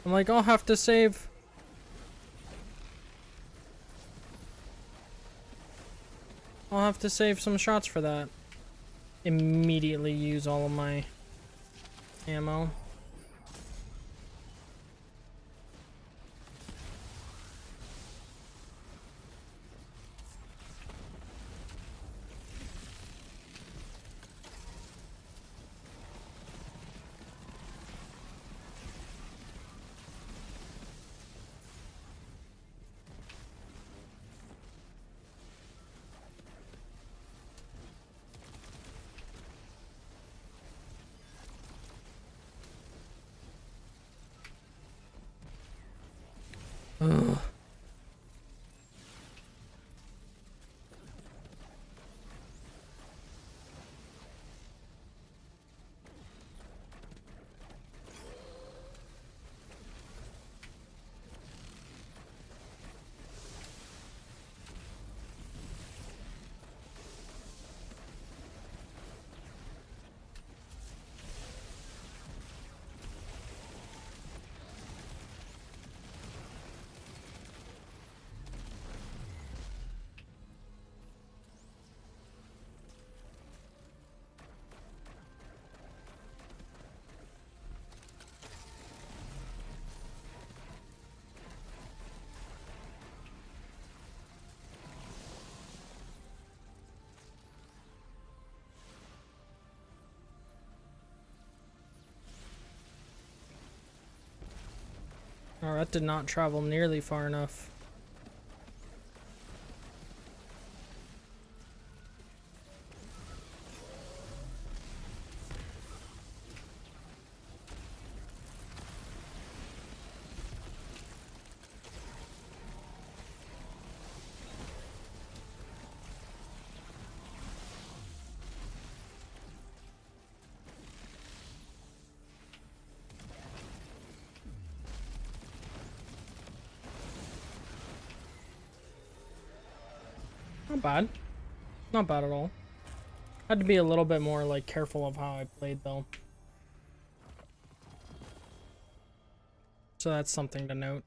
I'm like, I'll have to save. I'll have to save some shots for that. Immediately use all of my ammo. Ugh. Oh, that did not travel nearly far enough. Not bad. Not bad at all. Had to be a little bit more like careful of how I played though. So that's something to note.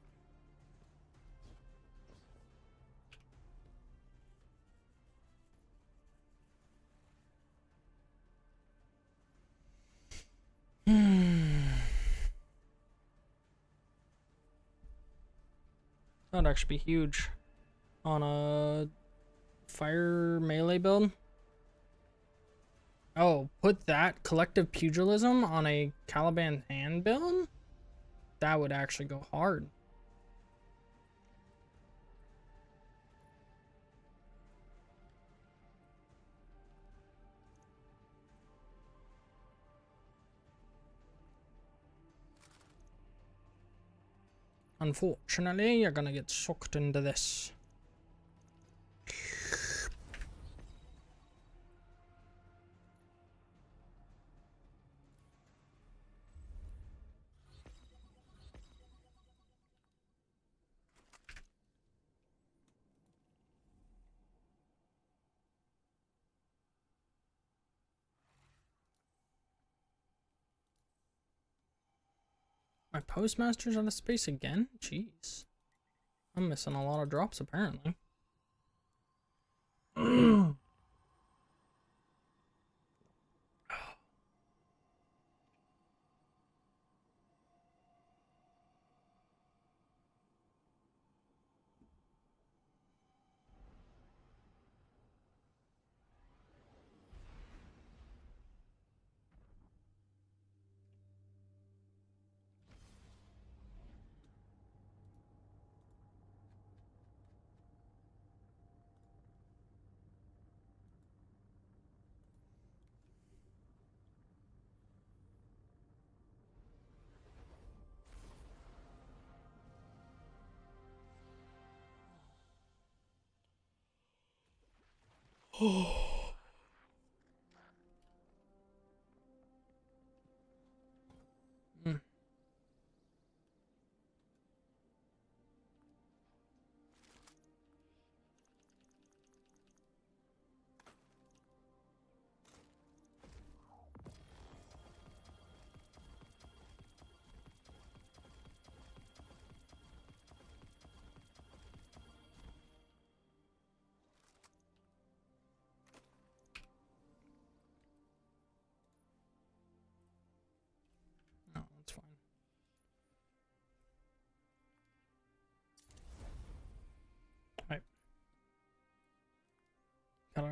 That'd actually be huge on a fire melee build. Oh, put that collective pugilism on a Caliban hand build? That would actually go hard. Unfortunately, you're gonna get sucked into this. My postmaster's out of space again? Jeez. I'm missing a lot of drops apparently. Mm.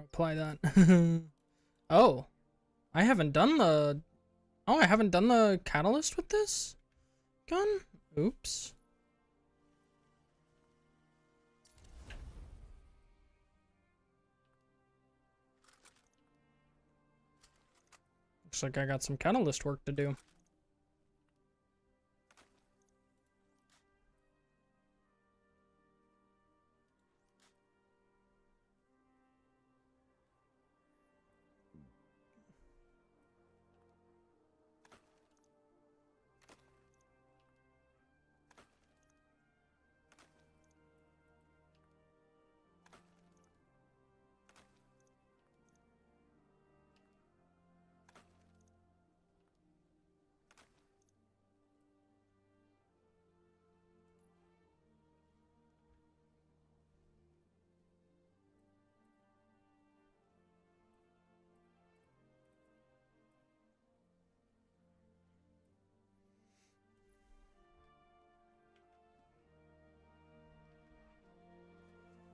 apply that. Oh, I haven't done the. Oh, I haven't done the catalyst with this gun? Oops. Looks like I got some catalyst work to do.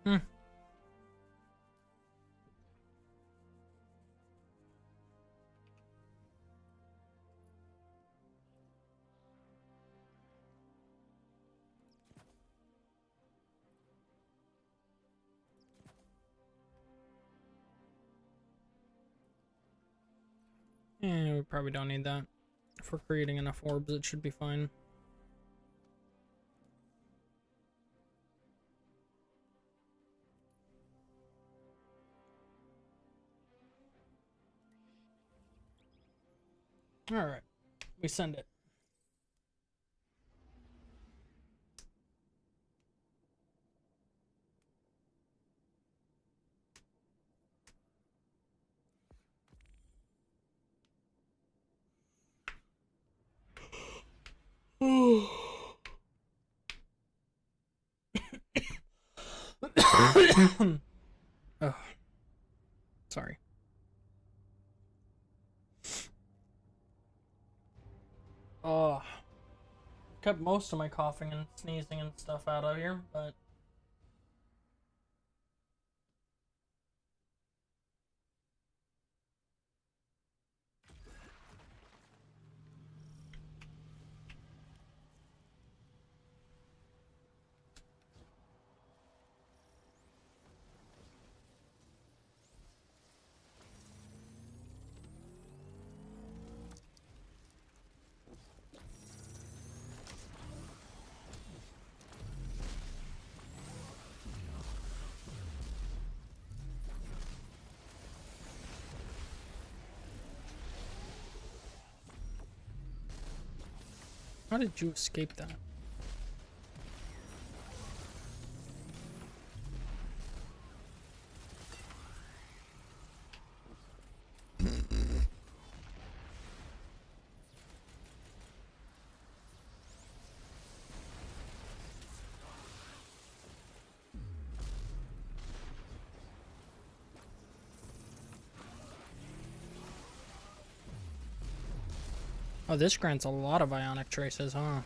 Hmm. Yeah, we probably don't need that. If we're creating enough orbs, it should be fine. Alright, we send it. Oh, sorry. Oh, kept most of my coughing and sneezing and stuff out of here, but how did you escape that? Oh, this grants a lot of ionic traces, huh?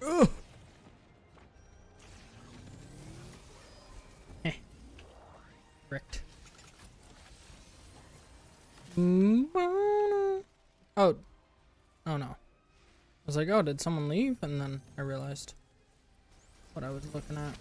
Ugh. Heh. Wrecked. Oh. Oh no. I was like, oh, did someone leave? And then I realized what I was looking at.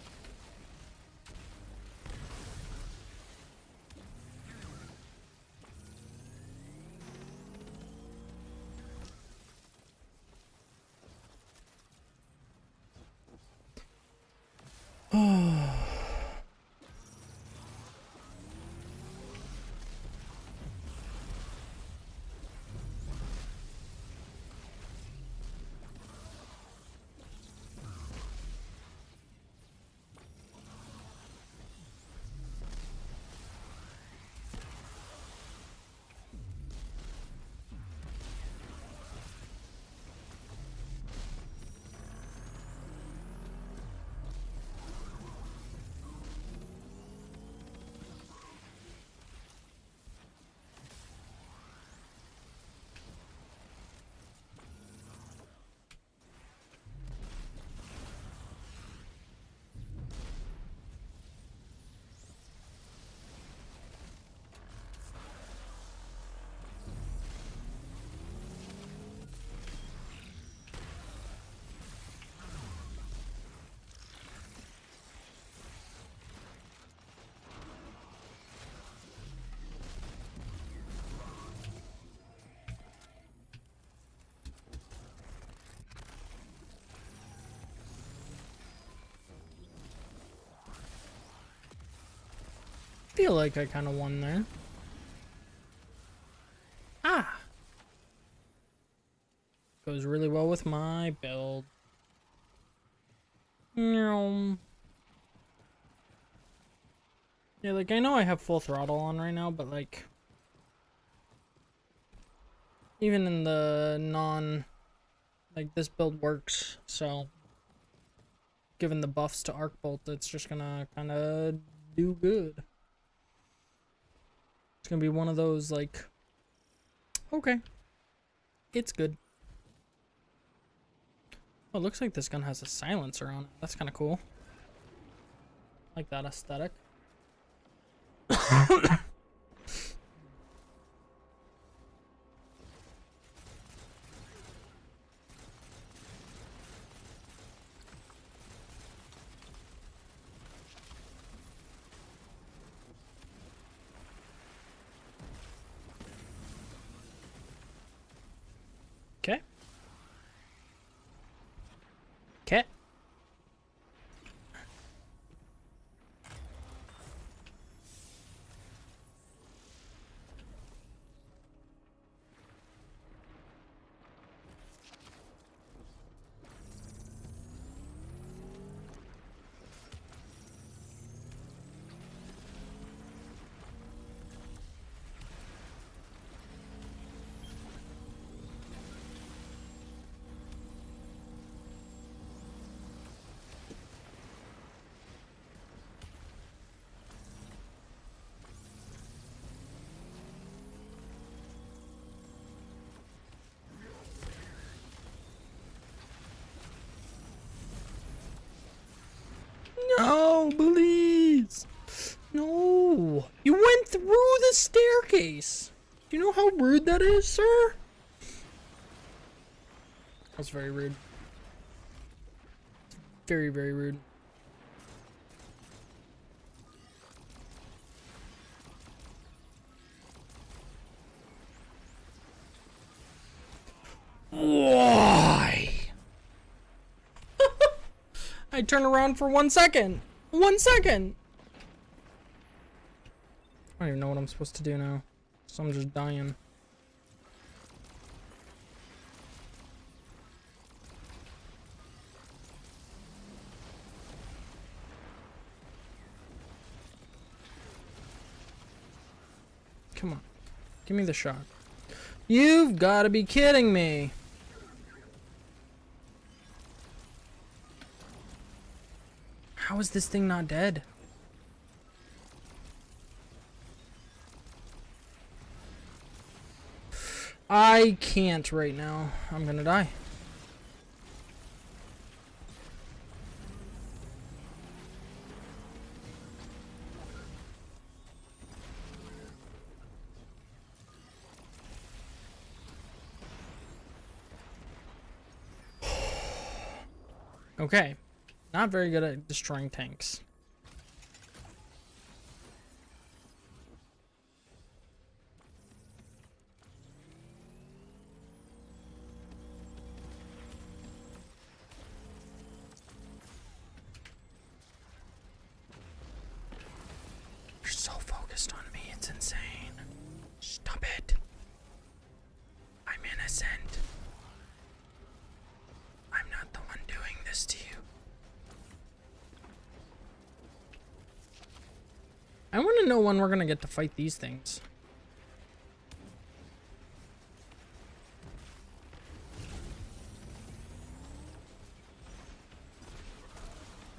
feel like I kind of won there. Ah! Goes really well with my build. Yeah, like, I know I have full throttle on right now, but, like, even in the like, this build works, so given the buffs to Arc Bolt, it's just gonna kind of do good. It's gonna be one of those, like, okay, it's good. Oh, it looks like this gun has a silencer on it. That's kind of cool. Like that aesthetic. Okay. Okay. No, please. No. You went through the staircase. Do you know how rude that is, sir? That's very rude. Very, very rude. Why? I turn around for 1 second. 1 second. I don't even know what I'm supposed to do now. So I'm just dying. Come on. Give me the shot. You've got to be kidding me. How is this thing not dead? I can't right now. I'm gonna die. Okay. Not very good at destroying tanks. You're so focused on me, it's insane. Stop it. I'm innocent. I'm not the one doing this to you. I want to know when we're gonna get to fight these things.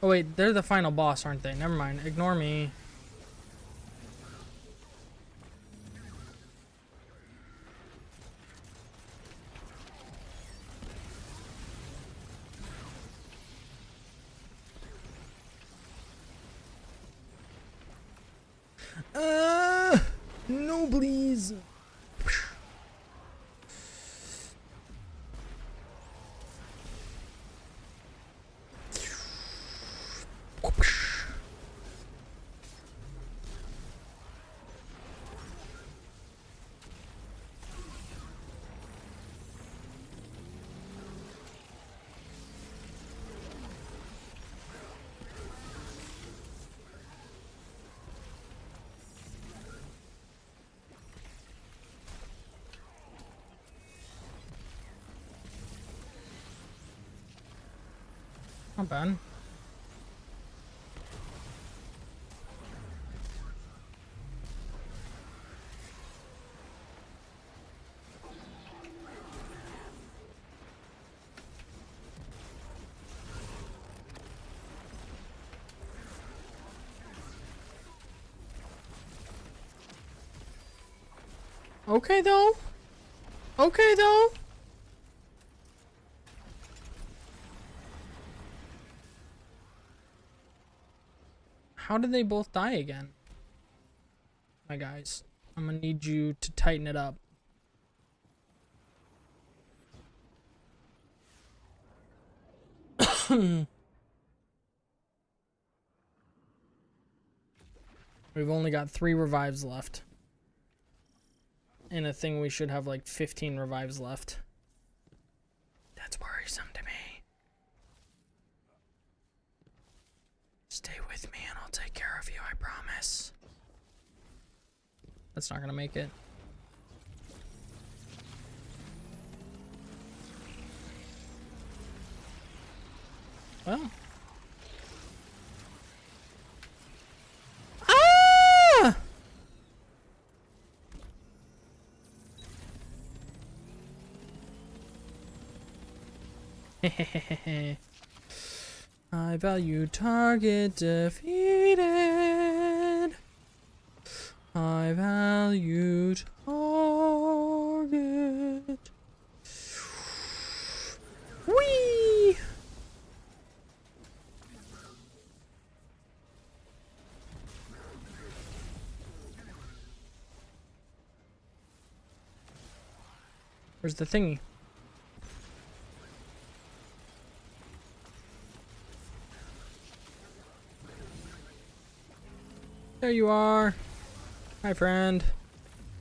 Oh wait, they're the final boss, aren't they? Never mind, ignore me. No, please. Not bad. Okay though. Okay though. How did they both die again? My guys, I'm gonna need you to tighten it up. We've only got 3 revives left. In a thing we should have like 15 revives left. That's worrisome to me. Stay with me and I'll take care of you, I promise. That's not gonna make it. Well. Ah! I value target defeated. I value target. Whee! Where's the thingy? There you are. Hi, friend.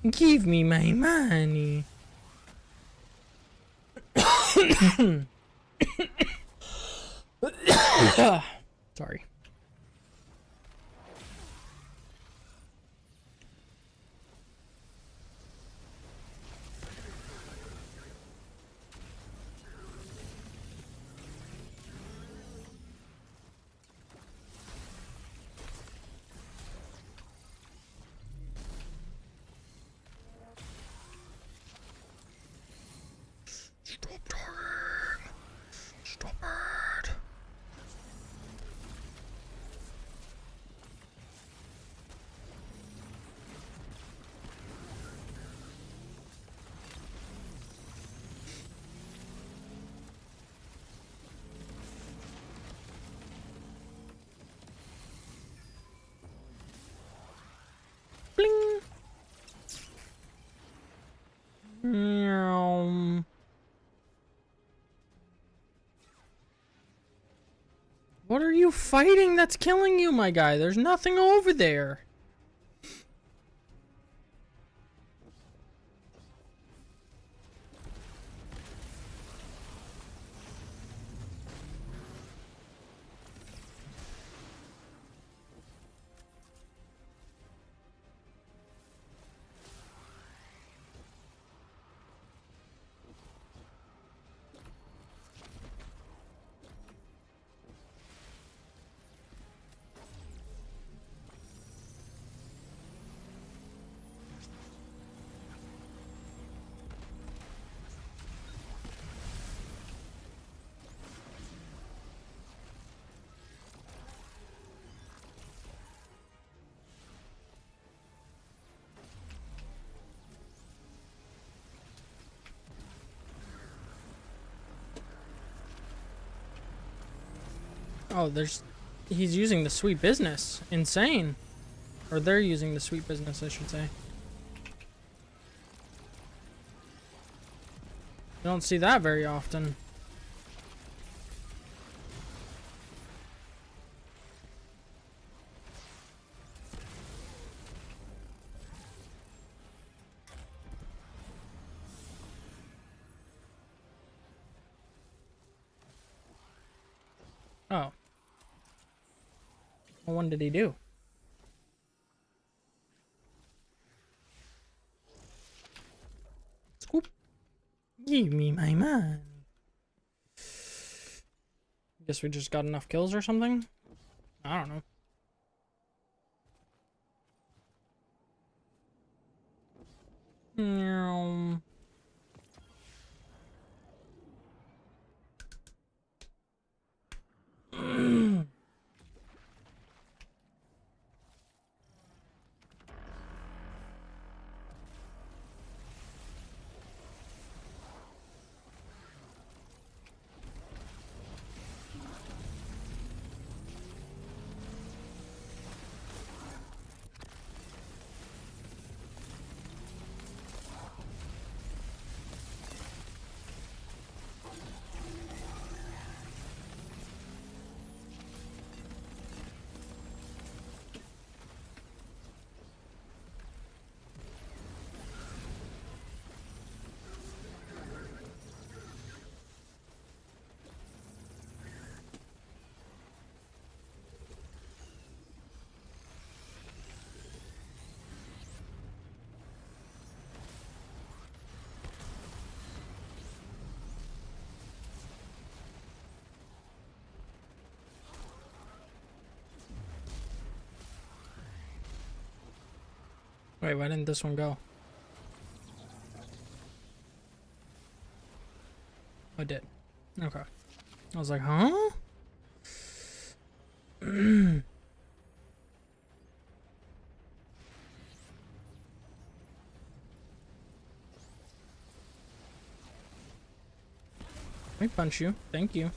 Give me my money. Sorry. Stop talking. Stop it. Bling. Meow. What are you fighting that's killing you, my guy? There's nothing over there. Oh, he's using the sweet business. Insane. Or they're using the sweet business, I should say. You don't see that very often. Oh. What one did he do? Scoop. Give me my money. Guess we just got enough kills or something? I don't know. Meow. Wait, why didn't this one go? Oh, it did. Okay. I was like, huh? Let me punch you. Thank you.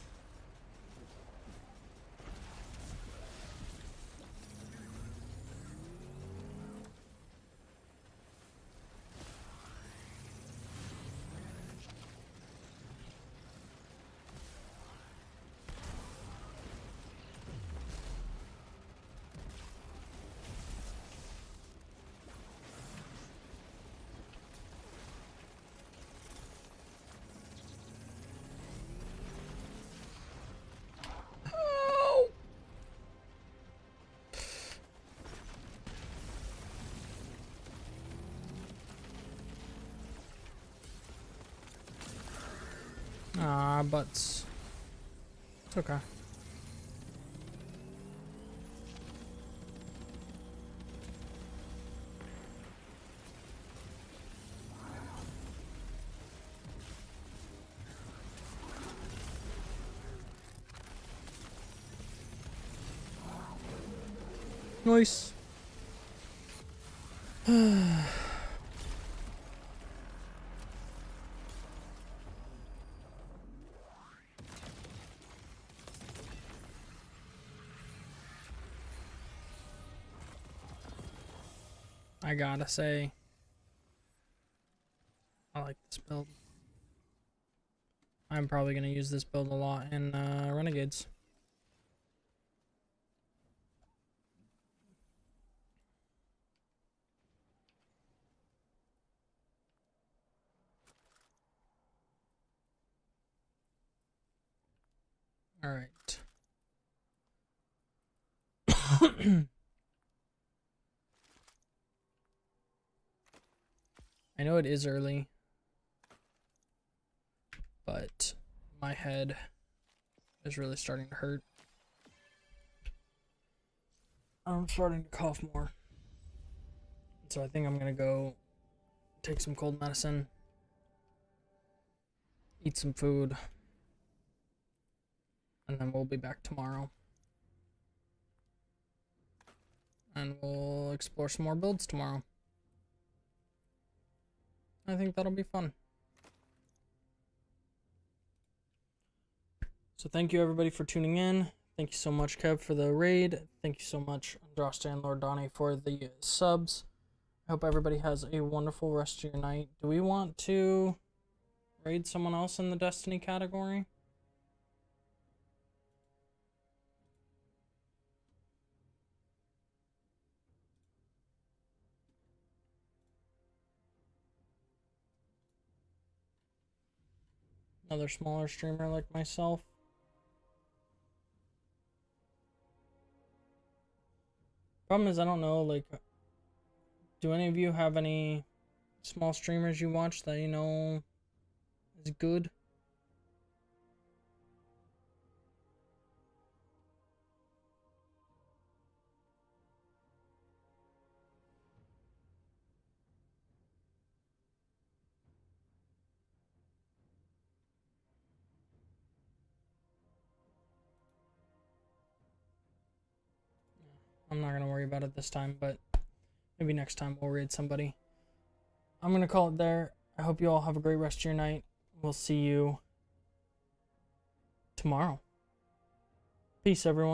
Ah, butts. It's okay. Nice. I gotta say, I like this build. I'm probably gonna use this build a lot in Renegades. All right. I know it is early, but my head is really starting to hurt. I'm starting to cough more. So I think I'm gonna go take some cold medicine, eat some food, and then we'll be back tomorrow. And we'll explore some more builds tomorrow. I think that'll be fun. So thank you everybody for tuning in. Thank you so much, Kev, for the raid. Thank you so much, Josh and Lord Donnie, for the subs. I hope everybody has a wonderful rest of your night. Do we want to raid someone else in the Destiny category? Another smaller streamer like myself. Problem is, I don't know, like, do any of you have any small streamers you watch that you know is good? I'm not gonna worry about it this time, but maybe next time we'll raid somebody. I'm gonna call it there. I hope you all have a great rest of your night. We'll see you tomorrow. Peace, everyone.